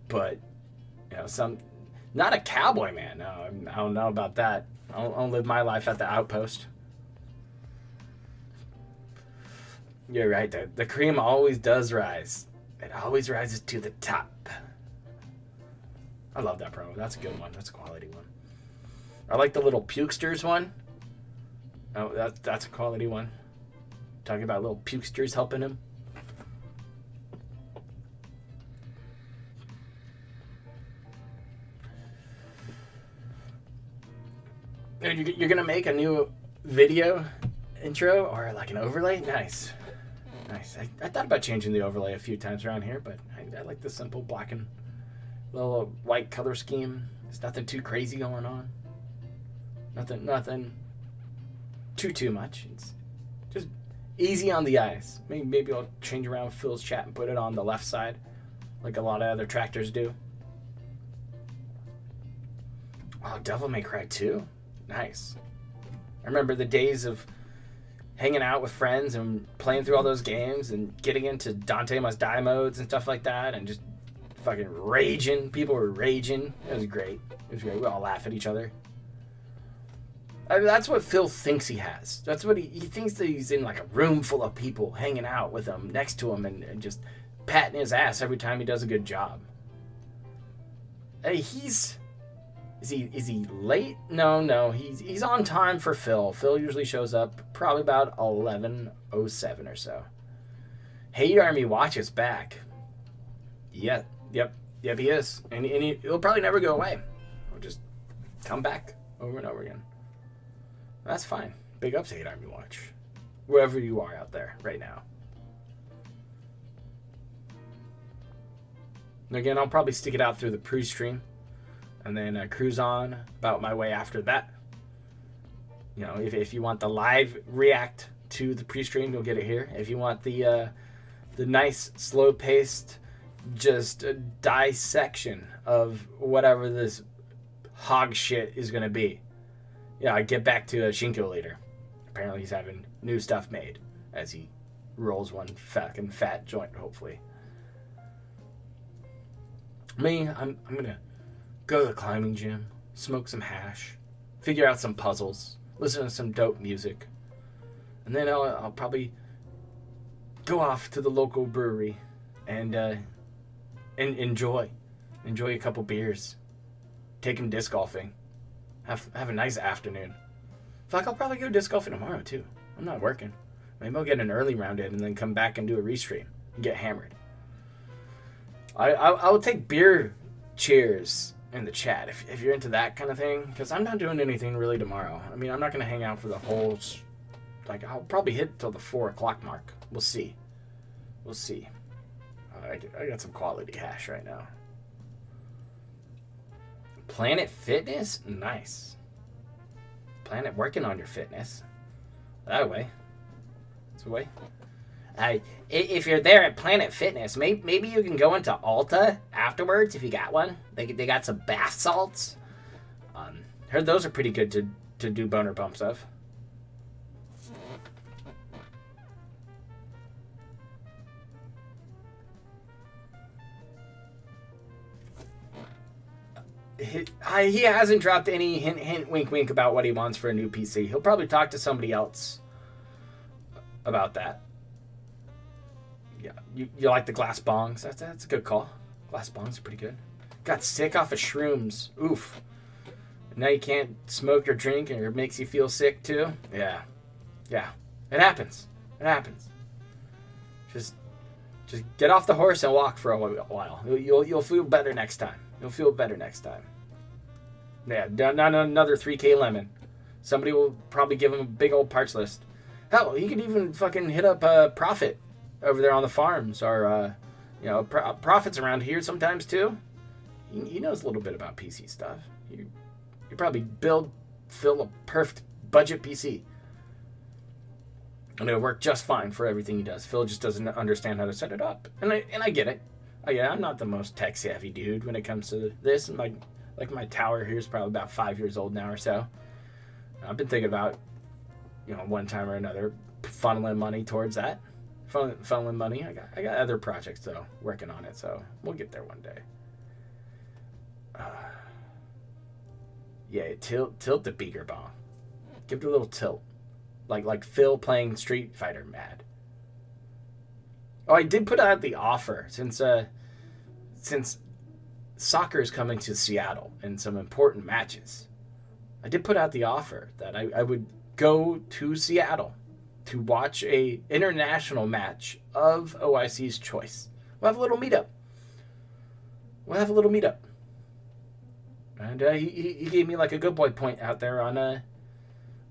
S2: but not a cowboy man. No, I don't know about that. I don't live my life at the outpost. You're right. The cream always does rise. It always rises to the top. I love that promo. That's a good one. That's a quality one. I like the little pukesters one. Oh, that's a quality one. Talking about little pukesters helping him. You're gonna make a new video intro or like an overlay? Nice. I thought about changing the overlay a few times around here, but I like the simple black and little white color scheme. There's nothing too crazy going on. Nothing too much. It's just easy on the eyes. Maybe I'll change around Phil's chat and put it on the left side, like a lot of other tractors do. Oh, Devil May Cry 2. Nice. I remember the days of hanging out with friends and playing through all those games and getting into Dante Must Die modes and stuff like that and just fucking raging. People were raging. It was great. We all laugh at each other. I mean, that's what Phil thinks he has. That's what he thinks that he's in like a room full of people hanging out with him, next to him, and just patting his ass every time he does a good job. Hey, Is he late? No. He's on time for Phil. Phil usually shows up probably about 11:07 or so. Hey Army Watch is back. Yep, he is. And he'll probably never go away. He'll just come back over and over again. That's fine. Big ups to Hey Army Watch. Wherever you are out there right now. And again, I'll probably stick it out through the pre-stream. And then cruise on about my way after that. If you want the live react to the pre-stream, you'll get it here. If you want the nice, slow-paced, just dissection of whatever this hog shit is going to be. I get back to Shinko later. Apparently he's having new stuff made as he rolls one fucking fat joint, hopefully. Me, I'm going to go to the climbing gym, smoke some hash, figure out some puzzles, listen to some dope music, and then I'll probably go off to the local brewery and enjoy a couple beers, take him disc golfing, have a nice afternoon. Fuck, I'll probably go disc golfing tomorrow too. I'm not working. Maybe I'll get an early round in and then come back and do a restream and get hammered. I will take beer cheers in the chat if you're into that kind of thing, because I'm not doing anything really tomorrow. I mean, I'm not going to hang out for the whole, I'll probably hit till the 4 o'clock mark. We'll see. I got some quality hash right now. Planet Fitness? Nice. Planet working on your fitness. That way. That's the way. If you're there at Planet Fitness, maybe you can go into Ulta afterwards if you got one. They got some bath salts. Heard those are pretty good to do boner bumps of. He hasn't dropped any hint, wink, wink about what he wants for a new PC. He'll probably talk to somebody else about that. Yeah, you like the glass bongs? That's a good call. Glass bongs are pretty good. Got sick off of shrooms. Oof. Now you can't smoke or drink, and it makes you feel sick too. Yeah. It happens. Just get off the horse and walk for a while. You'll feel better next time. Yeah, not another 3K lemon. Somebody will probably give him a big old parts list. Hell, he could even fucking hit up Prophet over there on the farms, or Prophet's around here sometimes too. He knows a little bit about PC stuff. You probably build Phil a perfect budget PC, and it'll work just fine for everything he does. Phil just doesn't understand how to set it up, and I get it. I'm not the most tech savvy dude when it comes to this. My tower here is probably about 5 years old now or so. I've been thinking about, one time or another, funneling money towards that. Funneling money. I got other projects though, working on it, so we'll get there one day. Yeah, tilt the beaker bomb. Give it a little tilt, like Phil playing Street Fighter mad. Oh, I did put out the offer since soccer is coming to Seattle in some important matches. I did put out the offer that I would go to Seattle to watch a international match of OIC's choice. We'll have a little meetup. And he gave me like a good boy point out there on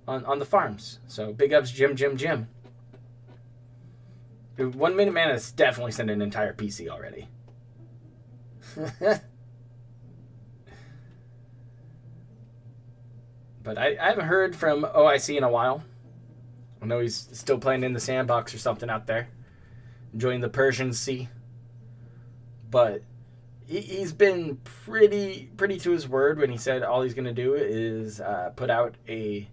S2: the farms. So big ups, Jim. 1 Minute Man has definitely sent an entire PC already. But I haven't heard from OIC in a while. I know he's still playing in the sandbox or something out there, enjoying the Persian Sea. But he's been pretty to his word when he said all he's going to do is put out a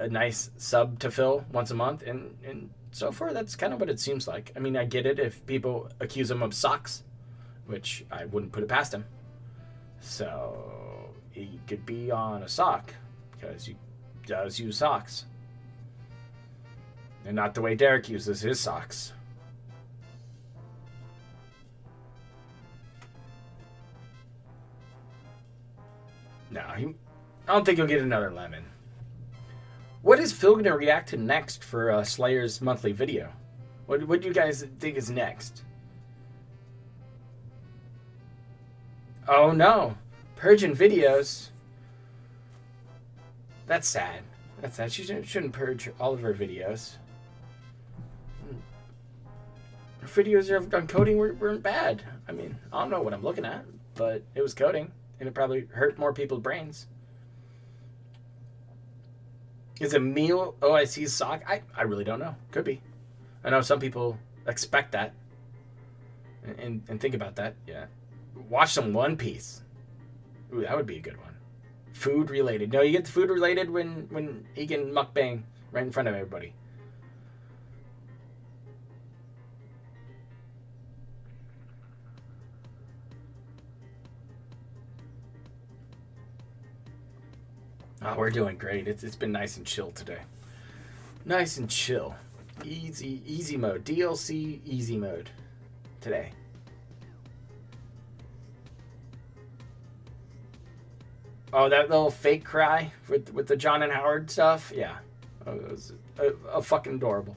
S2: nice sub to Phil once a month, and so far that's kind of what it seems like. I mean, I get it if people accuse him of socks, which I wouldn't put it past him. So he could be on a sock because he does use socks, and not the way Derek uses his socks. No, I don't think he'll get another lemon. What is Phil going to react to next for Slayer's monthly video? What do you guys think is next? Oh no, purging videos. That's sad. She shouldn't purge all of her videos. Her videos on coding weren't bad. I mean, I don't know what I'm looking at, but it was coding, and it probably hurt more people's brains. Is it Meal OIC's sock? I really don't know. Could be. I know some people expect that and think about that. Yeah. Watch some One Piece. Ooh, that would be a good one. Food related. No, you get the food related when he can mukbang right in front of everybody. Oh, we're doing great. It's been nice and chill today. Nice and chill. Easy mode. DLC easy mode today. Oh, that little fake cry with the John and Howard stuff? Yeah. Oh, it was a fucking adorable.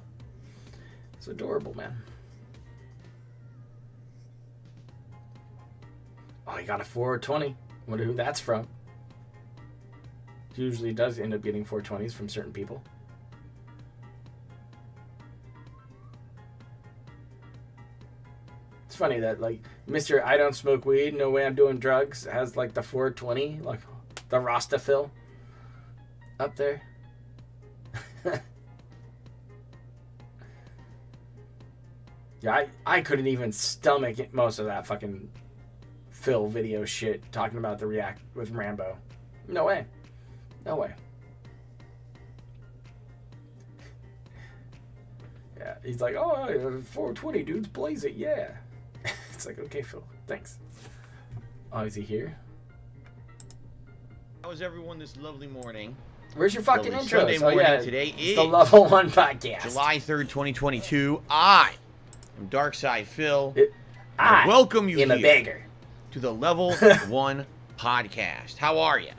S2: It's adorable, man. Oh, he got a 420. Wonder who that's from. Usually does end up getting 420s from certain people. It's funny that like Mr. I don't smoke weed, no way I'm doing drugs has like the 420, like the Rasta fill up there. Yeah, I couldn't even stomach it, most of that fucking Phil video shit talking about the react with Rambo. No way. No way. Yeah, he's like, oh, 420 dudes, blaze it, yeah. It's like, okay, Phil, thanks. Oh, is he here?
S7: How is everyone this lovely morning?
S2: Where's your fucking
S7: Lovely
S2: intro?
S7: Sunday
S2: So,
S7: morning.
S2: yeah,
S7: Today
S2: it's
S7: is
S2: the Level 1 podcast.
S7: July 3rd, 2022. I am Darkside Phil.
S2: I
S7: welcome you
S2: am a
S7: here
S2: beggar.
S7: to the Level 1 podcast. How are you?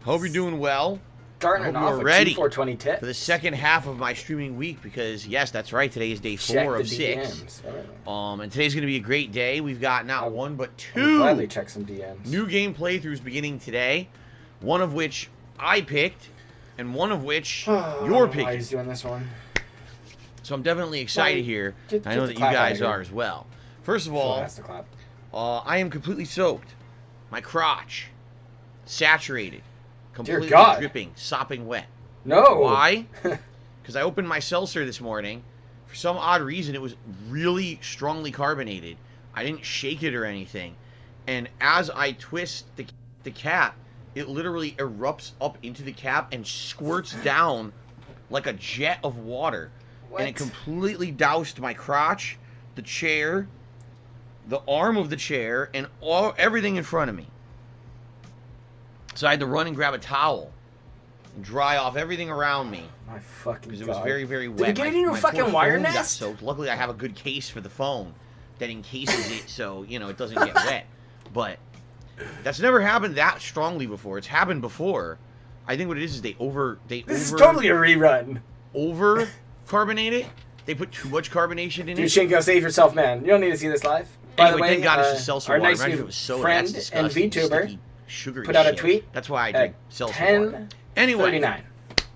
S7: Hope you're doing well.
S2: Starting
S7: I hope
S2: off
S7: you're
S2: with
S7: ready
S2: 420 tip.
S7: for the second half of my streaming week because, yes, that's right. Today is day 4 of 6.
S2: DMs. All right.
S7: And today's going to be a great day. We've got not one but
S2: I'll
S7: 2
S2: gladly check some DMs.
S7: new game playthroughs beginning today. One of which I picked, and one of which you're
S2: Why
S7: picking.
S2: he's doing this one?
S7: So I'm definitely excited
S2: Well,
S7: here.
S2: get
S7: I know
S2: the
S7: that you
S2: clap out of
S7: guys
S2: here.
S7: are as well. First of
S2: Phil
S7: all,
S2: has to clap.
S7: I am completely soaked. My crotch, saturated, completely
S2: God.
S7: dripping, sopping wet.
S2: No.
S7: Why? Because I opened my seltzer this morning. For some odd reason, it was really strongly carbonated. I didn't shake it or anything. And as I twist the cap, it literally erupts up into the cap and squirts down like a jet of water.
S2: What?
S7: And it completely doused my crotch, the chair, the arm of the chair, and everything in front of me. So I had to run and grab a towel and dry off everything around me
S2: My fucking
S7: because it
S2: God.
S7: was very, very
S2: Did
S7: wet.
S2: you get it in your
S7: My
S2: fucking
S7: poor
S2: wire
S7: phone got
S2: nest?
S7: soaked. Luckily, I have a good case for the phone that encases it so, it doesn't get wet. But that's never happened that strongly before. It's happened before. I think what it is they
S2: This is totally a rerun.
S7: over carbonate it. They put too much carbonation in
S2: Dude,
S7: it.
S2: Shinko, save yourself, man. You don't need to see this live. By
S7: Anyway,
S2: the way,
S7: thank God it's just seltzer
S2: our
S7: water.
S2: nice
S7: Imagine if
S2: new
S7: it was soda.
S2: friend
S7: That's
S2: and
S7: disgusting.
S2: VTuber
S7: Sticky, sugary
S2: put out a
S7: shit.
S2: tweet
S7: That's why I drink
S2: at
S7: seltzer water. Anyway,
S2: 10:39.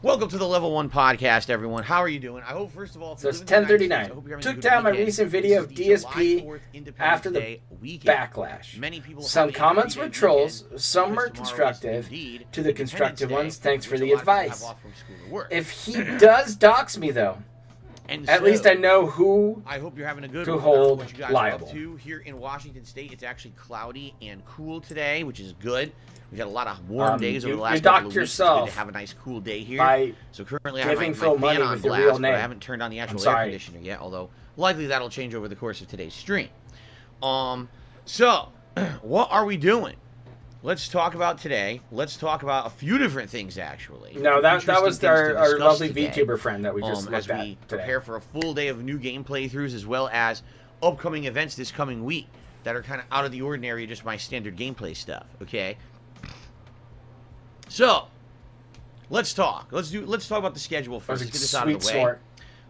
S7: welcome to the Level 1 podcast, everyone. How are you doing? I hope, first of all, if
S2: So
S7: you
S2: it's
S7: live in the United
S2: 10:39.
S7: States, I hope you're having a
S2: Took
S7: good
S2: down my
S7: weekend.
S2: recent video
S7: This
S2: of
S7: is the
S2: DSP
S7: July 4th Independence
S2: after the
S7: Day weekend.
S2: backlash.
S7: Many people
S2: Some
S7: have a
S2: comments were
S7: happy
S2: trolls,
S7: weekend,
S2: some
S7: because
S2: were
S7: tomorrow is
S2: constructive.
S7: indeed
S2: To the
S7: Independence
S2: constructive
S7: Day,
S2: ones, thanks for
S7: which
S2: the
S7: a lot of people
S2: advice.
S7: have off from school or work.
S2: If he does dox me, though,
S7: And
S2: at
S7: so,
S2: least I know who.
S7: I hope you're having a good
S2: to
S7: one. I don't know
S2: hold
S7: what you guys
S2: liable.
S7: are up to here in Washington State. It's actually cloudy and cool today, which is good. We've had a lot of warm days over
S2: you
S7: the last
S2: docked
S7: couple of weeks.
S2: yourself
S7: It's good to have a nice cool day here.
S2: by
S7: So currently I have
S2: giving
S7: my
S2: Phil money
S7: fan on
S2: with your
S7: blast,
S2: real
S7: but
S2: name.
S7: I haven't turned on the actual air
S2: sorry.
S7: conditioner yet, although likely that'll change over the course of today's stream. So what are we doing? Let's talk about today. Let's talk about a few different things, actually.
S2: No, that
S7: Interesting
S2: was
S7: things to
S2: our
S7: discuss
S2: lovely
S7: today,
S2: VTuber friend that we just
S7: as
S2: looked
S7: we
S2: at today.
S7: prepare for a full day of new game playthroughs, as well as upcoming events this coming week that are kind of out of the ordinary, just my standard gameplay stuff. Okay. So let's talk. Let's talk about the schedule
S2: That
S7: first.
S2: was
S7: Let's
S2: a
S7: get this out of
S2: sweet
S7: the way.
S2: snort.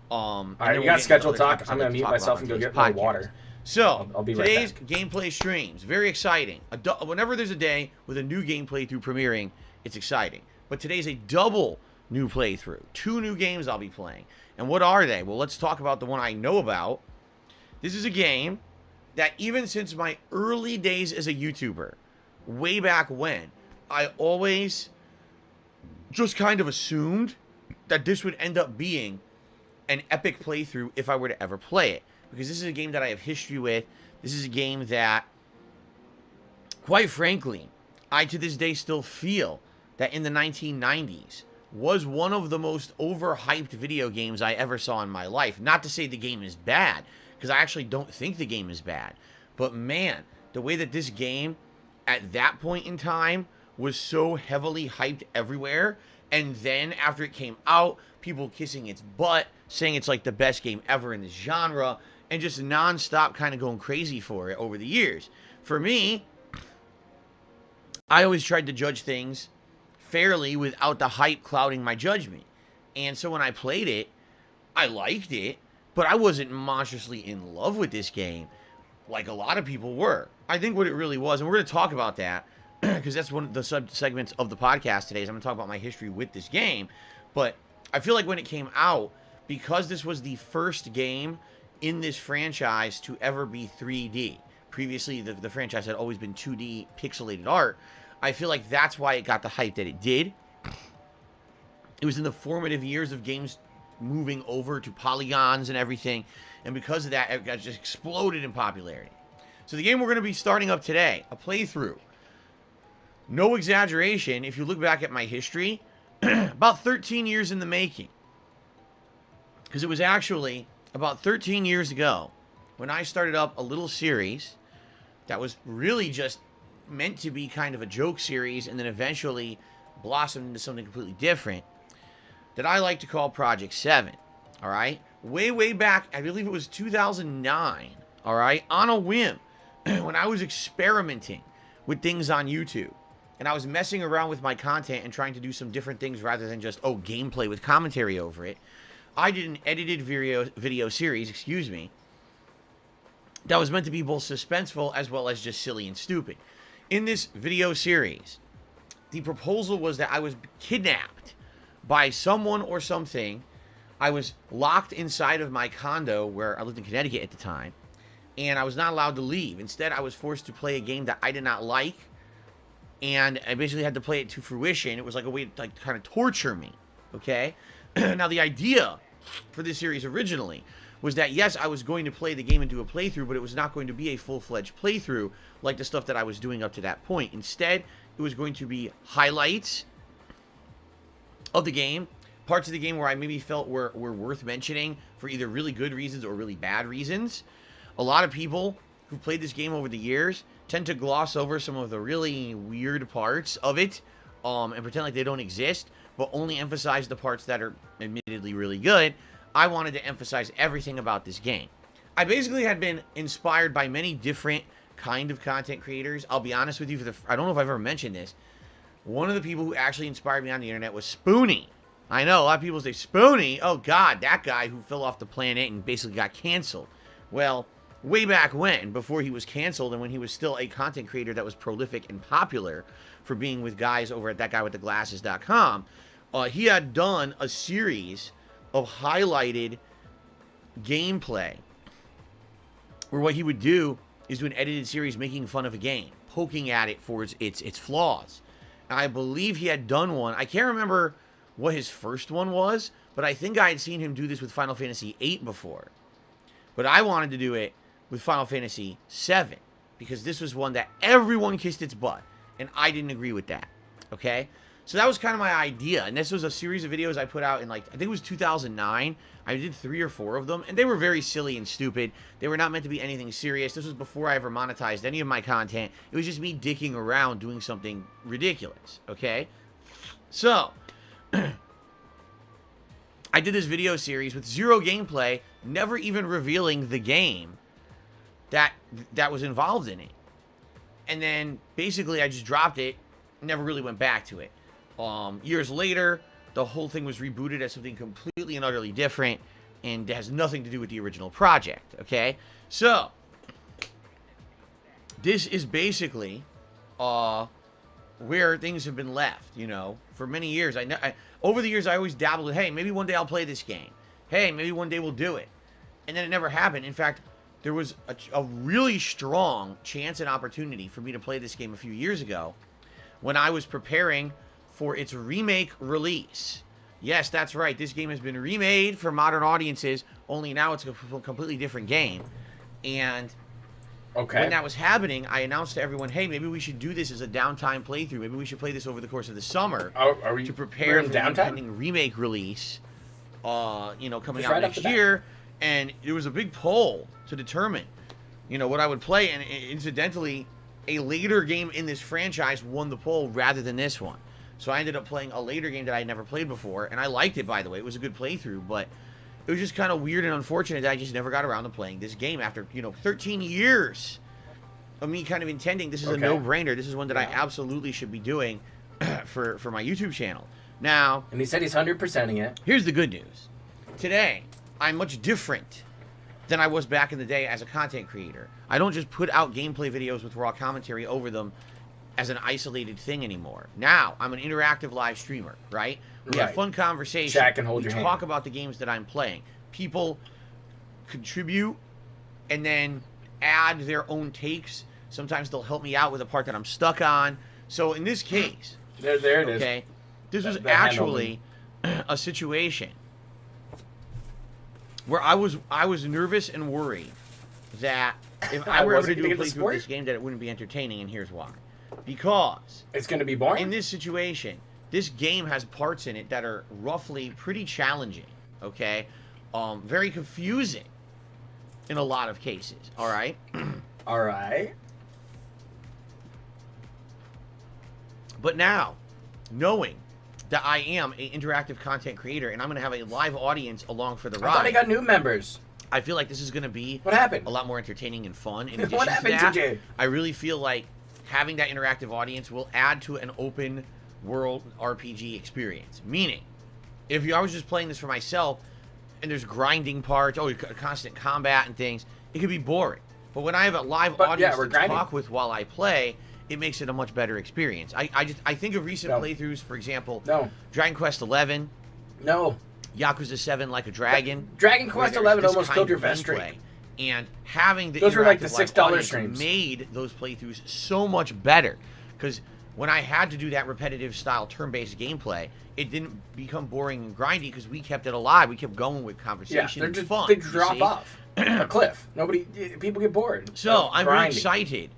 S7: All
S2: All right, we got scheduled talk. I'm going to mute myself and go get my water.
S7: So,
S2: I'll be right
S7: today's
S2: back.
S7: gameplay streams, very exciting. Whenever there's a day with a new game playthrough premiering, it's exciting. But today's a double new playthrough. 2 new games I'll be playing. And what are they? Well, let's talk about the one I know about. This is a game that even since my early days as a YouTuber, way back when, I always just kind of assumed that this would end up being an epic playthrough if I were to ever play it. Because this is a game that I have history with. This is a game that, quite frankly, I to this day still feel that in the 1990s was one of the most overhyped video games I ever saw in my life. Not to say the game is bad, because I actually don't think the game is bad. But man, the way that this game, at that point in time, was so heavily hyped everywhere, and then after it came out, people kissing its butt, saying it's like the best game ever in this genre, and just non-stop kind of going crazy for it over the years. For me, I always tried to judge things fairly without the hype clouding my judgment. And so when I played it, I liked it, but I wasn't monstrously in love with this game like a lot of people were. I think what it really was, and we're going to talk about that, because that's one of the sub-segments of the podcast today, is I'm going to talk about my history with this game. But I feel like when it came out, because this was the first game in this franchise to ever be 3D. Previously, the franchise had always been 2D pixelated art. I feel like that's why it got the hype that it did. It was in the formative years of games moving over to polygons and everything, and because of that, it got just exploded in popularity. So the game we're going to be starting up today, a playthrough. No exaggeration, if you look back at my history, about 13 years in the making. Because it was actually about 13 years ago when I started up a little series that was really just meant to be kind of a joke series and then eventually blossomed into something completely different that I like to call Project 7. All right? Way back, I believe it was 2009. All right? On a whim, when I was experimenting with things on YouTube. And I was messing around with my content and trying to do some different things rather than just, gameplay with commentary over it. I did an edited video series, that was meant to be both suspenseful as well as just silly and stupid. In this video series, the proposal was that I was kidnapped by someone or something. I was locked inside of my condo where I lived in Connecticut at the time, and I was not allowed to leave. Instead, I was forced to play a game that I did not like, and I basically had to play it to fruition. It was like a way to kind of torture me, okay? Now, the idea for this series originally was that, yes, I was going to play the game and do a playthrough, but it was not going to be a full-fledged playthrough like the stuff that I was doing up to that point. Instead, it was going to be highlights of the game, parts of the game where I maybe felt were worth mentioning for either really good reasons or really bad reasons. A lot of people who played this game over the years tend to gloss over some of the really weird parts of it and pretend like they don't exist, but only emphasize the parts that are admittedly really good. I wanted to emphasize everything about this game. I basically had been inspired by many different kind of content creators. I'll be honest with you, I don't know if I've ever mentioned this. One of the people who actually inspired me on the internet was Spoonie. I know, a lot of people say, Spoonie? Oh God, that guy who fell off the planet and basically got canceled. Well, way back when, before he was canceled and when he was still a content creator that was prolific and popular for being with guys over at thatguywiththeglasses.com, he had done a series of highlighted gameplay where what he would do is do an edited series making fun of a game, poking at it for its flaws. And I believe he had done one. I can't remember what his first one was, but I think I had seen him do this with Final Fantasy VIII before. But I wanted to do it with Final Fantasy VII because this was one that everyone kissed its butt, and I didn't agree with that. Okay? So that was kind of my idea, and this was a series of videos I put out in, I think it was 2009. I did 3 or 4 of them, and they were very silly and stupid. They were not meant to be anything serious. This was before I ever monetized any of my content. It was just me dicking around doing something ridiculous, okay? So, I did this video series with 0 gameplay, never even revealing the game that was involved in it. And then, basically, I just dropped it, never really went back to it. Years later, the whole thing was rebooted as something completely and utterly different, and it has nothing to do with the original project, okay? So, this is basically where things have been left, you know, for many years. Over the years, I always dabbled with, hey, maybe one day I'll play this game. Hey, maybe one day we'll do it. And then it never happened. In fact, there was a really strong chance and opportunity for me to play this game a few years ago when I was preparing for its remake release. Yes, that's right. This game has been remade for modern audiences, only now it's a completely different game. And when that was happening, I announced to everyone, hey, maybe we should do this as a downtime playthrough. Maybe we should play this over the course of the summer to prepare for the impending remake release, coming out next year. And there was a big poll to determine, what I would play. And incidentally, a later game in this franchise won the poll rather than this one. So I ended up playing a later game that I had never played before, and I liked it, by the way. It was a good playthrough, but it was just kind of weird and unfortunate that I just never got around to playing this game after, 13 years of me kind of intending this is a no-brainer. This is one that I absolutely should be doing for my YouTube channel. Now...
S2: And he said he's 100%ing it.
S7: Here's the good news. Today, I'm much different than I was back in the day as a content creator. I don't just put out gameplay videos with raw commentary over them as an isolated thing anymore. Now, I'm an interactive live streamer, right? We have fun conversations.
S2: Jack and hold your hand.
S7: We talk about the games that I'm playing. People contribute and then add their own takes. Sometimes they'll help me out with a part that I'm stuck on. So in this case,
S2: There it is.
S7: okay, this was
S2: The
S7: actually a situation where I was nervous and worried that if I were ever to do a playthrough of this game, that it wouldn't be entertaining, and here's why. Because
S2: It's going to be boring.
S7: in this situation, this game has parts in it that are roughly pretty challenging, okay? Very confusing in a lot of cases, all right?
S2: All right.
S7: But now, knowing that I am an interactive content creator and I'm going to have a live audience along for the
S2: I thought I
S7: ride,
S2: got new members.
S7: I feel like this is going to be
S2: What happened?
S7: a lot more entertaining and fun. In
S2: What
S7: addition to
S2: happened,
S7: that,
S2: TJ?
S7: I really feel like having that interactive audience will add to an open world RPG experience. Meaning, if I was just playing this for myself and there's grinding parts, constant combat and things, it could be boring. But when I have a live audience
S2: we're
S7: to
S2: grinding.
S7: talk with while I play, it makes it a much better experience. I think of recent playthroughs, for example, Dragon Quest XI,
S2: No.
S7: Yakuza 7 Like a Dragon.
S2: Dragon
S7: where
S2: Quest
S7: there's
S2: 11
S7: this
S2: almost
S7: kind
S2: killed your
S7: of
S2: best
S7: gameplay.
S2: streak.
S7: And having the
S2: Those were like the
S7: interactive live
S2: $6
S7: audience
S2: streams.
S7: made those playthroughs so much better. Because when I had to do that repetitive style turn-based gameplay, it didn't become boring and grindy because we kept it alive. We kept going with
S2: Yeah,
S7: conversation
S2: they're
S7: and
S2: just
S7: fun.
S2: they
S7: you
S2: drop
S7: see?
S2: off a cliff. People get bored.
S7: So
S2: of
S7: I'm very
S2: grinding.
S7: excited.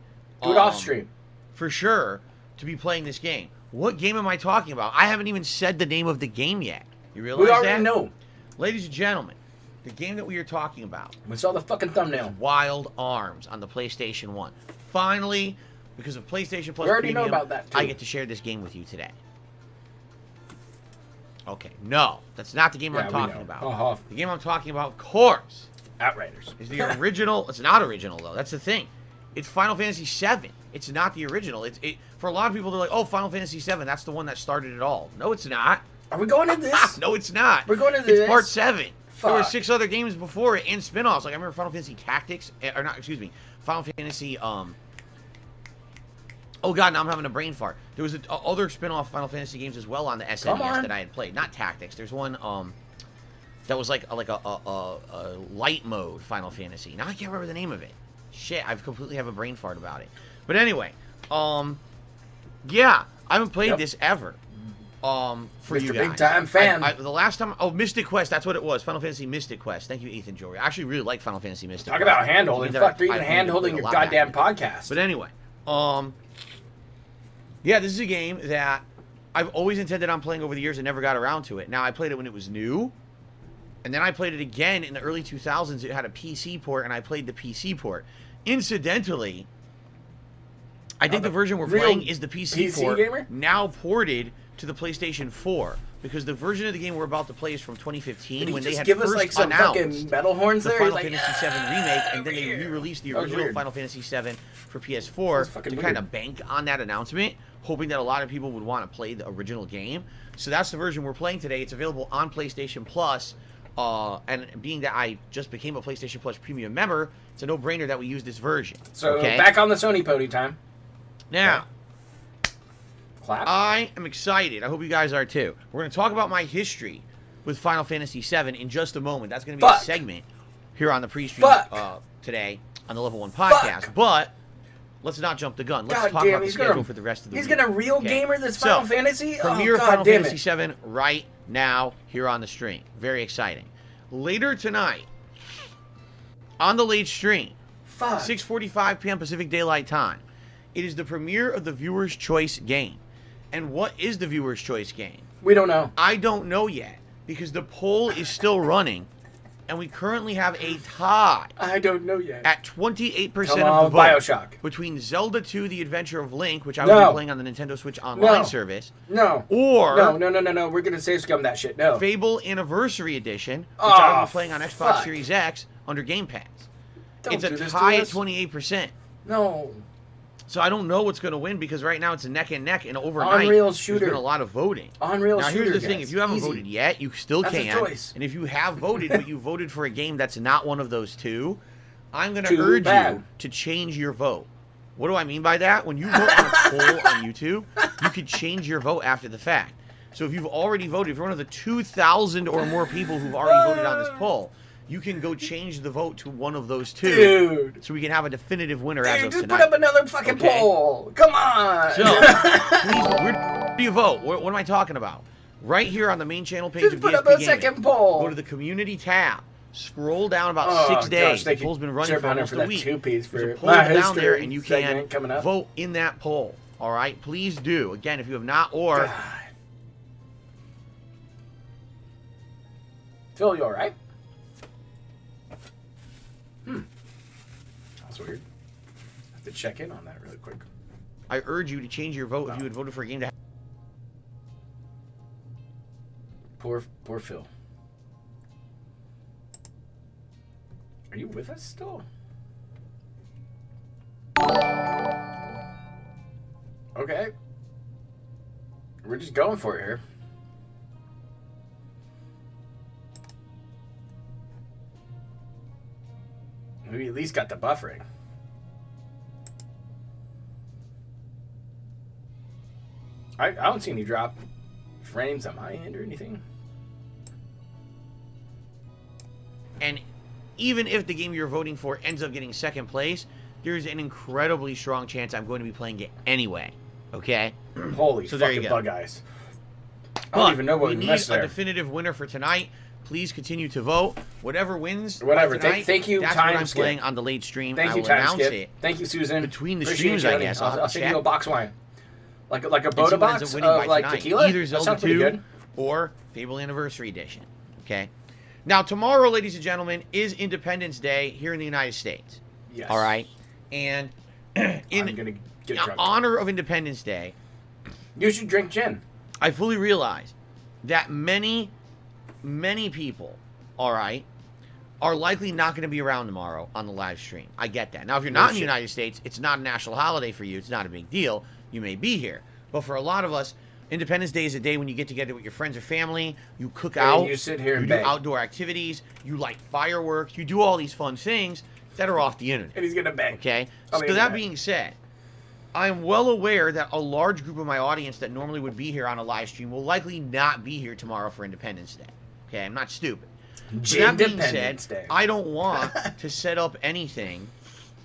S2: Do it off stream.
S7: For sure, to be playing this game. What game am I talking about? I haven't even said the name of the game yet. You realize
S2: We already
S7: that?
S2: know.
S7: Ladies and gentlemen, the game that we are talking about,
S2: We saw the fucking thumbnail.
S7: Wild Arms on the PlayStation 1. Finally, because of PlayStation Plus
S2: We already know
S7: Premium,
S2: about that, too.
S7: I get to share this game with you today. Okay, no, that's not the game I'm
S2: we
S7: talking
S2: know.
S7: about.
S2: Uh-huh.
S7: The game I'm talking about, of course,
S2: Outriders.
S7: is the original. It's not original, though. That's the thing. It's Final Fantasy VII. It's not the original. For a lot of people, they're like, oh, Final Fantasy VII, that's the one that started it all. No, it's not.
S2: Are we going to this?
S7: No, it's not.
S2: We're going to
S7: It's
S2: this?
S7: part 7. There were
S2: Fuck.
S7: 6 other games before it and spin-offs. Like I remember Final Fantasy Tactics, Final Fantasy. Oh god, now I'm having a brain fart. There was other spin-off Final Fantasy games as well on the SNES that I had played. Not Tactics. There's one that was like a light mode Final Fantasy. Now I can't remember the name of it. Shit, I've completely have a brain fart about it. But anyway, yeah, I haven't played this ever. For you
S2: Mr.
S7: guys.
S2: Big Time fan.
S7: The last time, Mystic Quest, that's what it was. Final Fantasy Mystic Quest. Thank you, Ethan Jory. I actually really like Final Fantasy Mystic
S2: Talk
S7: Quest.
S2: about hand-holding.
S7: Even
S2: Fuck,
S7: though
S2: they're even
S7: I
S2: hand-holding
S7: played
S2: your
S7: a lot
S2: goddamn
S7: back then.
S2: podcast.
S7: But anyway, yeah, this is a game that I've always intended on playing over the years and never got around to it. Now, I played it when it was new, and then I played it again in the early 2000s. It had a PC port, and I played the PC port. Incidentally, I think the version we're playing is the PC port
S2: gamer?
S7: now ported to the PlayStation 4, because the version of the game we're about to play is from 2015
S2: Did he
S7: when they
S2: just
S7: had
S2: give us
S7: first
S2: like some
S7: announced
S2: fucking metal horns
S7: the
S2: there?
S7: Final
S2: He's like,
S7: Fantasy VII remake, and then they re-released the
S2: That was
S7: original
S2: weird.
S7: Final Fantasy VII for PS4
S2: fucking
S7: to
S2: weird.
S7: kind of bank on that announcement, hoping that a lot of people would want to play the original game. So that's the version we're playing today. It's available on PlayStation Plus, and being that I just became a PlayStation Plus Premium member, it's a no-brainer that we use this version.
S2: So
S7: okay?
S2: back on the Sony pony time.
S7: Now,
S2: Clap.
S7: I am excited. I hope you guys are too. We're going to talk about my history with Final Fantasy VII in just a moment. That's going to be a segment here on the pre-stream today on the Level 1 podcast. But let's not jump the gun. Let's talk about the schedule for the rest of the week.
S2: He's going to real gamer this Final Fantasy?
S7: Premiere
S2: Oh, God
S7: Final
S2: damn
S7: Fantasy
S2: it.
S7: VII right now here on the stream. Very exciting. Later tonight, on the late stream, 6:45 p.m. Pacific Daylight Time, it is the premiere of the Viewer's Choice game. And what is the Viewer's Choice game?
S2: We don't know.
S7: I don't know yet, because the poll is still running, and we currently have a tie.
S2: I don't know yet.
S7: At 28%
S2: Come
S7: of
S2: on,
S7: the vote.
S2: Bioshock.
S7: Between Zelda 2, The Adventure of Link, which I will be playing on the Nintendo Switch Online service.
S2: No.
S7: Or...
S2: No. We're going to save scum that shit. No.
S7: Fable Anniversary Edition, which I will be playing on Xbox
S2: fuck.
S7: Series X under Game Pass.
S2: Don't
S7: It's a
S2: do this to
S7: tie at
S2: us.
S7: 28%.
S2: No.
S7: So I don't know what's going to win, because right now it's a neck and neck, and overnight
S2: Unreal
S7: there's
S2: shooter.
S7: been a lot of voting.
S2: Unreal
S7: now
S2: shooter,
S7: here's the thing,
S2: guys.
S7: if you haven't
S2: Easy.
S7: voted yet, you still
S2: That's a
S7: can.
S2: choice.
S7: And if you have voted, but you voted for a game that's not one of those two, I'm going to
S2: Too
S7: urge
S2: bad.
S7: you to change your vote. What do I mean by that? When you vote on a poll on YouTube, you could change your vote after the fact. So if you've already voted, if you're one of the 2,000 or more people who've already voted on this poll, you can go change the vote to one of those two.
S2: Dude.
S7: So we can have a definitive winner as
S2: Dude,
S7: of
S2: just
S7: tonight.
S2: put up another fucking
S7: Okay.
S2: poll. Come on.
S7: So, please, where do you vote? What am I talking about? Right here on the main channel page
S2: just
S7: of
S2: put
S7: DSP
S2: up a
S7: Gaming.
S2: second poll.
S7: Go to the community tab. Scroll down about
S2: Oh,
S7: 6
S2: gosh,
S7: days.
S2: thank
S7: The
S2: you,
S7: poll's been running
S2: Sir
S7: for
S2: Hunter,
S7: almost
S2: for
S7: a
S2: that
S7: week.
S2: two-piece
S7: There's
S2: for
S7: a poll
S2: my
S7: down there,
S2: history
S7: and you
S2: segment
S7: can
S2: coming up.
S7: vote in that poll. All right, please do. Again, if you have not, or
S2: God. Phil, you all right? That's weird. I have to check in on that really quick.
S7: I urge you to change your vote if you had voted for a game to.
S2: Poor Phil. Are you with us still? Okay. We're just going for it here. We at least got the buffering. I don't see any drop frames on my end or anything.
S7: And even if the game you're voting for ends up getting second place, there's an incredibly strong chance I'm going to be playing it anyway. Okay?
S2: Holy
S7: So there you
S2: fucking
S7: go.
S2: bug eyes. I don't even know what
S7: we
S2: we
S7: need
S2: missed
S7: a
S2: there.
S7: definitive winner for tonight. Please continue to vote. Whatever wins,
S2: Whatever.
S7: tonight,
S2: Thank you,
S7: That's what I'm
S2: Timeskip.
S7: playing on the late stream.
S2: Thank
S7: I
S2: you,
S7: will
S2: Time
S7: announce
S2: Skip.
S7: it
S2: Thank you, Susan.
S7: between the
S2: Appreciate
S7: streams,
S2: you,
S7: I
S2: honey.
S7: guess.
S2: I'll send you a box wine. Like a
S7: and see
S2: Boda
S7: who ends
S2: box
S7: up winning by
S2: of like
S7: tonight.
S2: tequila.
S7: Either
S2: That
S7: Zelda
S2: sounds pretty
S7: 2
S2: good.
S7: or Fable Anniversary Edition. Okay? Now, tomorrow, ladies and gentlemen, is Independence Day here in the United States.
S2: Yes.
S7: All right? And
S2: I'm
S7: in
S2: gonna get drunk.
S7: honor of Independence Day,
S2: You should drink gin.
S7: I fully realize that many people, all right, are likely not going to be around tomorrow on the live stream. I get that. Now, if you're not in the United States, it's not a national holiday for you. It's not a big deal. You may be here. But for a lot of us, Independence Day is a day when you get together with your friends or family, you cook
S2: And
S7: out,
S2: you sit here
S7: you
S2: and
S7: do
S2: bang.
S7: outdoor activities, you light fireworks, you do all these fun things that are off the internet.
S2: And he's gonna bang.
S7: Okay?
S2: On
S7: So
S2: the
S7: that
S2: internet.
S7: being said, I'm well aware that a large group of my audience that normally would be here on a live stream will likely not be here tomorrow for Independence Day. Okay, I'm not stupid. So that being said,
S2: Independence Day.
S7: I don't want to set up anything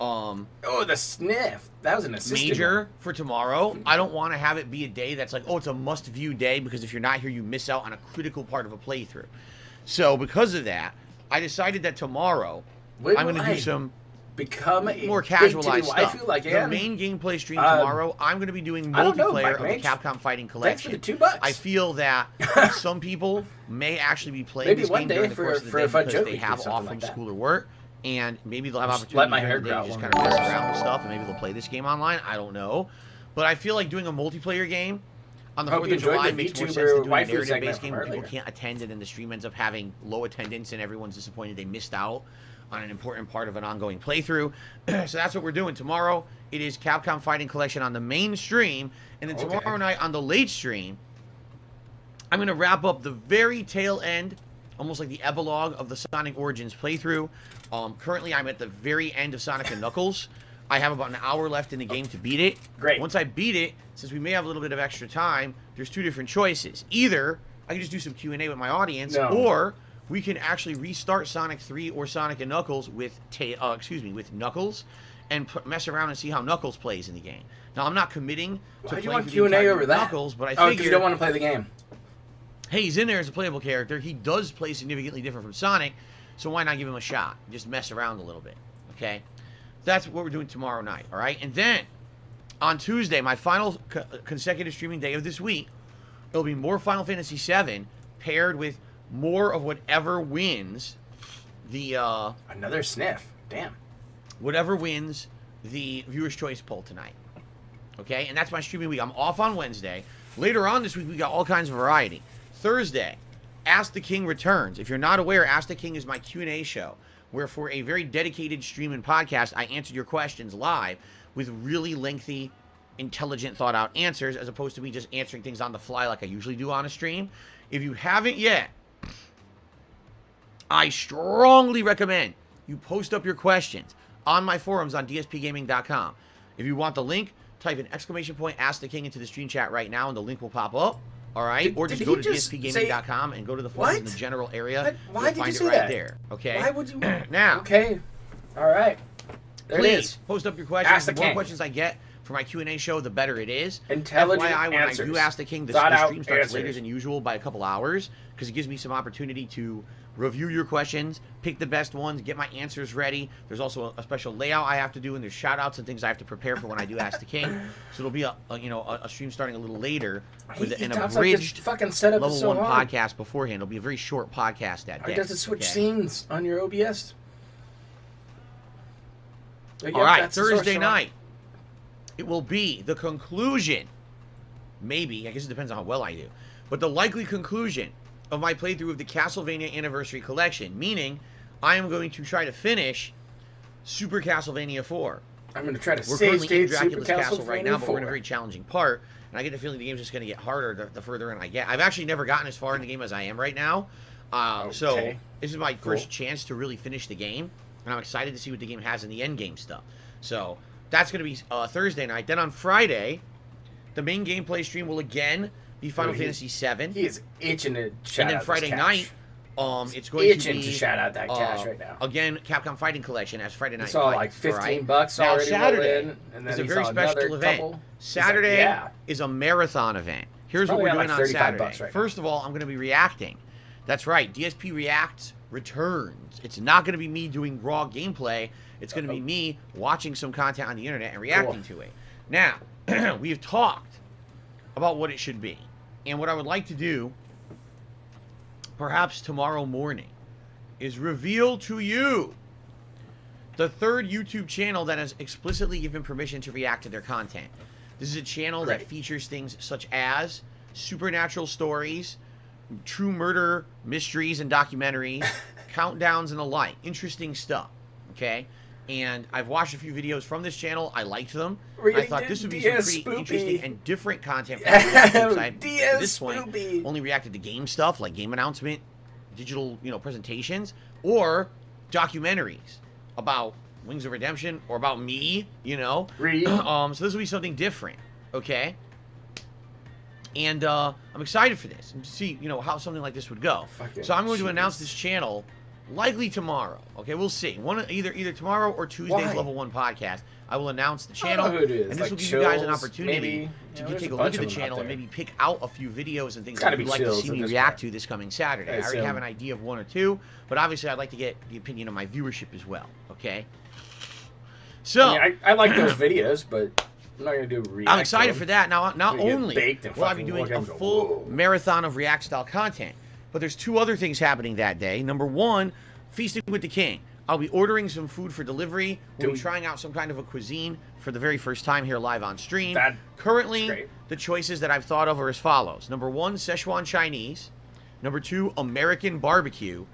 S2: Oh, the sniff. That was an assisted
S7: major
S2: one.
S7: for tomorrow. I don't want to have it be a day that's like, oh, it's a must-view day, because if you're not here, you miss out on a critical part of a playthrough. So because of that, I decided that tomorrow
S2: Wait,
S7: I'm going to
S2: why?
S7: do some
S2: Become a
S7: more
S2: big
S7: casualized
S2: titty
S7: stuff.
S2: waifu like
S7: the
S2: Ann.
S7: main gameplay stream tomorrow, I'm going to be doing
S2: I don't know,
S7: multiplayer
S2: Mike
S7: of the
S2: Mage.
S7: Capcom Fighting
S2: Thanks for
S7: Collection.
S2: the $2.
S7: I feel that some people may actually be playing
S2: Maybe
S7: this
S2: one
S7: game
S2: day
S7: during the
S2: for-
S7: course of the
S2: for
S7: day
S2: a fun
S7: because
S2: joke
S7: they
S2: we could do
S7: have
S2: something
S7: off
S2: like
S7: from
S2: that.
S7: school or work, and maybe they'll have
S2: Just
S7: opportunity
S2: let my
S7: during
S2: hair
S7: the day
S2: grow
S7: to just
S2: longer
S7: kind of mess
S2: first.
S7: around with stuff, and maybe they'll play this game online. I don't know. But I feel like doing a multiplayer game on the
S2: Hope
S7: 4th
S2: you
S7: of July
S2: enjoyed the
S7: makes more
S2: VTuber
S7: sense than doing a
S2: waifu
S7: narrative-based
S2: segment
S7: game
S2: from
S7: where people
S2: earlier.
S7: can't attend and then the stream ends up having low attendance and everyone's disappointed they missed out on an important part of an ongoing playthrough. So that's what we're doing. Tomorrow, it is Capcom Fighting Collection on the main stream, and then tomorrow night on the late stream, I'm going to wrap up the very tail end, almost like the epilogue of the Sonic Origins playthrough. Currently, I'm at the very end of Sonic & Knuckles. I have about an hour left in the game to beat it.
S2: Great.
S7: Once I beat it, since we may have a little bit of extra time, there's two different choices. Either I can just do some Q&A with my audience,
S2: No.
S7: or we can actually restart Sonic 3 or Sonic & Knuckles with Knuckles and mess around and see how Knuckles plays in the game. Now, I'm not committing to
S2: Why do you
S7: playing
S2: want
S7: through the
S2: Q&A
S7: entirety
S2: over
S7: of
S2: that?
S7: Knuckles, but I
S2: Oh, because you
S7: figured,
S2: don't want to play the game.
S7: hey, he's in there as a playable character. He does play significantly different from Sonic, so why not give him a shot? Just mess around a little bit, okay? That's what we're doing tomorrow night, all right? And then, on Tuesday, my final consecutive streaming day of this week, it'll be more Final Fantasy VII paired with more of whatever wins the,
S2: Another sniff. Damn.
S7: whatever wins the Viewer's Choice poll tonight. Okay? And that's my streaming week. I'm off on Wednesday. Later on this week, we got all kinds of variety. Thursday, Ask the King returns. If you're not aware, Ask the King is my Q&A show, where for a very dedicated stream and podcast, I answered your questions live with really lengthy, intelligent, thought-out answers, as opposed to me just answering things on the fly like I usually do on a stream. If you haven't yet, I strongly recommend you post up your questions on my forums on dspgaming.com. If you want the link, type an !Ask the King into the stream chat right now, and the link will pop up. All right, or just
S2: did
S7: go
S2: he
S7: to
S2: just
S7: DSPgaming.com and go to the forums in the
S2: What?
S7: general area.
S2: What? Why
S7: You'll
S2: did you
S7: find
S2: say
S7: it right
S2: that?
S7: there. Okay.
S2: Why would you?
S7: Now,
S2: Okay. All right. There it
S7: please
S2: is.
S7: post up your questions.
S2: Ask the
S7: The more
S2: king.
S7: questions I get for my Q&A show, the better it is.
S2: Intelligent
S7: FYI, when
S2: answers.
S7: I do Ask the King, the
S2: Thought out
S7: stream starts later
S2: answers.
S7: than usual by a couple hours because it gives me some opportunity to review your questions, pick the best ones, get my answers ready. There's also a special layout I have to do, and there's shout-outs and things I have to prepare for when I do Ask the King. So it'll be a stream starting a little later with an
S2: Like
S7: abridged
S2: this fucking setup
S7: level
S2: is so
S7: 1
S2: hard.
S7: podcast beforehand. It'll be a very short podcast that day.
S2: Or does it switch
S7: okay?
S2: scenes on your OBS?
S7: All right, Thursday night, it will be the conclusion, maybe, I guess it depends on how well I do, but the likely conclusion of my playthrough of the Castlevania Anniversary Collection, meaning I am going to try to finish Super Castlevania 4.
S2: I'm going to try to
S7: We're
S2: save
S7: currently in
S2: state Super
S7: Dracula's Castle right now,
S2: Castlevania
S7: but we're in a
S2: 4.
S7: very challenging part, and I get the feeling the game's just going to get harder the further in I get. I've actually never gotten as far in the game as I am right now, so
S2: Okay.
S7: this is my first chance to really finish the game, and I'm excited to see what the game has in the end game stuff. So that's going to be Thursday night. Then on Friday, the main gameplay stream will again be Final Fantasy VII.
S2: He is itching to shout
S7: And then
S2: out
S7: Friday
S2: this
S7: night,
S2: cash.
S7: it's going to
S2: Itching
S7: be
S2: to shout out that cash right now.
S7: Again, Capcom Fighting Collection as Friday night.
S2: He saw
S7: fight,
S2: like 15
S7: alright?
S2: bucks
S7: Now
S2: already
S7: Saturday
S2: roll in, and then
S7: is a
S2: he
S7: very
S2: saw
S7: special
S2: another
S7: event.
S2: couple.
S7: Saturday
S2: He's like, yeah.
S7: is a marathon event. Here's what
S2: Probably
S7: we're
S2: at
S7: doing
S2: like
S7: on
S2: 35
S7: Saturday.
S2: bucks right now.
S7: First of all, I'm going to be reacting. That's right, DSP Reacts returns. It's not going to be me doing raw gameplay. It's going to be me watching some content on the internet and reacting to it. Now, we have talked about what it should be. And what I would like to do, perhaps tomorrow morning, is reveal to you the third YouTube channel that has explicitly given permission to react to their content. This is a channel that features things such as supernatural stories, true murder mysteries and documentaries, countdowns and the like. Interesting stuff, okay? And I've watched a few videos from this channel. I liked them. I thought this would be some pretty interesting and different content for the YouTube side. At this point, only reacted to game stuff like game announcement, digital, presentations, or documentaries about Wings of Redemption or about me, So this will be something different, okay? And I'm excited for this and to see, how something like this would go. So I'm going to announce this channel likely tomorrow. Okay, we'll see. Either tomorrow or Tuesday's Level 1 podcast. I will announce the channel,
S2: I don't know who it is.
S7: and this
S2: Like
S7: will give you guys an
S2: Chills,
S7: opportunity
S2: maybe.
S7: to
S2: There's
S7: take
S2: a
S7: a
S2: bunch
S7: look at the
S2: of them out
S7: channel and
S2: there.
S7: maybe pick out a few videos and things
S2: Gotta
S7: that
S2: be
S7: you'd like to
S2: Chills
S7: see
S2: at
S7: me
S2: this
S7: react
S2: point.
S7: to this coming Saturday.
S2: I
S7: I already have
S2: assume.
S7: an idea of one or two, but obviously I'd like to get the opinion of my viewership as well. Okay. So
S2: I like those videos, but I'm not going to do react.
S7: I'm excited for that. Now, not
S2: You get
S7: only
S2: baked and
S7: will I be
S2: fucking
S7: doing
S2: look
S7: a
S2: and go,
S7: full
S2: whoa.
S7: marathon of React-style content, but there's two other things happening that day. Number one, Feasting with the King. I'll be ordering some food for delivery. We'll be trying out some kind of a cuisine for the very first time here live on stream. Currently, the choices that I've thought of are as follows. Number one, Szechuan Chinese. Number two, American barbecue.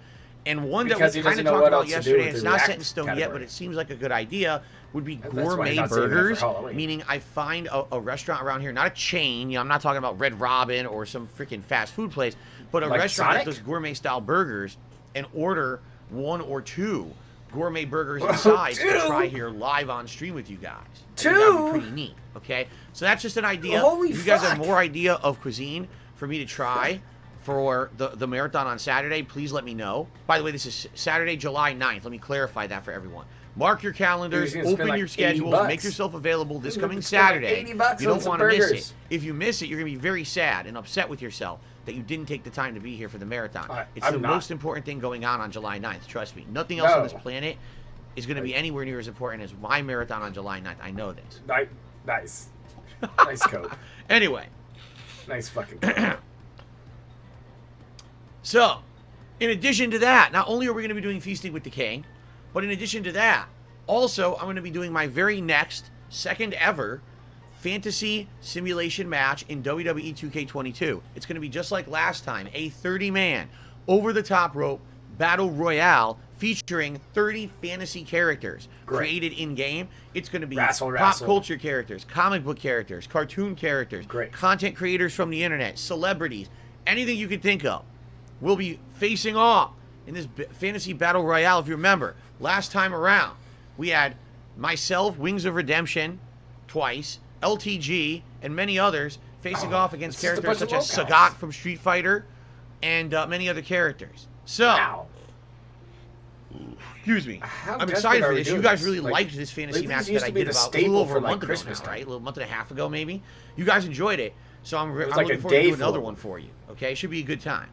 S7: And one
S2: Because
S7: that
S2: he
S7: we kind
S2: doesn't
S7: of
S2: know
S7: talked
S2: what
S7: about
S2: else to do
S7: yesterday,
S2: with
S7: it's
S2: the
S7: not set
S2: React
S7: in stone yet,
S2: category.
S7: but it seems like a good idea, would be
S2: That's why
S7: gourmet
S2: he's not saving it for
S7: burgers.
S2: Halloween.
S7: Meaning I find a restaurant around here, not a chain, I'm not talking about Red Robin or some freaking fast food place, but a
S2: Like
S7: restaurant
S2: Sonic?
S7: that does gourmet style burgers, and order one or two gourmet burgers and sides to try here live on stream with you guys. I think that would be pretty neat, okay? So that's just an idea.
S2: Holy
S7: if you guys have
S2: fuck.
S7: more idea of cuisine for me to try for the marathon on Saturday, please let me know. By the way, this is Saturday, July 9th. Let me clarify that for everyone. Mark your calendars,
S2: You're gonna spend
S7: open
S2: like
S7: your
S2: 80
S7: schedules,
S2: bucks.
S7: make yourself available this
S2: You're
S7: coming
S2: gonna spend like
S7: Saturday.
S2: 80 bucks
S7: You
S2: on
S7: don't
S2: some
S7: want to miss it.
S2: burgers.
S7: If you miss it, you're going to be very sad and upset with yourself that you didn't take the time to be here for the marathon. It's
S2: I'm
S7: the
S2: not.
S7: most important thing going on July 9th, trust me. Nothing else on
S2: No.
S7: this planet is going to be anywhere near as important as my marathon on July 9th. I know this.
S2: Nice. Nice coat.
S7: Anyway.
S2: Nice fucking coat.
S7: So, in addition to that, not only are we going to be doing Feasting with the King, but in addition to that, also I'm going to be doing my very next, second ever, fantasy simulation match in WWE 2K22. It's going to be just like last time, a 30-man, over-the-top rope battle royale featuring 30 fantasy characters created in-game. It's going to be pop culture characters, comic book characters, cartoon characters, content creators from the internet, celebrities, anything you could think of. We'll be facing off in this fantasy battle royale. If you remember, last time around, we had myself, Wings of Redemption, twice, LTG, and many others facing off against
S2: it's just a
S7: characters
S2: bunch
S7: such
S2: of
S7: as
S2: locals.
S7: Sagat from Street Fighter and many other characters. So,
S2: Wow.
S7: excuse me.
S2: How
S7: I'm
S2: desperate
S7: excited
S2: are
S7: for
S2: we
S7: this. You
S2: doing
S7: guys
S2: this?
S7: really
S2: Like,
S7: liked this fantasy
S2: these
S7: match
S2: used
S7: that I
S2: to be
S7: did
S2: the
S7: about a
S2: staple
S7: little over
S2: for,
S7: a
S2: like,
S7: month ago
S2: Christmas
S7: now,
S2: time.
S7: right? A little month and a half ago, maybe. You guys enjoyed it, so I'm
S2: was like
S7: looking
S2: a
S7: forward to
S2: day
S7: do another
S2: full.
S7: one for you. Okay, it should be a good time.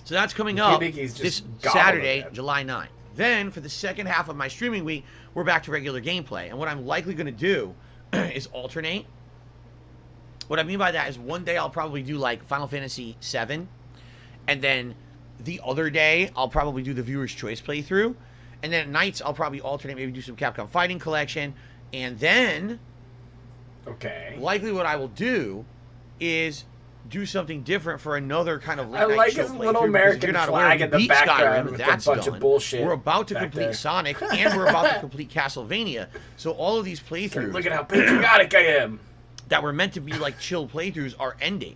S7: So that's coming
S2: Hey,
S7: up
S2: Mickey's
S7: this
S2: just gobbled
S7: Saturday,
S2: again.
S7: July 9th. Then for the second half of my streaming week, we're back to regular gameplay. And what I'm likely going to do is alternate. What I mean by that is one day I'll probably do like Final Fantasy VII, and then the other day I'll probably do the Viewer's Choice playthrough, and then at nights I'll probably alternate, maybe do some Capcom Fighting Collection, and then
S2: Okay.
S7: likely what I will do is do something different for another kind of late
S2: I
S7: night
S2: like
S7: show
S2: his
S7: playthrough,
S2: little
S7: because if
S2: American
S7: you're not
S2: flag
S7: aware,
S2: in
S7: we
S2: the
S7: beat
S2: background
S7: Skyrim,
S2: with
S7: that's
S2: a bunch
S7: done.
S2: of bullshit.
S7: We're about to
S2: back
S7: complete
S2: there.
S7: Sonic, and we're about to complete Castlevania. So all of these playthroughs
S2: Look at how patriotic I am.
S7: that were meant to be like chill playthroughs are ending.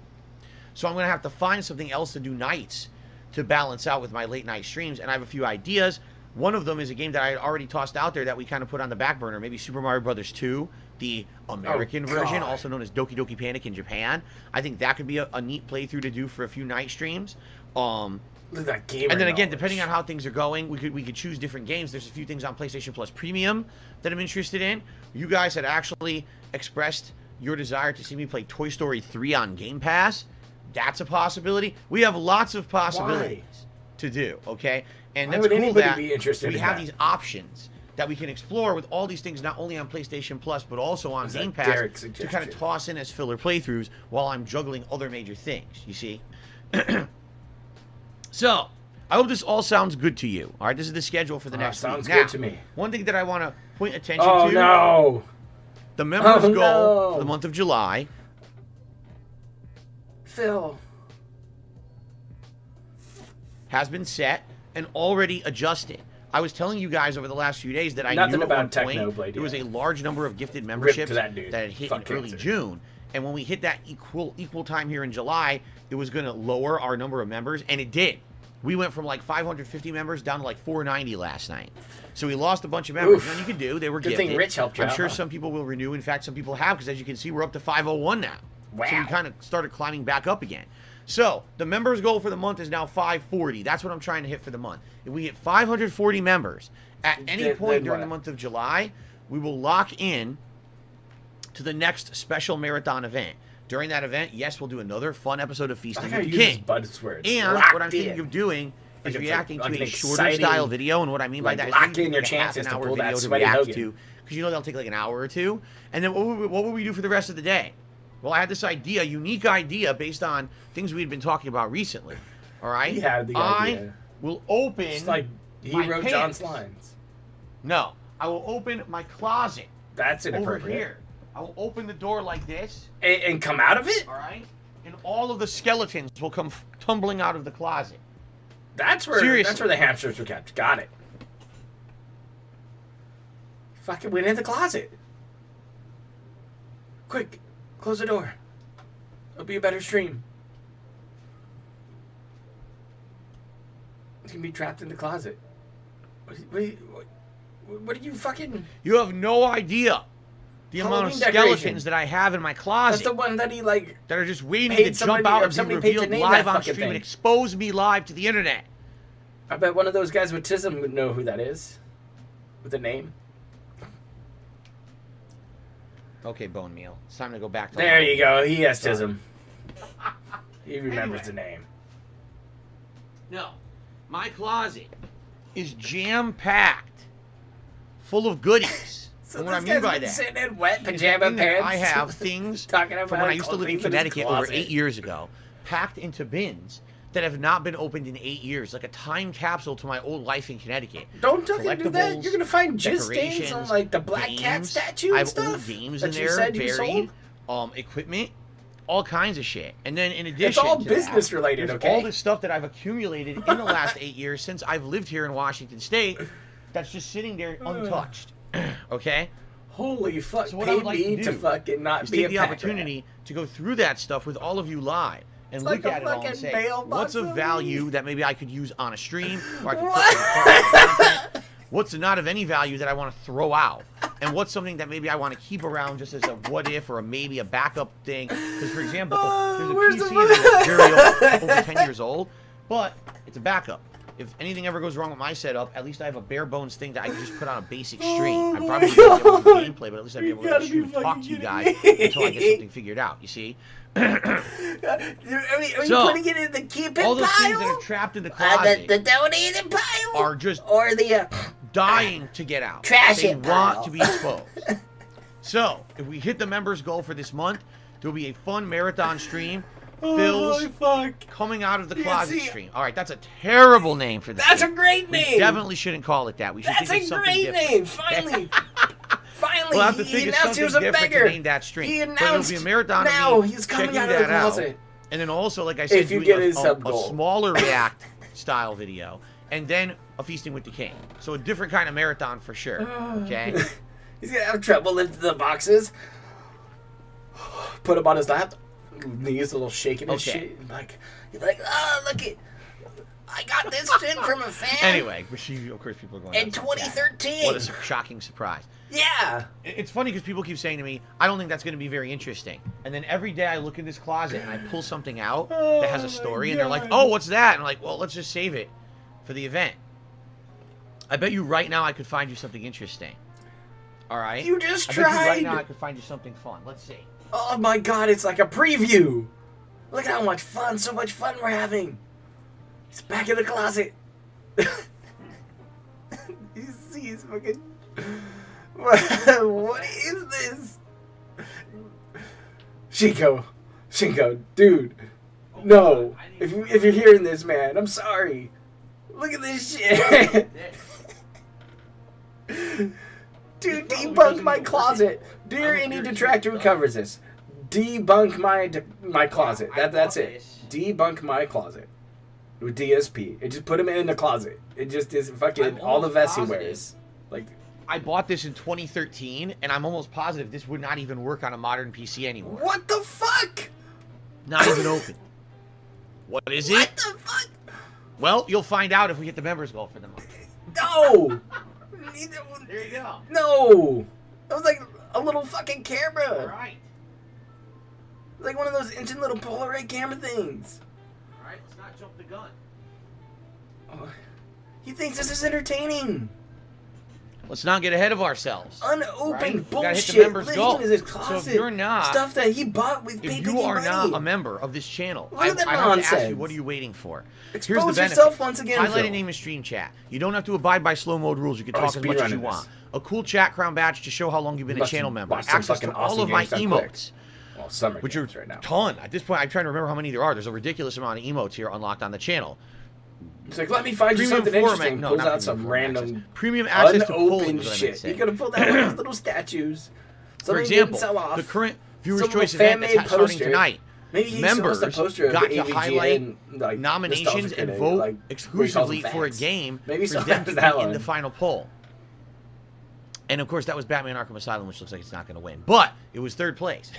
S7: So I'm going to have to find something else to do nights to balance out with my late night streams, and I have a few ideas. One of them is a game that I had already tossed out there that we kind of put on the back burner, maybe Super Mario Brothers 2, the American version,
S2: God.
S7: also known as Doki Doki Panic in Japan. I think that could be a neat playthrough to do for a few night streams.
S2: Look at that gamer
S7: And then again,
S2: knowledge.
S7: depending on how things are going, we could choose different games. There's a few things on PlayStation Plus Premium that I'm interested in. You guys had actually expressed your desire to see me play Toy Story 3 on Game Pass. That's a possibility. We have lots of possibilities to do, okay? And
S2: Why
S7: that's
S2: would
S7: cool
S2: anybody
S7: that
S2: be interested
S7: we
S2: in
S7: have
S2: that?
S7: these options that we can explore with all these things, not only on PlayStation Plus, but also on
S2: Is that
S7: Game Pass,
S2: Derek's
S7: to kind
S2: suggestion?
S7: of toss in as filler playthroughs while I'm juggling other major things, you see? So, I hope this all sounds good to you. All right, this is the schedule for the next
S2: sounds
S7: week.
S2: good
S7: Now,
S2: to me.
S7: one thing that I want to point attention
S2: Oh
S7: to,
S2: no!
S7: the members
S2: Oh,
S7: goal
S2: no.
S7: for the month of July
S2: Phil.
S7: has been set and already adjusted. I was telling you guys over the last few days that I
S2: Nothing
S7: knew at
S2: about
S7: one point
S2: Technoblade
S7: there was
S2: yet.
S7: a large number of gifted memberships
S2: that dude.
S7: had hit
S2: Fuck
S7: in early
S2: cancer.
S7: June. And when we hit that equal time here in July, it was going to lower our number of members, and it did. We went from like 550 members down to like 490 last night. So we lost a bunch of members.
S2: Oof.
S7: Nothing you could do. They were
S2: Good
S7: gifted.
S2: thing Rich helped you
S7: I'm
S2: out,
S7: sure
S2: huh?
S7: some people will renew. In fact, some people have, because as you can see, we're up to 501 now.
S2: Wow.
S7: So we kind of started climbing back up again. So the members goal for the month is now 540. That's what I'm trying to hit for the month. If we hit 540 members at any
S2: Then
S7: point during the
S2: what?
S7: month of July, we will lock in to the next special marathon event. During that event, yes, we'll do another fun episode of
S2: I
S7: Feasting
S2: gotta
S7: with the
S2: use his
S7: King.
S2: buzzwords.
S7: And
S2: Locked
S7: what I'm thinking
S2: in.
S7: of doing is
S2: Like it's
S7: reacting
S2: like
S7: to
S2: an
S7: a shorter
S2: exciting-
S7: style video. And what I mean by
S2: like
S7: that is
S2: lock
S7: maybe
S2: in your
S7: like a
S2: chances
S7: half
S2: to
S7: an hour
S2: pull that
S7: video to
S2: sweaty
S7: react
S2: Hogan.
S7: to, because you know they'll take like an hour or two. And then what would we do for the rest of the day? Well, I had this idea, unique idea based on things we had been talking about recently. All right?
S2: He had the
S7: I
S2: idea.
S7: will open
S2: It's like he
S7: my
S2: wrote
S7: pants.
S2: John's lines.
S7: No, I will open my closet
S2: That's
S7: over
S2: inappropriate.
S7: here. I will open the door like this,
S2: And come out of it?
S7: all right? And all of the skeletons will come tumbling out of the closet.
S2: That's where
S7: Seriously.
S2: the hamsters were kept. Got it. Fucking went in the closet. Quick, close the door. It'll be a better stream. He's gonna be trapped in the closet. What are you fucking...
S7: You have no idea the amount of
S2: Halloween decoration.
S7: skeletons that I have in my
S2: That's
S7: closet
S2: the one that he, like...
S7: that are just waiting
S2: paid
S7: to jump
S2: somebody-
S7: out
S2: or
S7: and be
S2: somebody paid to
S7: revealed
S2: name
S7: live
S2: that
S7: on
S2: fucking
S7: stream and
S2: thing.
S7: expose me live to the internet.
S2: I bet one of those guys with Tism would know who that is. With a name.
S7: Okay, Bone Meal. It's time to go back to
S2: There you go. He has
S7: Sorry.
S2: Tism. He remembers
S7: Anyway.
S2: the name.
S7: No. My closet is jam-packed full of goodies.
S2: So
S7: and what I
S2: this
S7: mean
S2: guy's
S7: by
S2: been
S7: that
S2: sitting in wet
S7: is
S2: pajama
S7: that
S2: pants.
S7: I have things
S2: talking about
S7: from when I used to live in
S2: clothing in his
S7: Connecticut over
S2: closet.
S7: 8 years ago, packed into bins that have not been opened in 8 years, like a time capsule to my old life in Connecticut.
S2: Don't fucking do that.
S7: Collectibles,
S2: You're gonna find jizz stains
S7: decorations,
S2: on like the black cat
S7: games.
S2: statue
S7: I
S2: and
S7: have
S2: stuff.
S7: old games
S2: that
S7: in
S2: you
S7: there,
S2: said you
S7: buried,
S2: sold.
S7: equipment, all kinds of shit. And then in addition,
S2: It's all
S7: to
S2: business
S7: that,
S2: related,
S7: there's
S2: okay?
S7: all this stuff that I've accumulated in the last 8 years since I've lived here in Washington State, that's just sitting there untouched. Okay.
S2: Holy fuck!
S7: So what
S2: Pay
S7: I would like
S2: me
S7: to
S2: to
S7: do
S2: fucking not
S7: is
S2: be
S7: take
S2: a
S7: the
S2: pack
S7: opportunity to go through that stuff with all of you live and
S2: It's
S7: look
S2: like a
S7: at it all and
S2: fucking
S7: say,
S2: mailbox
S7: what's of
S2: of
S7: value that maybe I could use on a stream, or I could
S2: What?
S7: put in content? What's not of any value that I want to throw out? and what's something that maybe I want to keep around just as a what if or a maybe a backup thing. Because, for example, there's a PC that's very old, over 10 years old, but it's a backup. If anything ever goes wrong with my setup, at least I have a bare bones thing that I can just put on a basic stream. I probably won't be able to do gameplay, but at least I'd be able to stream and talk to you guys until I get something figured out, you see?
S3: Are you putting it in the keep it
S7: all those
S3: pile?
S7: things that are trapped in the closet
S3: the donated pile?
S7: are just
S3: Or the
S7: dying to get out.
S3: Trash
S7: They
S3: it
S7: want
S3: pile.
S7: to be exposed. So, if we hit the members goal for this month, there'll be a fun marathon stream. Phil's coming out of the closet stream. All right, that's a terrible name for this.
S3: That's a
S7: game.
S3: great
S7: We
S3: name.
S7: definitely shouldn't call it that. We should
S3: That's
S7: think
S3: a
S7: of something
S3: great
S7: different.
S3: name. Finally. Finally.
S7: We'll have to
S3: he
S7: think of
S3: announced he was
S7: something
S3: a
S7: different
S3: beggar.
S7: to name that stream.
S3: He
S7: But it'll
S3: announced
S7: be a marathon
S3: now
S7: of me
S3: he's coming
S7: checking
S3: out of the
S7: that out.
S3: closet.
S7: And then also, like I said,
S3: If you
S7: doing
S3: get his
S7: a
S3: sub-goal.
S7: smaller React style video, and then a Feasting with the King. So a different kind of marathon for sure. Okay?
S3: He's gonna have trouble lifting the boxes. Put him on his lap. Knees a little shaking and
S7: Okay.
S3: shit. He's like, oh, look it. I got this shit from a fan.
S7: Anyway, of course, people are going.
S3: In
S7: "That's so
S3: 2013.
S7: sad." What a shocking surprise.
S3: Yeah.
S7: It's funny because people keep saying to me, I don't think that's going to be very interesting. And then every day I look in this closet and I pull something out that has a story, and they're like, oh, what's that? And I'm like, well, let's just save it for the event. I bet you right now I could find you something interesting. All right?
S3: You just
S7: I bet you right
S3: tried.
S7: now I could find you something fun. Let's see.
S3: Oh my god, it's like a preview. Look at how much fun, so much fun we're having. He's back in the closet. He's fucking... What is this? Shinko, dude. No. If you're hearing this, man, I'm sorry. Look at this shit. Dude, debunk my closet. Dear any detractor who covers this, debunk my closet. That's it. Debunk my closet with DSP. It just put him in the closet. It just is fucking all the vests he wears. Like,
S7: I bought this in 2013, and I'm almost positive this would not even work on a modern PC anymore.
S3: what the fuck?
S7: Not even open. What is
S3: What
S7: it?
S3: the fuck?
S7: Well, you'll find out if we hit the members goal for the month.
S3: No.
S7: There you go.
S3: No. That was like a little fucking
S7: All
S3: camera.
S7: right.
S3: Like one of those ancient little Polaroid camera things.
S7: All right, let's not jump the gun.
S3: Oh, he thinks this is entertaining.
S7: Let's not get ahead of ourselves.
S3: Unopened
S7: Right? We gotta hit the
S3: bullshit
S7: members
S3: living
S7: goal.
S3: in his
S7: So
S3: closet.
S7: if you're not,
S3: stuff that he bought with
S7: if
S3: paper
S7: you are
S3: money.
S7: not a member of this channel,
S3: Look at that
S7: I have to ask you,
S3: nonsense.
S7: what are you waiting for? Here's
S3: Expose
S7: the benefit.
S3: yourself once again,
S7: Highlight
S3: Phil.
S7: a name in stream chat. You don't have to abide by slow mode rules. You can
S3: Oh,
S7: talk as much as you
S3: speedrunning
S7: want.
S3: this.
S7: A cool chat crown badge to show how long you've been a
S3: Must
S7: channel member.
S3: watch some
S7: Access to
S3: fucking
S7: all
S3: awesome
S7: of my
S3: games done quick.
S7: emotes.
S3: Well, summer
S7: Which are
S3: games right now.
S7: ton. At this point, I'm trying to remember how many there are. There's a ridiculous amount of emotes here unlocked on the channel.
S3: It's like, let me find you something interesting. Pulls out some random
S7: premium access to polls.
S3: unopened
S7: is what I meant to
S3: shit.
S7: say.
S3: You could have pulled out one of those little statues.
S7: For
S3: Something
S7: example,
S3: didn't sell off.
S7: the current viewers'
S3: Some
S7: choice
S3: little
S7: event that's
S3: fan-made
S7: starting
S3: poster.
S7: tonight.
S3: Maybe he
S7: Members
S3: shows a poster of
S7: got
S3: the
S7: to
S3: AVGN,
S7: highlight
S3: like,
S7: nominations
S3: nostalgic
S7: and
S3: critic,
S7: vote
S3: like,
S7: exclusively
S3: what he calls them
S7: for a
S3: fans.
S7: game
S3: Maybe
S7: for
S3: someone
S7: them to
S3: has
S7: be
S3: that
S7: in
S3: one.
S7: the final poll. And of course, that was Batman Arkham Asylum, which looks like it's not going to win. But it was third place.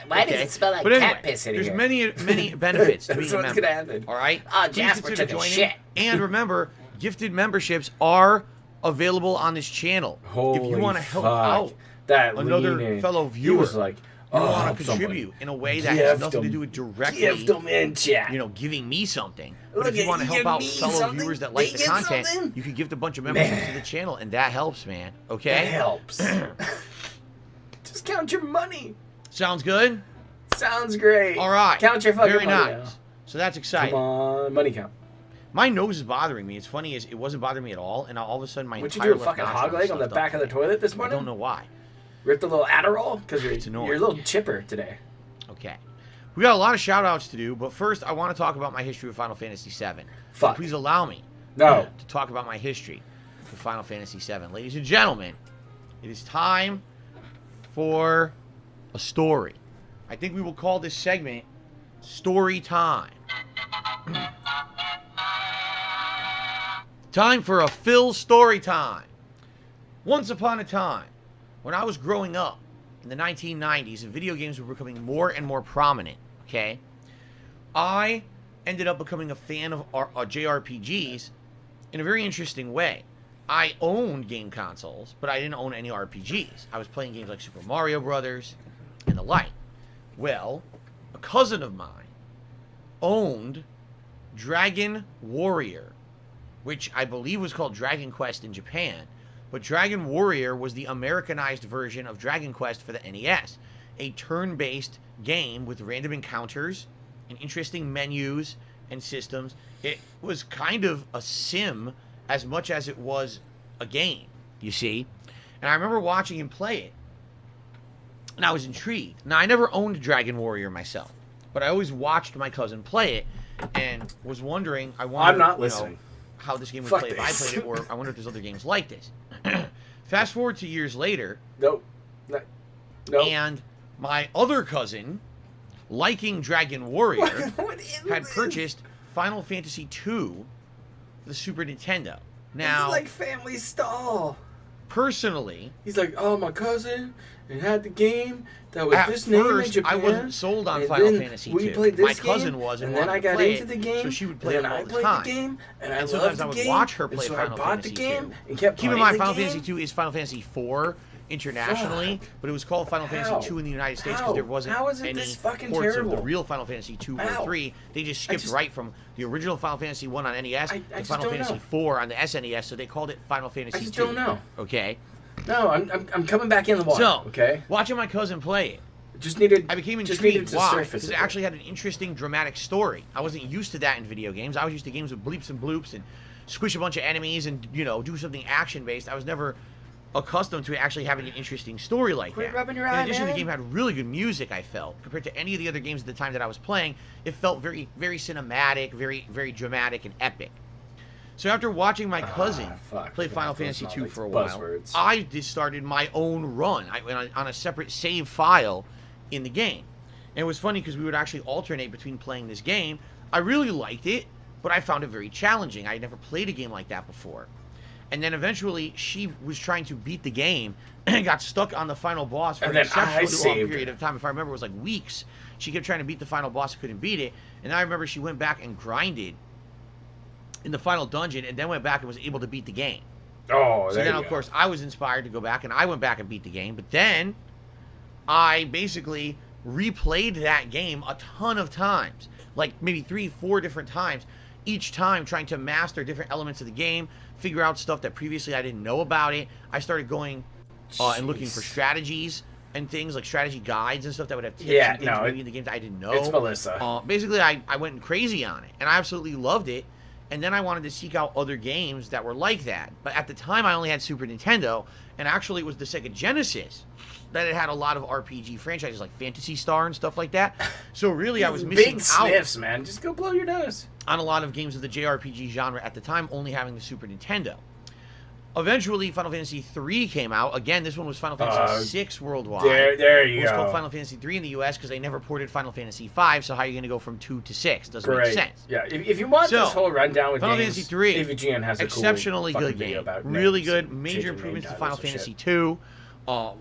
S3: Why does
S7: Okay?
S3: it smell like
S7: But anyway,
S3: cat piss in
S7: there's
S3: here?
S7: many benefits to
S3: That's
S7: being a
S3: what's
S7: member.
S3: gonna happen.
S7: All right?
S3: Oh,
S7: Please
S3: Jasper
S7: consider
S3: took a
S7: joining.
S3: shit.
S7: And remember, gifted memberships are available on this channel. if
S3: Holy
S7: you want to help
S3: fuck.
S7: out
S3: That
S7: another
S3: lean in.
S7: fellow
S3: He
S7: viewer,
S3: was like,
S7: you
S3: oh,
S7: want to
S3: somebody
S7: contribute in a way that has
S3: gift
S7: nothing to
S3: him-
S7: do with directly,
S3: gift him in chat.
S7: you know, giving me something. But
S3: Look
S7: if you
S3: at-
S7: want to
S3: you
S7: help
S3: give
S7: out
S3: me
S7: fellow
S3: something,
S7: viewers that like
S3: they
S7: the
S3: get
S7: content,
S3: something.
S7: you could gift a bunch of memberships
S3: Man.
S7: to the channel, and that helps, man. Okay?
S3: That helps. Just count your money.
S7: Sounds good?
S3: Sounds great.
S7: All right.
S3: Count your fucking
S7: Very
S3: money.
S7: nice.
S3: Now.
S7: So that's exciting.
S3: Come on, money count.
S7: My nose is bothering me. It's funny is it wasn't bothering me at all, and now all of a sudden my
S3: What you
S7: entire
S3: do, a
S7: left
S3: fucking
S7: nostril
S3: hog leg
S7: is
S3: on the
S7: stuffed
S3: back
S7: up.
S3: of the toilet this
S7: I
S3: morning?
S7: don't know why.
S3: Ripped a little Adderall? Because
S7: It's annoying.
S3: you're a little chipper today.
S7: Okay. We got a lot of shout outs to do, but first I want to talk about my history with Final Fantasy VII. So
S3: Fuck.
S7: please allow me
S3: No.
S7: to talk about my history with Final Fantasy VII. Ladies and gentlemen, it is time for a story. I think we will call this segment Story Time. Time for a Phil story time. Once upon a time, when I was growing up in the 1990s and video games were becoming more and more prominent, okay, I ended up becoming a fan of JRPGs in a very interesting way. I owned game consoles, but I didn't own any RPGs. I was playing games like Super Mario Brothers and the like. Well, a cousin of mine owned Dragon Warrior, which I believe was called Dragon Quest in Japan. But Dragon Warrior was the Americanized version of Dragon Quest for the NES. A turn-based game with random encounters and interesting menus and systems. It was kind of a sim as much as it was a game, you see. And I remember watching him play it, and I was intrigued. Now, I never owned Dragon Warrior myself, but I always watched my cousin play it and was wondering,
S2: I'm not listening.
S7: How this game would
S2: Fuck
S7: play if I
S2: this.
S7: played it, or I wonder if there's other games like this. Fast forward to years later,
S2: Nope.
S7: and my other cousin, liking Dragon Warrior, had purchased Final Fantasy II for the Super Nintendo. Now,
S2: It's like family stall.
S7: personally,
S2: He's like, oh, my cousin, and had the game that was
S7: at
S2: this name in
S7: first,
S2: Japan.
S7: I wasn't sold on
S2: and
S7: Final
S2: then
S7: Fantasy
S2: we
S7: II.
S2: played this
S7: My cousin
S2: game,
S7: was, and
S2: then
S7: wanted
S2: I
S7: to
S2: got
S7: play
S2: into
S7: it,
S2: the game,
S7: so she would play
S2: and
S7: it
S2: then
S7: all
S2: I
S7: the
S2: played
S7: time.
S2: the game, and I
S7: And
S2: loved
S7: sometimes
S2: the
S7: I would
S2: game,
S7: watch her
S2: and
S7: play
S2: so
S7: Final
S2: I bought
S7: Fantasy
S2: the game
S7: II.
S2: and kept
S7: Keep in
S2: playing
S7: mind,
S2: the
S7: Final
S2: game.
S7: Fantasy II is Final Fantasy IV internationally, but it was called Final
S2: How?
S7: Fantasy II in the United States because there wasn't
S2: How is it
S7: any
S2: this fucking
S7: ports of
S2: terrible?
S7: the real Final Fantasy II
S2: How?
S7: or 3. They just skipped
S2: just-
S7: right from the original Final Fantasy 1 on NES
S2: I
S7: to
S2: just
S7: Final
S2: don't
S7: Fantasy
S2: know.
S7: 4 on the SNES, so they called it Final Fantasy
S2: I just
S7: II.
S2: don't know.
S7: Okay?
S2: No, I'm coming back in the water.
S7: So,
S2: okay,
S7: watching my cousin play it,
S2: just needed.
S7: I became
S2: just needed
S7: intrigued.
S2: to
S7: Why?
S2: surface
S7: Because it
S2: a
S7: actually had an interesting dramatic story. I wasn't used to that in video games. I was used to games with bleeps and bloops and squish a bunch of enemies and, do something action-based. I was never accustomed to actually having an interesting story like
S2: Quit
S7: that.
S2: rubbing your
S7: In
S2: eye,
S7: addition,
S2: man.
S7: the game had really good music, I felt. Compared to any of the other games at the time that I was playing, it felt very, very cinematic, very, very dramatic and epic. So after watching my cousin play Final Fantasy II for a while, I just started my own run. I went on a separate save file in the game. And it was funny because we would actually alternate between playing this game. I really liked it, but I found it very challenging. I had never played a game like that before. And then eventually, she was trying to beat the game and got stuck on the final boss for
S2: And
S7: an
S2: then I
S7: exceptionally long
S2: saved
S7: period
S2: her.
S7: of time. If I remember, it was like weeks. She kept trying to beat the final boss and couldn't beat it. And I remember she went back and grinded in the final dungeon and then went back and was able to beat the game.
S2: Oh,
S7: So
S2: there
S7: then,
S2: you
S7: of
S2: go.
S7: course, I was inspired to go back, and I went back and beat the game. But then, I basically replayed that game a ton of times. Like, maybe 3-4 different times. Each time trying to master different elements of the game, figure out stuff that previously I didn't know about it. I started going and looking for strategies and things, like strategy guides and stuff that would have tips
S2: Yeah,
S7: and things
S2: no,
S7: maybe in the games I didn't know.
S2: It's Melissa.
S7: Basically, I went crazy on it, and I absolutely loved it. And then I wanted to seek out other games that were like that. But at the time, I only had Super Nintendo, and actually it was the Sega Genesis that it had a lot of RPG franchises like Phantasy Star and stuff like that. So really, I was missing
S2: Big
S7: out
S2: sniffs, man. Just go blow your nose.
S7: on a lot of games of the JRPG genre at the time, only having the Super Nintendo. Eventually, Final Fantasy III came out. Again, this one was Final Fantasy VI worldwide.
S2: There
S7: It
S2: you
S7: was
S2: go.
S7: called Final Fantasy III in the US because they never ported Final Fantasy V, so how are you going to go from 2 to 6? Doesn't make
S2: Great.
S7: sense.
S2: Yeah, if you want
S7: So,
S2: this whole rundown with
S7: Final
S2: games,
S7: Fantasy III,
S2: AVGN has a
S7: exceptionally
S2: cool
S7: good
S2: fucking video
S7: game.
S2: about
S7: Really
S2: names
S7: good.
S2: and
S7: Major
S2: changing
S7: improvements to
S2: name
S7: Final
S2: titles and
S7: Fantasy
S2: shit.
S7: II.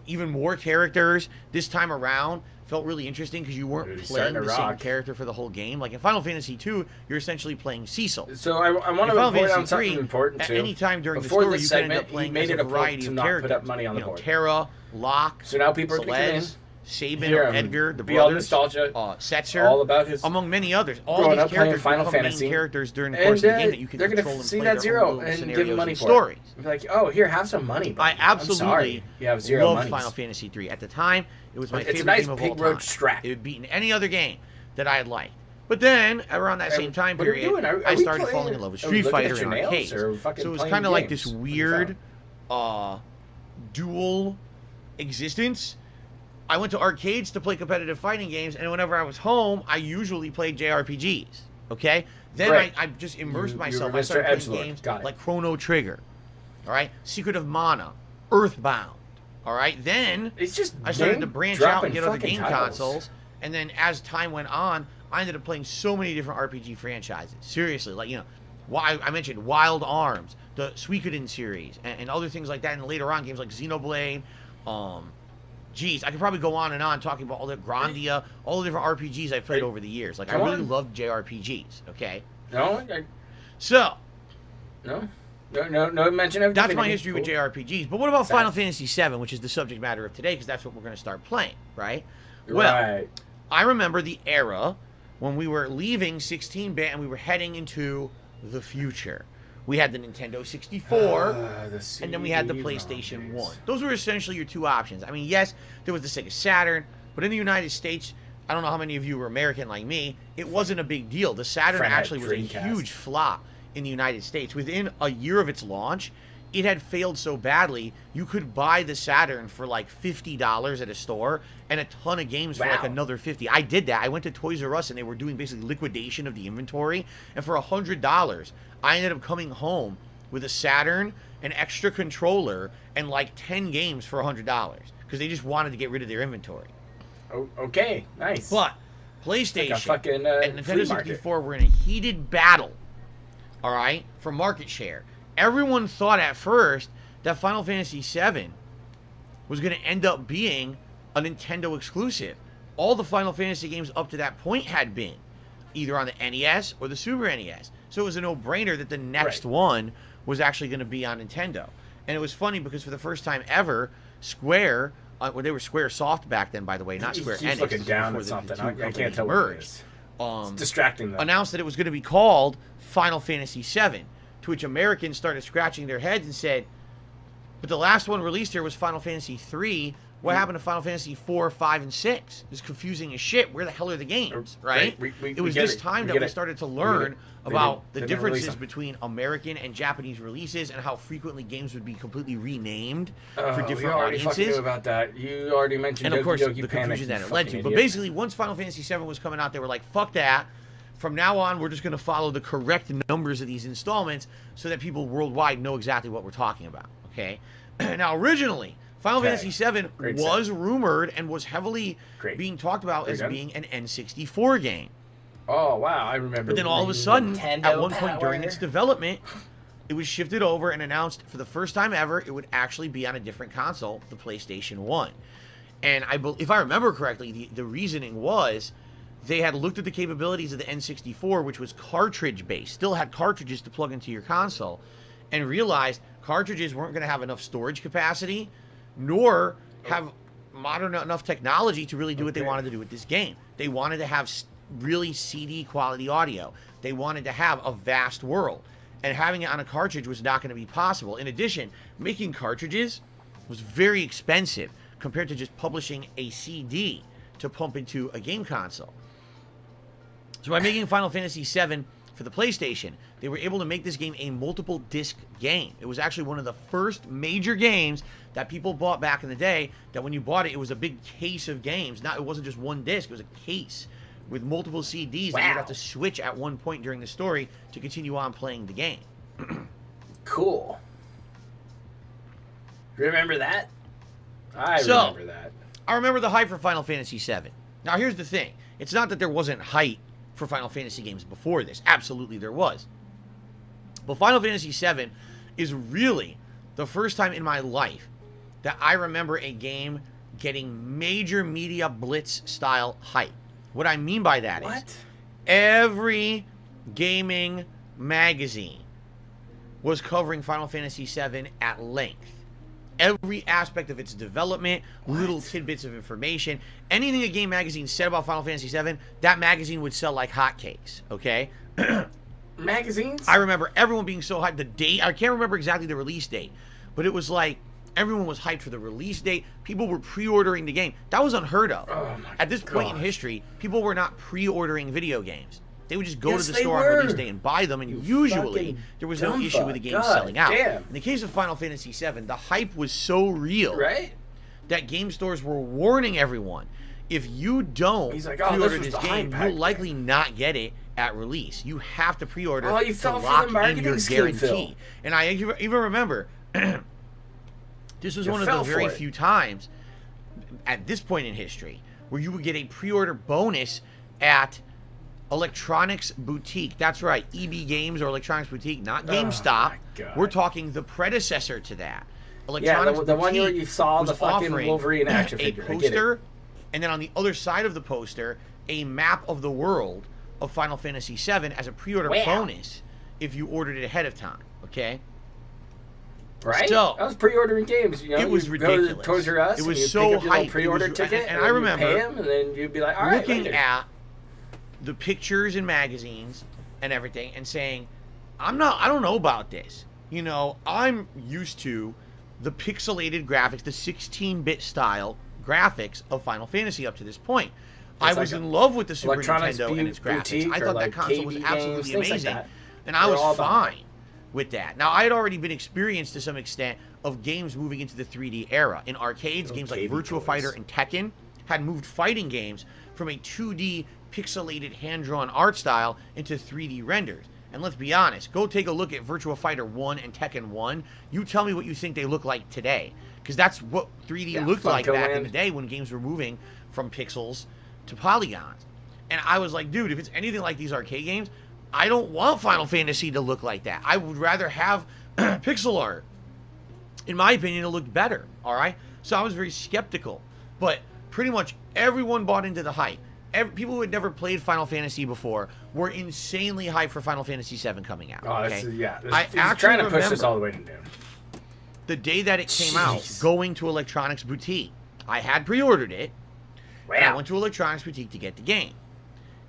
S7: Even more characters this time around. Felt really interesting because you weren't
S2: Really
S7: playing
S2: starting to
S7: the same
S2: rock.
S7: character for the whole game. Like in Final Fantasy II, you're essentially playing Cecil.
S2: So I want
S7: In
S2: to
S7: Final
S2: report
S7: Fantasy
S2: on something
S7: III,
S2: important
S7: at
S2: too.
S7: any time during
S2: Before
S7: the story,
S2: this
S7: you can end
S2: segment,
S7: up playing
S2: he made
S7: as
S2: it
S7: a
S2: a point
S7: variety
S2: to
S7: of
S2: not
S7: characters.
S2: put up money on the board.
S7: Terra, Locke,
S2: So now people are clicking in.
S7: Celeste, Sabin,
S2: Hear him
S7: Edgar, the
S2: be all
S7: brothers,
S2: nostalgia,
S7: Setzer,
S2: all about his
S7: among many others. All
S2: growing
S7: these
S2: up playing
S7: characters
S2: Final
S7: become
S2: Fantasy.
S7: main characters during the
S2: And
S7: course of the game that you can
S2: they're
S7: control
S2: gonna
S7: and
S2: see
S7: play
S2: that
S7: their
S2: zero
S7: own little
S2: and give
S7: scenarios
S2: him money
S7: and
S2: for
S7: stories.
S2: it. Be like, oh, here, have some money.
S7: I
S2: buddy. I'm
S7: absolutely
S2: sorry. You have zero
S7: loved
S2: money.
S7: Final Fantasy III. At the time, it was my
S2: It's a
S7: favorite
S2: nice
S7: game of
S2: pig
S7: all
S2: roach
S7: time.
S2: strat.
S7: It would beat any other game that I had liked. But then, around that same time
S2: what are we
S7: period,
S2: doing? Are
S7: I
S2: we
S7: started
S2: playing-
S7: falling in love with
S2: are we
S7: Street
S2: looking at
S7: Fighter
S2: your
S7: and
S2: nails
S7: arcades.
S2: or fucking
S7: So it was
S2: playing
S7: kind of like this
S2: games?
S7: weird dual existence. I went to arcades to play competitive fighting games, and whenever I was home, I usually played JRPGs. Okay? Then
S2: Right.
S7: I just immersed
S2: You
S7: myself.
S2: were
S7: I
S2: Mr.
S7: started playing
S2: Edgelord.
S7: games
S2: Got it.
S7: like Chrono Trigger. All right? Secret of Mana. Earthbound. All right? Then
S2: It's just
S7: I started to
S2: name
S7: branch out
S2: dropping
S7: and get other
S2: fucking
S7: game
S2: titles.
S7: consoles. And then as time went on, I ended up playing so many different RPG franchises. Seriously, like, I mentioned Wild Arms, the Suikoden series, and other things like that. And later on, games like Xenoblade. I could probably go on and on talking about all the Grandia, all the different RPGs I've played over the years. Like, I
S2: Come
S7: really
S2: on.
S7: loved JRPGs, okay?
S2: No,
S7: So,
S2: no. No mention of
S7: That's
S2: Divinity.
S7: my history with
S2: Cool.
S7: JRPGs. But what about
S2: Sad.
S7: Final Fantasy VII, which is the subject matter of today, because that's what we're going to start playing, right? Well,
S2: Right.
S7: I remember the era when we were leaving 16-bit and we were heading into the future. We had the Nintendo 64, and then we had the PlayStation 1. Those were essentially your two options. I mean, yes, there was the Sega Saturn, but in the United States, I don't know how many of you were American like me, it wasn't a big deal. The Saturn
S2: Friend had
S7: actually was a
S2: Dreamcast.
S7: huge flop in the United States. Within a year of its launch, it had failed so badly, you could buy the Saturn for like $50 at a store and a ton of games for like
S2: Wow.
S7: another $50. I did that. I went to Toys R Us and they were doing basically liquidation of the inventory. And for $100, I ended up coming home with a Saturn, an extra controller, and like 10 games for $100 because they just wanted to get rid of their inventory.
S2: Oh, okay, nice.
S7: But PlayStation
S2: Like a fucking,
S7: and
S2: flea
S7: Nintendo
S2: market.
S7: 64 were in a heated battle, all right, for market share. Everyone thought at first that Final Fantasy VII was going to end up being a Nintendo exclusive. All the Final Fantasy games up to that point had been either on the NES or the Super NES. So it was a no-brainer that the next one was actually going to be on Nintendo. And it was funny because for the first time ever, Square, well, they were Square Soft back then, by the way, not Square
S2: He's
S7: Enix.
S2: looking down
S7: before
S2: at
S7: the
S2: something.
S7: two
S2: I
S7: companies
S2: can't tell what it
S7: merged.
S2: is. It's distracting them.
S7: Announced that it was going to be called Final Fantasy VII, to which Americans started scratching their heads and said, but the last one released here was Final Fantasy III. What happened to Final Fantasy IV, 5, and 6? It's confusing as shit. Where the hell are the games, right?
S2: We
S7: It was
S2: get
S7: this
S2: it.
S7: time
S2: We
S7: that
S2: get
S7: we
S2: it.
S7: started to
S2: We
S7: learn
S2: get it.
S7: about
S2: They
S7: the
S2: didn't release
S7: differences
S2: them.
S7: between American and Japanese releases and how frequently games would be completely renamed for
S2: We
S7: different
S2: already fucking
S7: audiences.
S2: knew about that. You already mentioned
S7: And of course,
S2: Doki
S7: the
S2: Doki Panic,
S7: confusion
S2: you
S7: that it led to.
S2: fucking
S7: But
S2: idiot.
S7: basically, once Final Fantasy VII was coming out, they were like, fuck that. From now on, we're just going to follow the correct numbers of these installments so that people worldwide know exactly what we're talking about, okay? Now, originally, Final
S2: Okay.
S7: Fantasy VII
S2: Great
S7: was rumored and was heavily
S2: Great.
S7: being talked about
S2: Very
S7: as
S2: good.
S7: being an N64 game.
S2: Oh, wow, I remember.
S7: But then all of a sudden,
S3: Nintendo
S7: at one point during
S3: power.
S7: its development, it was shifted over and announced for the first time ever it would actually be on a different console, the PlayStation 1. And if I remember correctly, the reasoning was they had looked at the capabilities of the N64, which was cartridge-based, still had cartridges to plug into your console, and realized cartridges weren't going to have enough storage capacity, nor have modern enough technology to really do what they
S2: Okay.
S7: wanted to do with this game. They wanted to have really CD quality audio. They wanted to have a vast world. And having it on a cartridge was not going to be possible. In addition, making cartridges was very expensive compared to just publishing a CD to pump into a game console. So by making Final Fantasy VII for the PlayStation, they were able to make this game a multiple disc game. It was actually one of the first major games that people bought back in the day, that when you bought it, it was a big case of games. It wasn't just one disc, it was a case with multiple CDs that you'd have to switch at one point during the story to continue on playing the game.
S2: Cool. Remember that? I
S7: So-
S2: remember that.
S7: I remember the hype for Final Fantasy VII. Now, here's the thing. It's not that there wasn't hype for Final Fantasy games before this. Absolutely there was. But Final Fantasy VII is really the first time in my life that I remember a game getting major media blitz style hype. What I mean by that is
S2: What?
S7: every gaming magazine was covering Final Fantasy VII at length. Every aspect of its development, little tidbits of information, anything a game magazine said about Final Fantasy VII, that magazine would sell like hotcakes, okay?
S2: Magazines?
S7: I remember everyone being so hyped. The date, I can't remember exactly the release date, but it was like everyone was hyped for the release date. People were pre-ordering the game. That was unheard of.
S2: Oh my
S7: At this point in
S2: gosh.
S7: history, people were not pre-ordering video games. They would just go
S2: Yes,
S7: to the
S2: they
S7: store
S2: were.
S7: on release day and buy them, and usually
S2: fucking
S7: there was no
S2: dumb
S7: issue
S2: fuck.
S7: with the game
S2: God
S7: selling out.
S2: damn.
S7: In the case of Final Fantasy VII, the hype was so real
S2: Right?
S7: that game stores were warning everyone, if you don't
S2: He's like, "Oh, this
S7: pre-order
S2: was
S7: this
S2: the
S7: game,
S2: hype back
S7: you'll likely not get it at release. You have to pre-order
S2: Oh, you
S7: to
S2: fell for the
S7: lock in
S2: marketing
S7: your
S2: scheme, Phil.
S7: guarantee." And I even remember, this was
S2: You
S7: one of the
S2: fell for
S7: very
S2: it.
S7: few times at this point in history where you would get a pre-order bonus at Electronics Boutique. That's right, EB Games or Electronics Boutique, not GameStop.
S2: my God.
S7: We're talking the predecessor to that.
S2: Yeah,
S7: Electronics
S2: the one where
S7: Boutique
S2: you saw
S7: was
S2: the fucking
S7: offering
S2: Wolverine action
S7: a
S2: figure. I get it.
S7: poster, and then on the other side of the poster, a map of the world of Final Fantasy VII as a pre-order
S3: Wow.
S7: bonus if you ordered it ahead of time. Okay.
S2: Right?
S7: So,
S2: I was pre-ordering games. You know,
S7: it was
S2: you'd go to
S7: ridiculous.
S2: Toys R Us.
S7: It was
S2: and you'd
S7: so
S2: pick up your little
S7: hyped.
S2: pre-order
S7: It was-
S2: ticket,
S7: and I
S2: then
S7: remember
S2: you'd pay them, and then you'd be like, all right,
S7: looking
S2: later.
S7: at the pictures and magazines and everything and saying, I don't know about this. You know, I'm used to the pixelated graphics, the 16-bit style graphics of Final Fantasy up to this point. I
S2: like
S7: was
S2: a
S7: in love with the Super
S2: Electronics
S7: Nintendo and its graphics.
S2: boutique
S7: I
S2: or
S7: thought
S2: like
S7: that console was
S2: KB
S7: absolutely
S2: games, things like
S7: amazing,
S2: that.
S7: and I
S2: They're
S7: was
S2: all about
S7: fine with that. Now, I had already been experienced to some extent of games moving into the 3D era. In arcades,
S2: Little
S7: games like
S2: KB
S7: Virtua
S2: toys.
S7: Fighter and Tekken had moved fighting games from a 2D pixelated hand-drawn art style into 3D renders. And let's be honest, go take a look at Virtua Fighter 1 and Tekken 1. You tell me what you think they look like today. Because that's what 3D looked like back in the day when games were moving from pixels to polygons. And I was like, dude, if it's anything like these arcade games, I don't want Final Fantasy to look like that. I would rather have pixel art. In my opinion, it looked better, all right? So I was very skeptical. But pretty much everyone bought into the hype. People who had never played Final Fantasy before were insanely hyped for Final Fantasy VII coming out.
S2: Oh,
S7: okay?
S2: He's trying to push this all the way to noon.
S7: The day that it came out, going to Electronics Boutique, I had pre-ordered it.
S2: Wow.
S7: And I went to Electronics Boutique to get the game.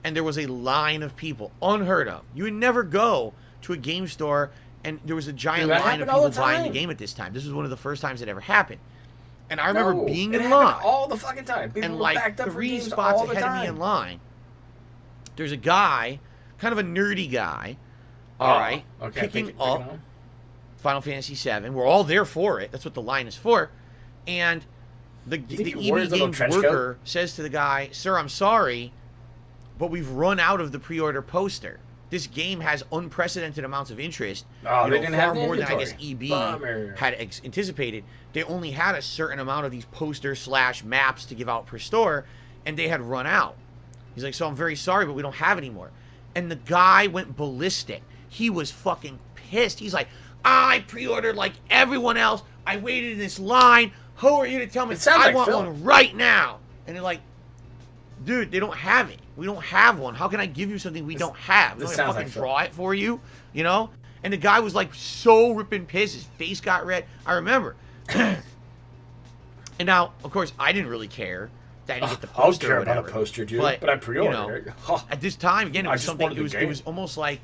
S7: And there was a line of people, unheard of. You would never go to a game store and there was a giant
S2: Dude, that
S7: line of
S2: happened all
S7: people
S2: the
S7: buying the
S2: time.
S7: game at this time. This was one of the first times it ever happened. And I remember being
S2: it
S7: in
S2: happened
S7: line.
S2: all the fucking time. People
S7: And
S2: were
S7: like
S2: backed up for
S7: 3
S2: games
S7: spots
S2: all the
S7: ahead of me
S2: time.
S7: in line, there's a guy, kind of a nerdy guy, all right, picking up Final Fantasy VII. We're all there for it. That's what the line is for. And the
S2: he wore his
S7: EB
S2: little
S7: Games
S2: trench
S7: worker
S2: coat?
S7: says to the guy, "Sir, I'm sorry, but we've run out of the pre-order poster. This game has unprecedented amounts of interest.
S2: Oh, they didn't have
S7: far
S2: the
S7: more than I guess
S2: inventory.
S7: EB
S2: Bummer.
S7: had anticipated. They only had a certain amount of these posters / maps to give out per store, and they had run out." He's like, "So I'm very sorry, but we don't have any more." And the guy went ballistic. He was fucking pissed. He's like, "I pre-ordered like everyone else. I waited in this line. Who are you to tell me?
S2: It sounds
S7: I
S2: like
S7: want
S2: Phil.
S7: one right now." And they're like, "Dude, they don't have it. We don't have one. How can I give you something we don't have? We
S2: this
S7: don't
S2: sounds
S7: fucking
S2: like Phil.
S7: draw it for you, you know?" And the guy was like so ripping pissed. His face got red. I remember. And now, of course, I didn't really care that I didn't get the
S2: I don't
S7: poster
S2: care
S7: or
S2: about
S7: whatever.
S2: a poster, dude.
S7: But,
S2: But I pre-ordered
S7: you know,
S2: it. Huh.
S7: At this time, again, it
S2: I
S7: was
S2: just
S7: something.
S2: wanted
S7: It was,
S2: the
S7: it
S2: game.
S7: was almost like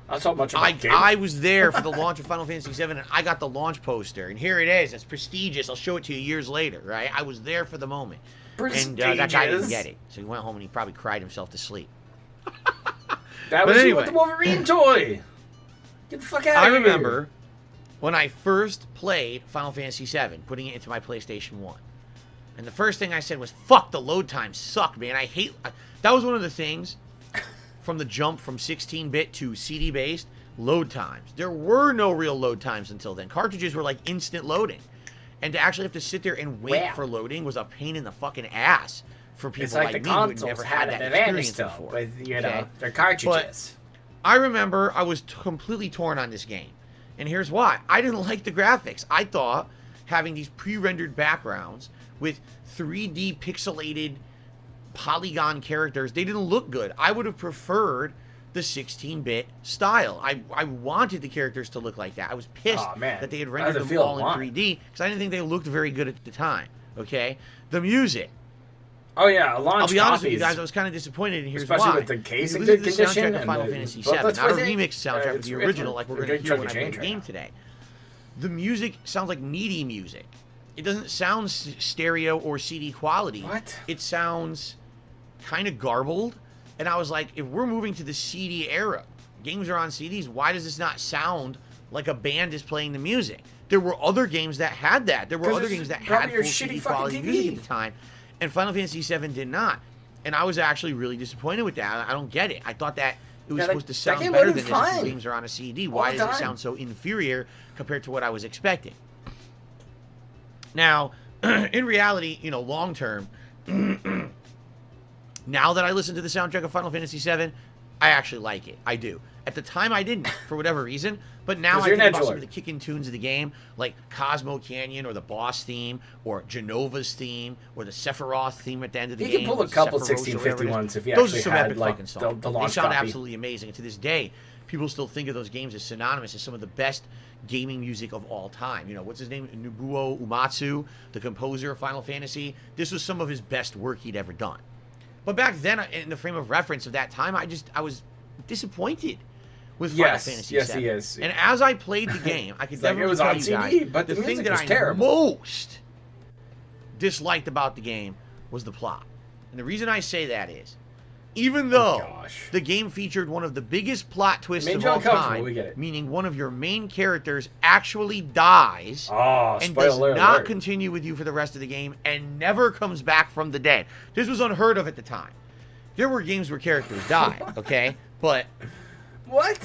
S2: That's how much about gaming.
S7: I was there for the launch of Final Fantasy VII, and I got the launch poster, and here it is. It's prestigious. I'll show it to you years later, right? I was there for the moment. And that guy didn't
S2: Prestigious.
S7: get it, so he went home and he probably cried himself to sleep.
S2: That
S7: But
S2: was you
S7: anyway.
S2: with the Wolverine toy. Get the fuck out of
S7: I
S2: here.
S7: remember when I first played Final Fantasy VII, putting it into my PlayStation 1. And the first thing I said was, "Fuck, the load times suck, man. That was one of the things from the jump from 16-bit to CD-based, load times. There were no real load times until then. Cartridges were like instant loading. And to actually have to sit there and wait
S2: Wow.
S7: for loading was a pain in the fucking ass for people
S2: It's like the
S7: me who had
S2: consoles
S7: never
S2: had
S7: had
S2: an
S7: that
S2: advantage
S7: experience
S2: still
S7: before.
S2: with, you know,
S7: Okay?
S2: their cartridges.
S7: I remember I was completely torn on this game. And here's why. I didn't like the graphics. I thought having these pre-rendered backgrounds with 3D pixelated polygon characters, they didn't look good. I would have preferred the 16-bit style. I wanted the characters to look like that. I was pissed
S2: Aw, man.
S7: that they had
S2: How
S7: rendered
S2: does it
S7: them
S2: feel
S7: all in
S2: alive?
S7: 3D because I didn't think they looked very good at the time. Okay? The music.
S2: Oh yeah, a launch
S7: I'll be honest with you
S2: copies.
S7: guys, I was kind of disappointed, and here's
S2: Especially
S7: why.
S2: with the
S7: If you
S2: casing
S7: listen to the
S2: condition
S7: soundtrack of
S2: and
S7: Final
S2: the
S7: Fantasy VII,
S2: booklets
S7: not a
S2: with it,
S7: remix soundtrack, but
S2: it's-
S7: the
S2: it's
S7: original, like we're
S2: a
S7: going to
S2: good
S7: hear
S2: chunk
S7: when
S2: of
S7: I play
S2: change
S7: the
S2: right
S7: game
S2: now.
S7: today. The music sounds like MIDI music. It doesn't sound stereo or CD quality.
S2: What?
S7: It sounds kind of garbled. And I was like, if we're moving to the CD era, games are on CDs, why does this not sound like a band is playing the music? There were other games that had that. There were
S2: 'Cause
S7: other
S2: it's
S7: games that
S2: probably
S7: had
S2: your
S7: full
S2: shitty
S7: CD
S2: fucking
S7: quality
S2: TV.
S7: music at the time. And Final Fantasy VII did not. And I was actually really disappointed with that. I don't get it. I thought that it was
S2: Yeah,
S7: supposed to
S2: that
S7: sound
S2: game
S7: better
S2: loaded
S7: than this if
S2: fine.
S7: the games are on a CD.
S2: All
S7: Why
S2: the
S7: does it
S2: time.
S7: sound so inferior compared to what I was expecting? Now, in reality, you know, long term, now that I listen to the soundtrack of Final Fantasy VII, I actually like it. I do. At the time, I didn't, for whatever reason. But now
S2: 'Cause
S7: I
S2: you're
S7: think
S2: an
S7: about some
S2: edgelord.
S7: of the kick-in tunes of the game, like Cosmo Canyon, or the boss theme, or Genova's theme, or the Sephiroth theme at the end of the
S2: You
S7: game.
S2: can pull a
S7: or
S2: couple
S7: Sephiroth, or whatever it is.
S2: 1650 ones if you
S7: Those
S2: actually
S7: are some
S2: had
S7: epic
S2: like
S7: fucking songs.
S2: the
S7: They
S2: launch
S7: sound
S2: copy.
S7: absolutely amazing. And to this day, people still think of those games as synonymous as some of the best gaming music of all time. You know, what's his name? Nobuo Uematsu, the composer of Final Fantasy. This was some of his best work he'd ever done. But back then, in the frame of reference of that time, I was disappointed with Final Fantasy VII.
S2: Yes, he is.
S7: And as I played the game, I could definitely tell you guys,
S2: but
S7: the thing that I most disliked about the game was the plot. And the reason I say that is, even though the game featured one of the biggest plot twists of all time, meaning one of your main characters actually dies and does not continue with you for the rest of the game and never comes back from the dead. This was unheard of at the time. There were games where characters died, okay? But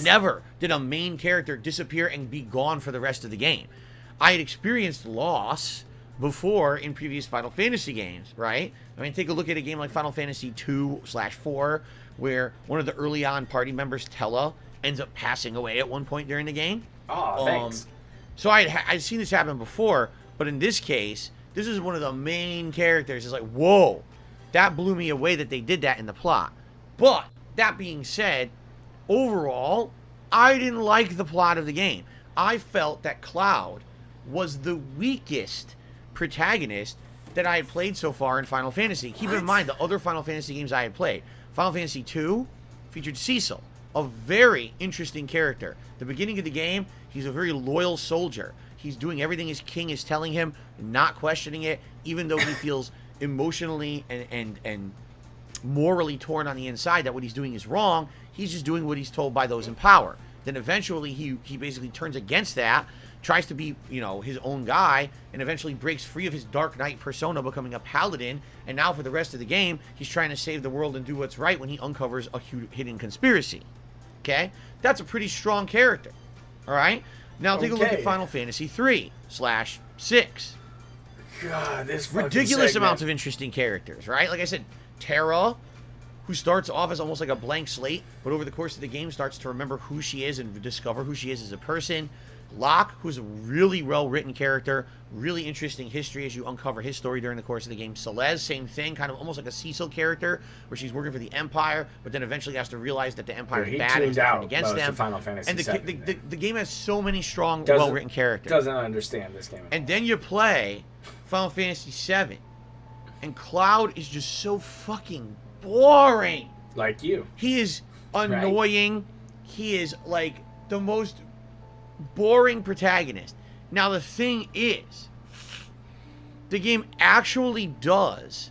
S7: never did a main character disappear and be gone for the rest of the game. I had experienced loss before in previous Final Fantasy games, right? I mean, take a look at a game like Final Fantasy II/4, where one of the early on party members, Tella, ends up passing away at one point during the game.
S2: Oh, thanks.
S7: So I'd seen this happen before, but in this case, this is one of the main characters. It's like, whoa, that blew me away that they did that in the plot. But, that being said, overall, I didn't like the plot of the game. I felt that Cloud was the weakest protagonist that I had played so far in Final Fantasy. Keep in mind the other Final Fantasy games I had played. Final Fantasy II featured Cecil, a very interesting character. The beginning of the game, he's a very loyal soldier. He's doing everything his king is telling him, not questioning it, even though he feels emotionally and morally torn on the inside that what he's doing is wrong. He's just doing what he's told by those in power. Then eventually he basically turns against that, tries to be, you know, his own guy, and eventually breaks free of his Dark Knight persona, becoming a paladin, and now for the rest of the game, he's trying to save the world and do what's right when he uncovers a hidden conspiracy. Okay? That's a pretty strong character. Alright? Now take a look at Final Fantasy III/6.
S2: God, this
S7: ridiculous amounts of interesting characters, right? Like I said, Terra, who starts off as almost like a blank slate, but over the course of the game starts to remember who she is and discover who she is as a person. Locke, who's a really well-written character, really interesting history as you uncover his story during the course of the game. Celeste, same thing, kind of almost like a Cecil character, where she's working for the Empire, but then eventually has to realize that the Empire is bad and turning against them. And the game has so many strong, well-written characters.
S2: Doesn't understand this game.
S7: And then you play Final Fantasy VII, and Cloud is just so fucking boring.
S2: Like you.
S7: He is annoying. Right? He is like the most boring protagonist. Now the thing is, the game actually does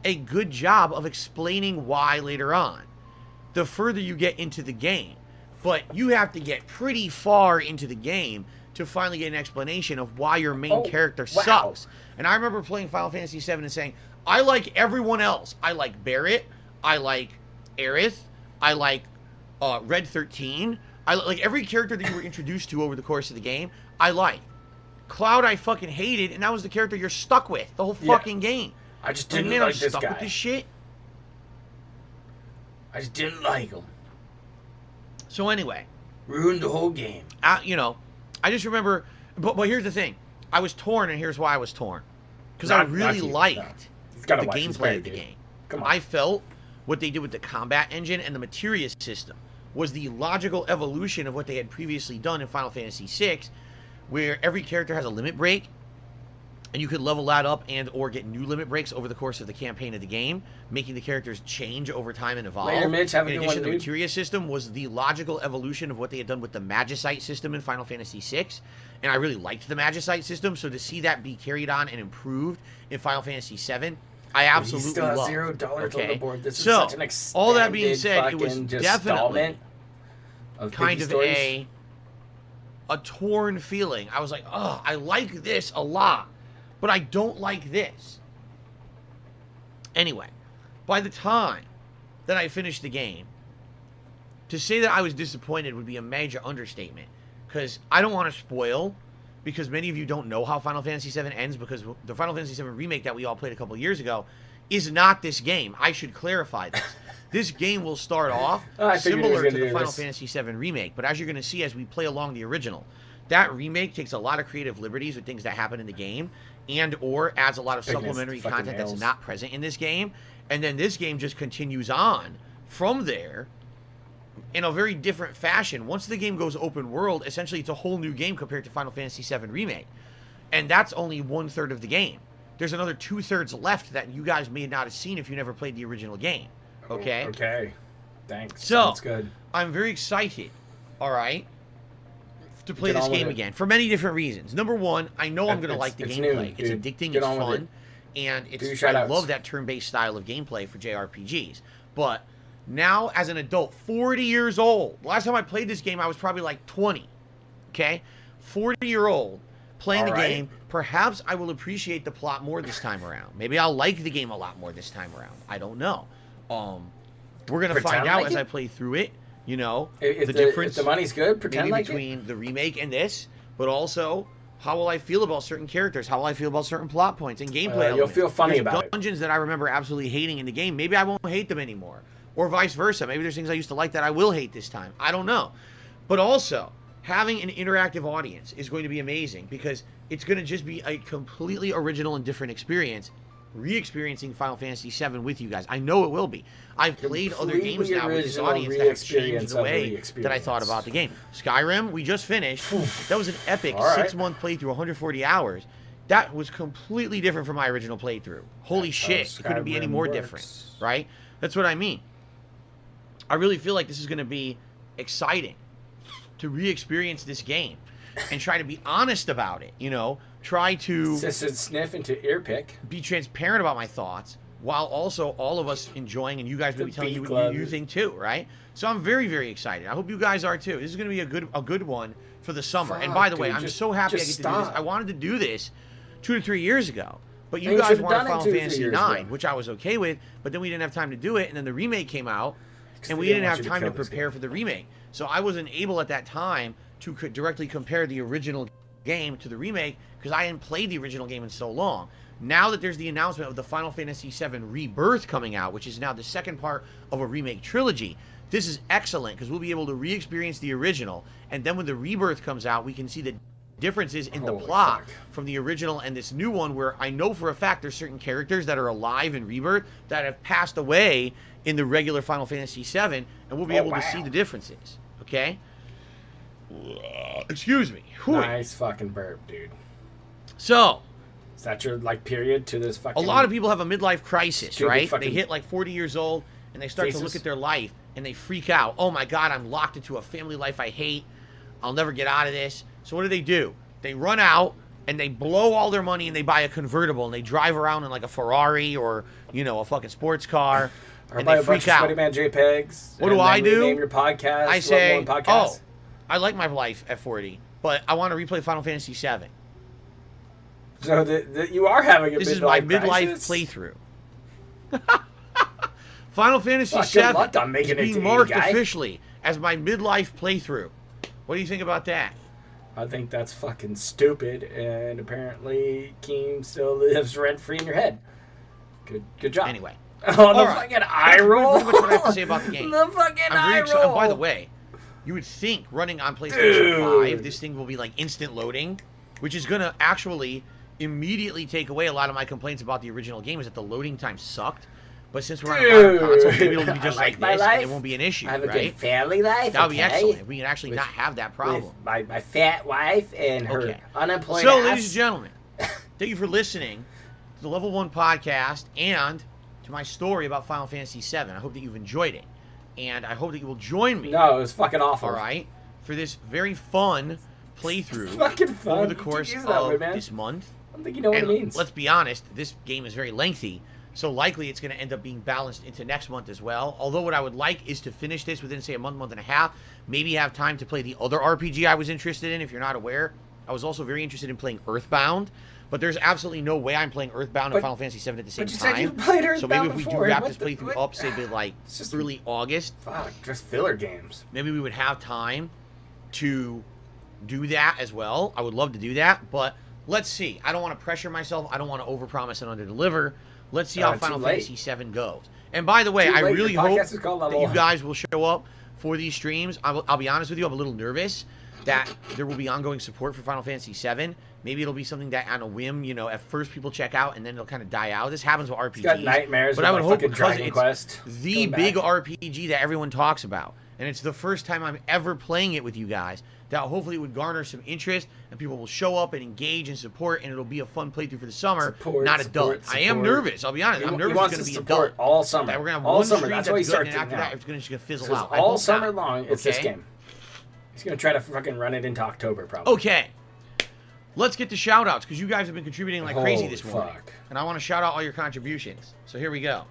S7: a good job of explaining why later on, the further you get into the game. But you have to get pretty far into the game to finally get an explanation of why your main character sucks. And I remember playing Final Fantasy VII and saying, I like everyone else. I like Barrett. I like Aerith. I like Red 13. I like every character that you were introduced to over the course of the game. I like Cloud. I fucking hated, and that was the character you're stuck with the whole fucking game.
S2: I just didn't like this guy.
S7: With this shit.
S2: I just didn't like him.
S7: So anyway,
S2: ruined the whole game.
S7: You know, I just remember. But here's the thing: I was torn, and here's why I was torn. Because I really liked the gameplay of the game. I felt what they did with the combat engine and the materia system was the logical evolution of what they had previously done in Final Fantasy VI, where every character has a limit break, and you could level that up and or get new limit breaks over the course of the campaign of the game, making the characters change over time and evolve.
S2: Later, Mitch, have a
S7: in
S2: good
S7: addition,
S2: one,
S7: the materia system was the logical evolution of what they had done with the Magicite system in Final Fantasy VI, and I really liked the Magicite system, so to see that be carried on and improved in Final Fantasy VII, I absolutely love.
S2: $0 on the board. This is
S7: so,
S2: such an extended,
S7: all that being said, it was definitely kind of a torn feeling. I was like, oh, I like this a lot, but I don't like this. Anyway, by the time that I finished the game, to say that I was disappointed would be a major understatement, because I don't want to spoil, because many of you don't know how Final Fantasy VII ends, because the Final Fantasy VII remake that we all played a couple years ago is not this game. I should clarify this. This game will start off similar to the Final Fantasy VII remake, but as you're going to see as we play along the original, that remake takes a lot of creative liberties with things that happen in the game, and or adds a lot of supplementary content that's not present in this game, and then this game just continues on from there in a very different fashion. Once the game goes open world, essentially it's a whole new game compared to Final Fantasy VII Remake. And that's only 1/3 of the game. There's another 2/3 left that you guys may not have seen if you never played the original game. Okay?
S2: Okay. Thanks.
S7: So,
S2: Sounds good.
S7: I'm very excited, all right, to play
S2: Get
S7: this
S2: on with
S7: game
S2: it.
S7: again for many different reasons. Number one, I know I'm going to
S2: It's-
S7: like the
S2: it's
S7: gameplay.
S2: new,
S7: It's
S2: dude.
S7: addicting,
S2: Get
S7: it's
S2: on with
S7: fun, and
S2: Do your
S7: it's
S2: shout
S7: I
S2: outs.
S7: love that turn-based style of gameplay for JRPGs. But now, as an adult, 40 years old, last time I played this game, I was probably like 20, okay? 40-year-old playing the
S2: All right.
S7: game, perhaps I will appreciate the plot more this time around. Maybe I'll like the game a lot more this time around. I don't know. We're going to
S2: Pretend
S7: find out
S2: like
S7: as
S2: it?
S7: I play through it, you know,
S2: If
S7: the
S2: the
S7: difference
S2: if the money's good, pretend
S7: maybe
S2: like
S7: between the remake and this, but also how will I feel about certain characters? How will I feel about certain plot points and gameplay
S2: You'll
S7: elements?
S2: feel funny
S7: There's
S2: about it.
S7: dungeons that I remember absolutely hating in the game. Maybe I won't hate them anymore, or vice versa. Maybe there's things I used to like that I will hate this time. I don't know, but also having an interactive audience is going to be amazing because it's going to just be a completely original and different experience. Re-experiencing Final Fantasy VII with you guys. I know it will be. I've played other
S2: Completely
S7: games now with this
S2: original
S7: audience that have changed
S2: re-experience
S7: the
S2: of
S7: way
S2: re-experience.
S7: that I thought about the game. Skyrim, we just finished. That was an epic
S2: All right.
S7: 6-month playthrough, 140 hours. That was completely different from my original playthrough. Holy
S2: That's
S7: shit,
S2: how
S7: it couldn't be any
S2: Skyrim
S7: more
S2: works.
S7: different, right? That's what I mean. I really feel like this is going to be exciting to re-experience this game and try to be honest about it, you know? Try to
S2: Sister sniff into ear pick.
S7: be transparent about my thoughts while also all of us enjoying and you guys
S2: The
S7: maybe telling you
S2: beat
S7: what
S2: club.
S7: you think too, right? So I'm very, very excited. I hope you guys are too. This is going to be a good one for the summer. And
S2: Fuck,
S7: by the way,
S2: dude,
S7: I'm
S2: just-
S7: so happy I get
S2: just
S7: to do this.
S2: stop.
S7: I wanted to do this 2 to 3 years ago. But you
S2: Then you
S7: guys
S2: should've
S7: wanted
S2: done it
S7: Final
S2: 2 to 3
S7: Fantasy
S2: years
S7: IX,
S2: ago.
S7: which I was okay with, but then we didn't have time to do it, and then the remake came out, and we
S2: they
S7: didn't
S2: want
S7: have
S2: you to
S7: time to
S2: kill this
S7: prepare
S2: game.
S7: for the remake. So I wasn't able at that time to directly compare the original game to the remake because I hadn't played the original game in so long. Now that there's the announcement of the Final Fantasy VII Rebirth coming out, which is now the second part of a remake trilogy, this is excellent because we'll be able to re-experience the original, and then when the Rebirth comes out, we can see the differences in the
S2: Holy
S7: plot
S2: fuck.
S7: from the original and this new one, where I know for a fact there's certain characters that are alive in Rebirth that have passed away in the regular Final Fantasy VII, and we'll be
S2: Oh,
S7: able to
S2: wow.
S7: see the differences. Okay? Excuse me. Whew.
S2: Nice fucking burp, dude.
S7: So,
S2: Is that your like period to this fucking?
S7: a lot of people have a midlife crisis,
S2: Stupid
S7: right? They
S2: fucking
S7: hit like 40 years old and they start to
S2: faces.
S7: look at their life and they freak out. Oh my God, I'm locked into a family life I hate. I'll never get out of this. So what do? They run out and they blow all their money and they buy a convertible and they drive around in like a Ferrari or, you know, a fucking sports car.
S2: Or
S7: and
S2: buy
S7: they
S2: a bunch
S7: freak
S2: of
S7: out.
S2: Sweaty Man JPEGs.
S7: What do
S2: and
S7: I
S2: then
S7: do?
S2: Rename your podcast.
S7: I say,
S2: Level One Podcast.
S7: oh, I like my life at 40, but I want to replay Final Fantasy VII.
S2: So you are having a
S7: This
S2: midlife
S7: is my midlife
S2: crisis?
S7: playthrough. Final Fantasy
S2: Fucking
S7: VII
S2: luck on making
S7: is
S2: it
S7: being
S2: to
S7: marked
S2: 80, guy.
S7: officially as my midlife playthrough. What do you think about that?
S2: I think that's fucking stupid, and apparently Keem still lives rent free in your head. Good job.
S7: Anyway,
S2: Oh, the
S7: All right.
S2: fucking eye roll.
S7: Pretty much what I have to say about the game.
S2: The fucking
S7: I'm
S2: eye
S7: very excited.
S2: roll.
S7: By the way, you would think running on PlayStation
S2: Dude.
S7: 5, this thing will be like instant loading, which is going to actually immediately take away a lot of my complaints about the original game, is that the loading time sucked. But since we're on a modern console, maybe it'll be
S2: I
S7: just
S2: like
S7: like
S2: my
S7: this, and
S2: life.
S7: it won't be an issue,
S2: I have a
S7: right?
S2: good family life.
S7: That would be
S2: okay?
S7: excellent. We can actually
S2: With-
S7: not have that problem.
S2: With my fat wife and her
S7: Okay.
S2: unemployed
S7: So,
S2: ass.
S7: ladies and gentlemen, thank you for listening to the Level 1 podcast and to my story about Final Fantasy VII. I hope that you've enjoyed it. And I hope that you will join me,
S2: No, it was fucking awful.
S7: all right, for this very fun playthrough
S2: Fucking fun.
S7: over the
S2: You
S7: course
S2: use that word,
S7: of
S2: man.
S7: this month.
S2: I don't think you know what
S7: And
S2: it means.
S7: let's be honest, this game is very lengthy, so likely it's going to end up being balanced into next month as well. Although what I would like is to finish this within, say, a month and a half, maybe have time to play the other RPG I was interested in. If you're not aware, I was also very interested in playing Earthbound, but there's absolutely no way I'm playing Earthbound
S2: But-
S7: and Final Fantasy VII at the same
S2: But you said you
S7: time.
S2: played
S7: So maybe
S2: Earthbound
S7: if we do
S2: before.
S7: wrap
S2: What
S7: this
S2: the-
S7: playthrough
S2: what-
S7: up, say, by like
S2: It's just-
S7: early August,
S2: Fuck, just filler games.
S7: maybe we would have time to do that as well. I would love to do that, but let's see. I don't want to pressure myself. I don't want to overpromise and underdeliver. Let's see how
S2: Too
S7: Final
S2: late.
S7: Fantasy VII goes. And by the way,
S2: Too
S7: I
S2: late.
S7: really
S2: Your
S7: hope
S2: podcast is called
S7: that
S2: Level
S7: you
S2: One.
S7: guys will show up for these streams. I'll be honest with you, I'm a little nervous that there will be ongoing support for Final Fantasy VII. Maybe it'll be something that on a whim, you know, at first people check out and then it'll kind of die out. This happens with RPGs.
S2: He's got nightmares
S7: but
S2: with
S7: I would
S2: like
S7: hope
S2: fucking
S7: because
S2: Dragon
S7: it's
S2: Quest.
S7: the
S2: Going
S7: big
S2: back.
S7: RPG that everyone talks about, and it's the first time I'm ever playing it with you guys, that hopefully it would garner some interest, and people will show up and engage and support, and it'll be a fun playthrough for the summer, not a dud. I am nervous, I'll be honest. I'm nervous it's going to be a dud.
S2: All summer.
S7: We're going to have
S2: all
S7: one
S2: summer.
S7: stream
S2: That's why he
S7: that's good,
S2: started
S7: and after
S2: now.
S7: that, it's going to fizzle out.
S2: All summer long, it's this game. He's going to try to fucking run it into October, probably.
S7: Okay. Let's get to shout-outs, because you guys have been contributing like crazy this morning.
S2: Fuck.
S7: And I want to shout out all your contributions. So here we go.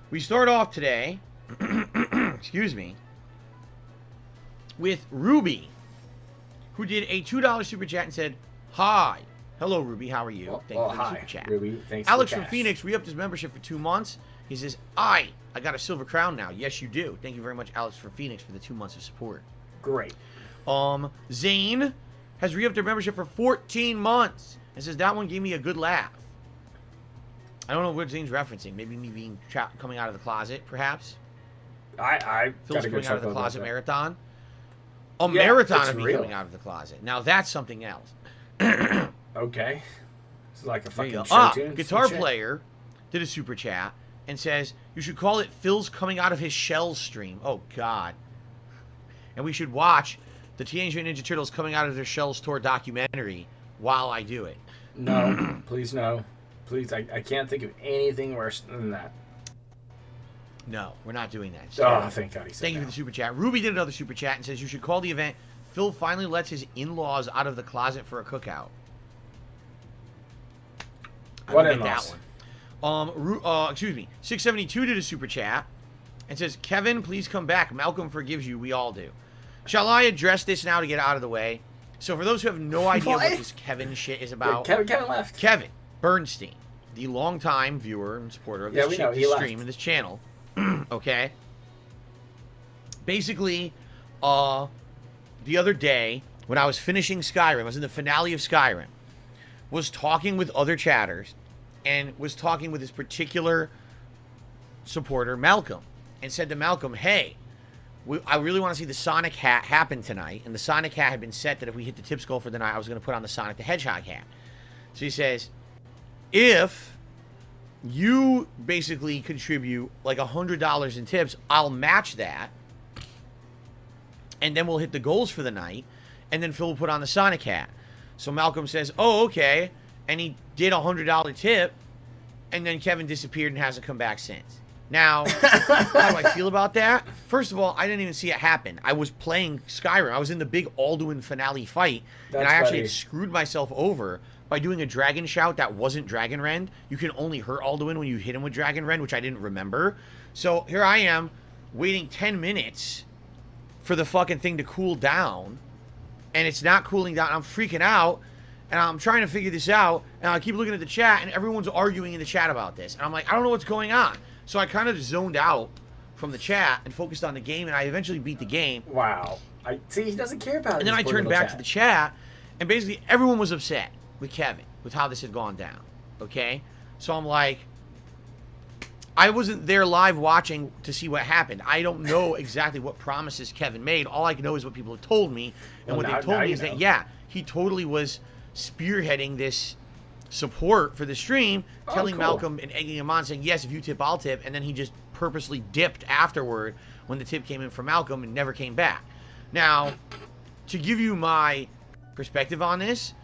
S7: We start off today, excuse me, with Ruby, who did a $2 super chat and said, "Hi." Hello, Ruby. How are you? Thank you for the super chat.
S2: Ruby. Thanks
S7: Alex
S2: for
S7: from Phoenix re-upped his membership for 2 months. He says, I got a silver crown now. Yes, you do. Thank you very much, Alex from Phoenix, for the 2 months of support.
S2: Great.
S7: Zane has re-upped their membership for 14 months and says, that one gave me a good laugh. I don't know what Zane's referencing. Maybe me being coming out of the closet, perhaps.
S2: I
S7: Phil's
S2: got a
S7: coming
S2: good
S7: out of the
S2: chuckle
S7: closet
S2: about that.
S7: marathon. A
S2: Yeah,
S7: marathon
S2: that's
S7: of me
S2: real.
S7: coming out of the closet. Now that's something else.
S2: Okay. It's like a
S7: There you
S2: fucking
S7: go.
S2: show tune.
S7: Guitar
S2: Some shit.
S7: player did a super chat and says, you should call it Phil's coming out of his shell stream. Oh, God. And we should watch the Teenage Mutant Ninja Turtles coming out of their shells tour documentary while I do it.
S2: No. Please, no. Please, I can't think of anything worse than that.
S7: No, we're not doing that.
S2: Oh, thank God he said
S7: Thank you for the super chat. Ruby did another super chat and says, you should call the event Phil finally lets his in-laws out of the closet for a cookout. I
S2: What
S7: don't get
S2: in-laws?
S7: that one. Excuse me. 672 did a super chat and says, Kevin, please come back. Malcolm forgives you. We all do. Shall I address this now to get out of the way? So for those who have no idea what this Kevin shit is about,
S2: Yeah, Kevin left.
S7: Kevin Bernstein, the longtime viewer and supporter of
S2: Yeah,
S7: this,
S2: we know, he
S7: this
S2: left.
S7: stream and this channel, okay? Basically, the other day, when I was finishing Skyrim, I was in the finale of Skyrim, was talking with other chatters, and was talking with this particular supporter, Malcolm, and said to Malcolm, hey, I really want to see the Sonic hat happen tonight, and the Sonic hat had been set that if we hit the tips goal for the night, I was going to put on the Sonic the Hedgehog hat. So he says, if you basically contribute like $100 in tips, I'll match that, and then we'll hit the goals for the night, and then Phil will put on the Sonic hat. So Malcolm says, oh, okay, and he did a $100 tip, and then Kevin disappeared and hasn't come back since. Now, how do I feel about that? First of all, I didn't even see it happen. I was playing Skyrim. I was in the big Alduin finale fight, and I actually had screwed myself over by doing a Dragon Shout that wasn't Dragon Rend. You can only hurt Alduin when you hit him with Dragon Rend, which I didn't remember. So here I am, waiting 10 minutes for the fucking thing to cool down, and it's not cooling down. I'm freaking out, and I'm trying to figure this out, and I keep looking at the chat, and everyone's arguing in the chat about this. And I'm like, I don't know what's going on. So I kind of zoned out from the chat and focused on the game, and I eventually beat the game.
S2: Wow. I see, he doesn't care about it.
S7: And then I turned back to the chat, and basically everyone was upset with Kevin, with how this had gone down. Okay? So I'm like, I wasn't there live watching to see what happened. I don't know exactly what promises Kevin made. All I know is what people have told me. And what they told me is that, yeah, he totally was spearheading this support for the stream, telling Malcolm and egging him on, saying, yes, if you tip, I'll tip. And then he just purposely dipped afterward when the tip came in from Malcolm and never came back. Now, to give you my perspective on this,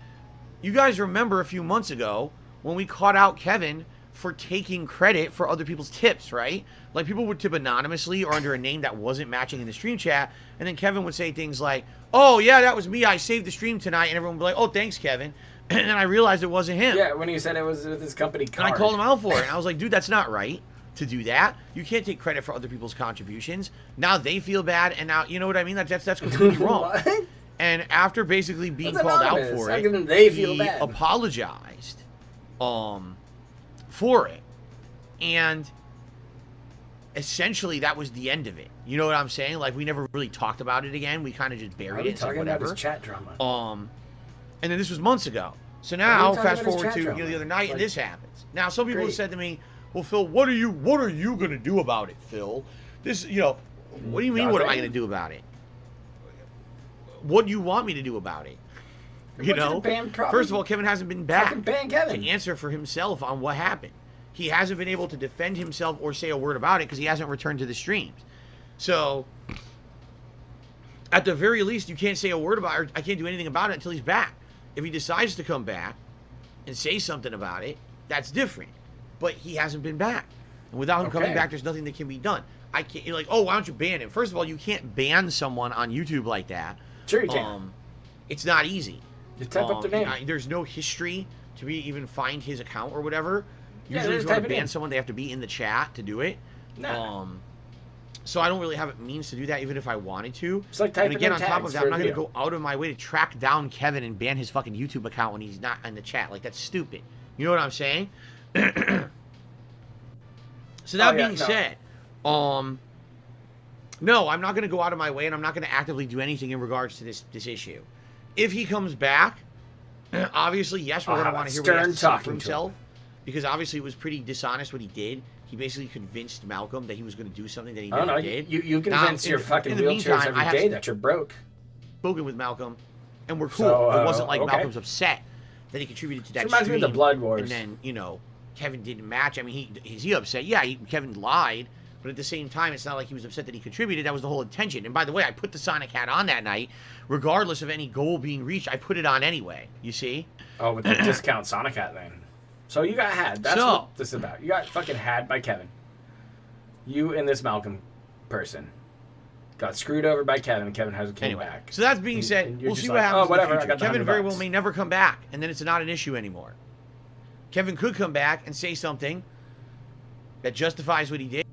S7: you guys remember a few months ago when we caught out Kevin for taking credit for other people's tips, right? Like, people would tip anonymously or under a name that wasn't matching in the stream chat, and then Kevin would say things like, oh, yeah, that was me, I saved the stream tonight, and everyone would be like, oh, thanks, Kevin. And then I realized it wasn't him.
S2: Yeah, when he said it was with his company card.
S7: And I called him out for it, and I was like, dude, that's not right to do that. You can't take credit for other people's contributions. Now they feel bad, and now, you know what I mean? That's completely wrong.
S2: What?
S7: And after basically being
S2: That's
S7: called out
S2: anonymous.
S7: for
S2: How
S7: it,
S2: can they feel
S7: he
S2: bad?
S7: apologized for it. And essentially that was the end of it. You know what I'm saying? Like, we never really talked about it again. We kind of just buried it and said
S2: talking about
S7: whatever.
S2: his chat drama.
S7: And then this was months ago. So now,
S2: talking
S7: fast
S2: about his
S7: forward
S2: chat
S7: to
S2: drama?
S7: the other night,
S2: Like,
S7: and this happens. Now, some people have
S2: great.
S7: said to me, well, Phil, what are you gonna do about it, Phil? This, you know, what do you mean, what am I gonna do about it? What do you want me to do about it? You know, first of all, Kevin hasn't been back
S2: Fucking ban Kevin.
S7: to answer for himself on what happened. he hasn't been able to defend himself or say a word about it because he hasn't returned to the streams. So, at the very least, you can't say a word about it. I can't do anything about it until he's back. If he decides to come back and say something about it, that's different. But he hasn't been back. And without him coming back, there's nothing that can be done. I can't, you're like, oh, why don't you ban him? First of all, you can't ban someone on YouTube like that.
S2: Sure you can.
S7: It's not easy.
S2: Just type up their name.
S7: There's no history to even find his account or whatever.
S2: Yeah,
S7: Usually if
S2: just
S7: you want
S2: type
S7: to
S2: it
S7: ban
S2: in.
S7: someone, they have to be in the chat to do it.
S2: Nah.
S7: So I don't really have a means to do that, even if I wanted to.
S2: It's like
S7: And
S2: typing
S7: again,
S2: in
S7: on top
S2: tags
S7: of that,
S2: for
S7: I'm
S2: a
S7: not going to
S2: video.
S7: go out of my way to track down Kevin and ban his fucking YouTube account when he's not in the chat. Like, that's stupid. You know what I'm saying? So that being said, no, I'm not going to go out of my way, and I'm not going to actively do anything in regards to this issue. If he comes back, obviously, yes, we're going to want to hear what he has to say for himself, because obviously it was pretty dishonest what he did. He basically convinced Malcolm that he was going to do something that he never did.
S2: You convince your fucking wheelchairs every day that you're broke.
S7: Spoken with Malcolm, and we're cool.
S2: So,
S7: it wasn't like
S2: okay.
S7: Malcolm's upset that he contributed to that
S2: Reminds me of the
S7: stream,
S2: Blood Wars.
S7: and then, you know, Kevin didn't match. I mean, is he upset? Yeah, Kevin lied, but at the same time, it's not like he was upset that he contributed. That was the whole intention. And by the way, I put the Sonic hat on that night, regardless of any goal being reached. I put it on anyway, you see?
S2: Oh, with the discount Sonic hat then. So you got had. That's what this is about. You got fucking had by Kevin. You and this Malcolm person got screwed over by Kevin, and Kevin hasn't came back.
S7: So that being said,
S2: and you're
S7: we'll
S2: just
S7: see
S2: like,
S7: what happens
S2: oh, whatever,
S7: in the
S2: I
S7: future.
S2: got the
S7: Kevin very
S2: $100.
S7: well may never come back, and then it's not an issue anymore. Kevin could come back and say something that justifies what he did.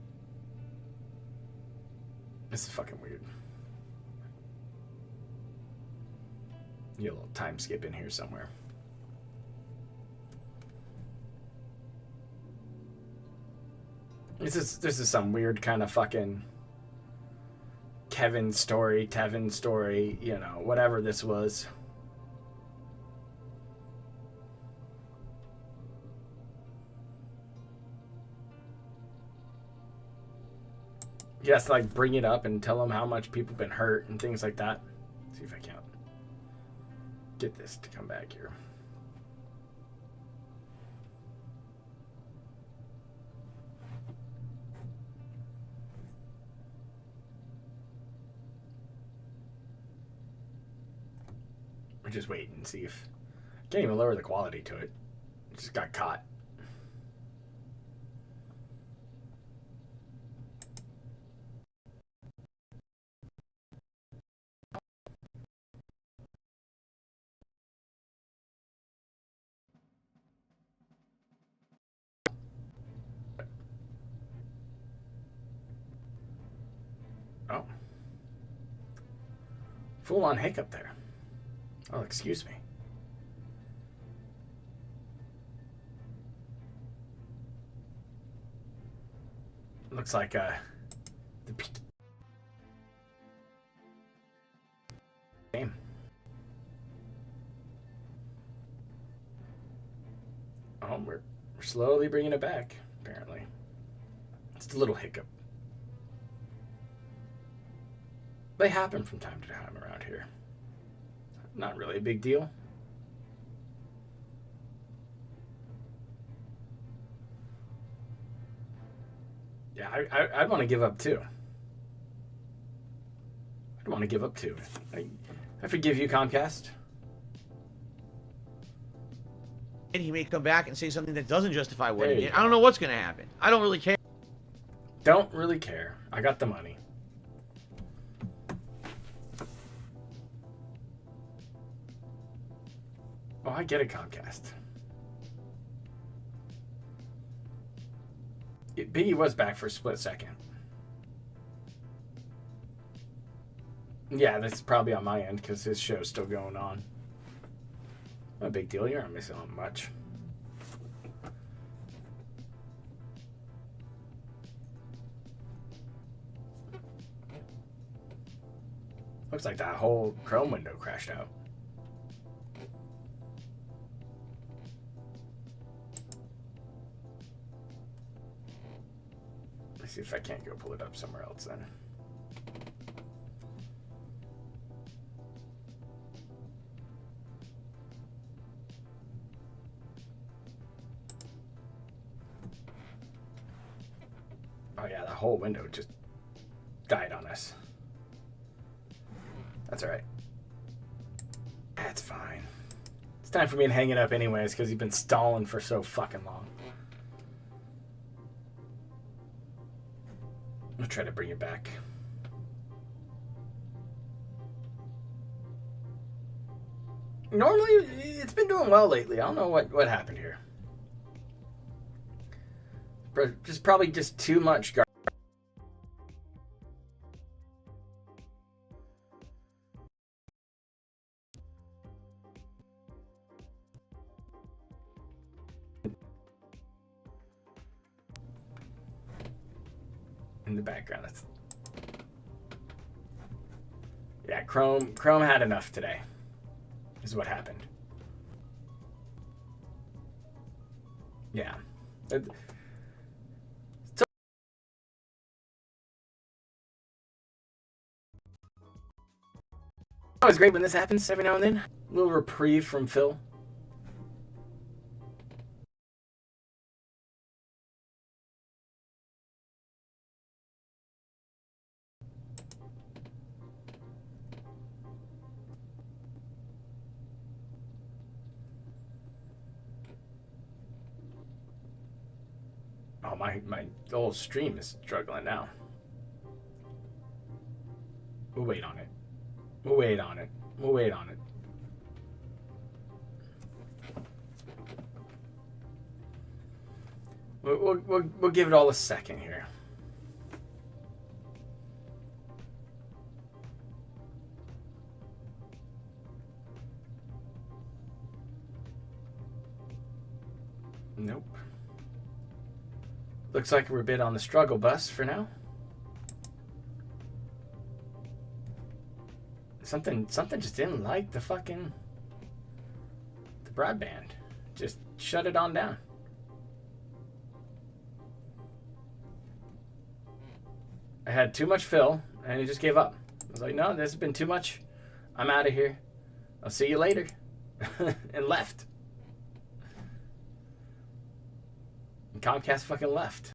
S2: This is fucking weird. You get a little time skip in here somewhere. This is some weird kind of fucking Tevin story, you know, whatever this was. He has to like bring it up and tell them how much people been hurt and things like that. See if I can get this to come back here. We're just waiting and see if can't even lower the quality to it. It just got caught. Oh. Full on hiccup there. Oh, excuse me. Looks like the game. Oh, we're slowly bringing it back. Apparently, it's a little hiccup. They happen from time to time around here. Not really a big deal. Yeah, I'd want to give up too. I'd want to give up too. I forgive you, Comcast.
S7: And he may come back and say something that doesn't justify what he did. I don't know what's going to happen. I don't really care.
S2: Don't really care. I got the money. Oh, I get it, Comcast. Biggie was back for a split second. Yeah, that's probably on my end because his show's still going on. Not a big deal. You're not missing on much. Looks like that whole Chrome window crashed out. Let's see if I can't go pull it up somewhere else then. Oh yeah, the whole window just died on us. That's alright. That's fine. It's time for me to hang it up anyways, because he's been stalling for so fucking long. I'll try to bring it back. Normally, it's been doing well lately. I don't know what happened here. Just probably just too much garbage. In the background. Yeah, Chrome had enough today. Is what happened. Yeah. It's always great when this happens every now and then. A little reprieve from Phil. Oh, my whole stream is struggling now. We'll wait on it. We'll wait on it. We'll wait on it. We'll give it all a second here. Nope. Looks like we're a bit on the struggle bus for now. Something just didn't like the broadband. Just shut it on down. I had too much fill and it just gave up. I was like, no, this has been too much. I'm out of here. I'll see you later. And left. And Comcast fucking left.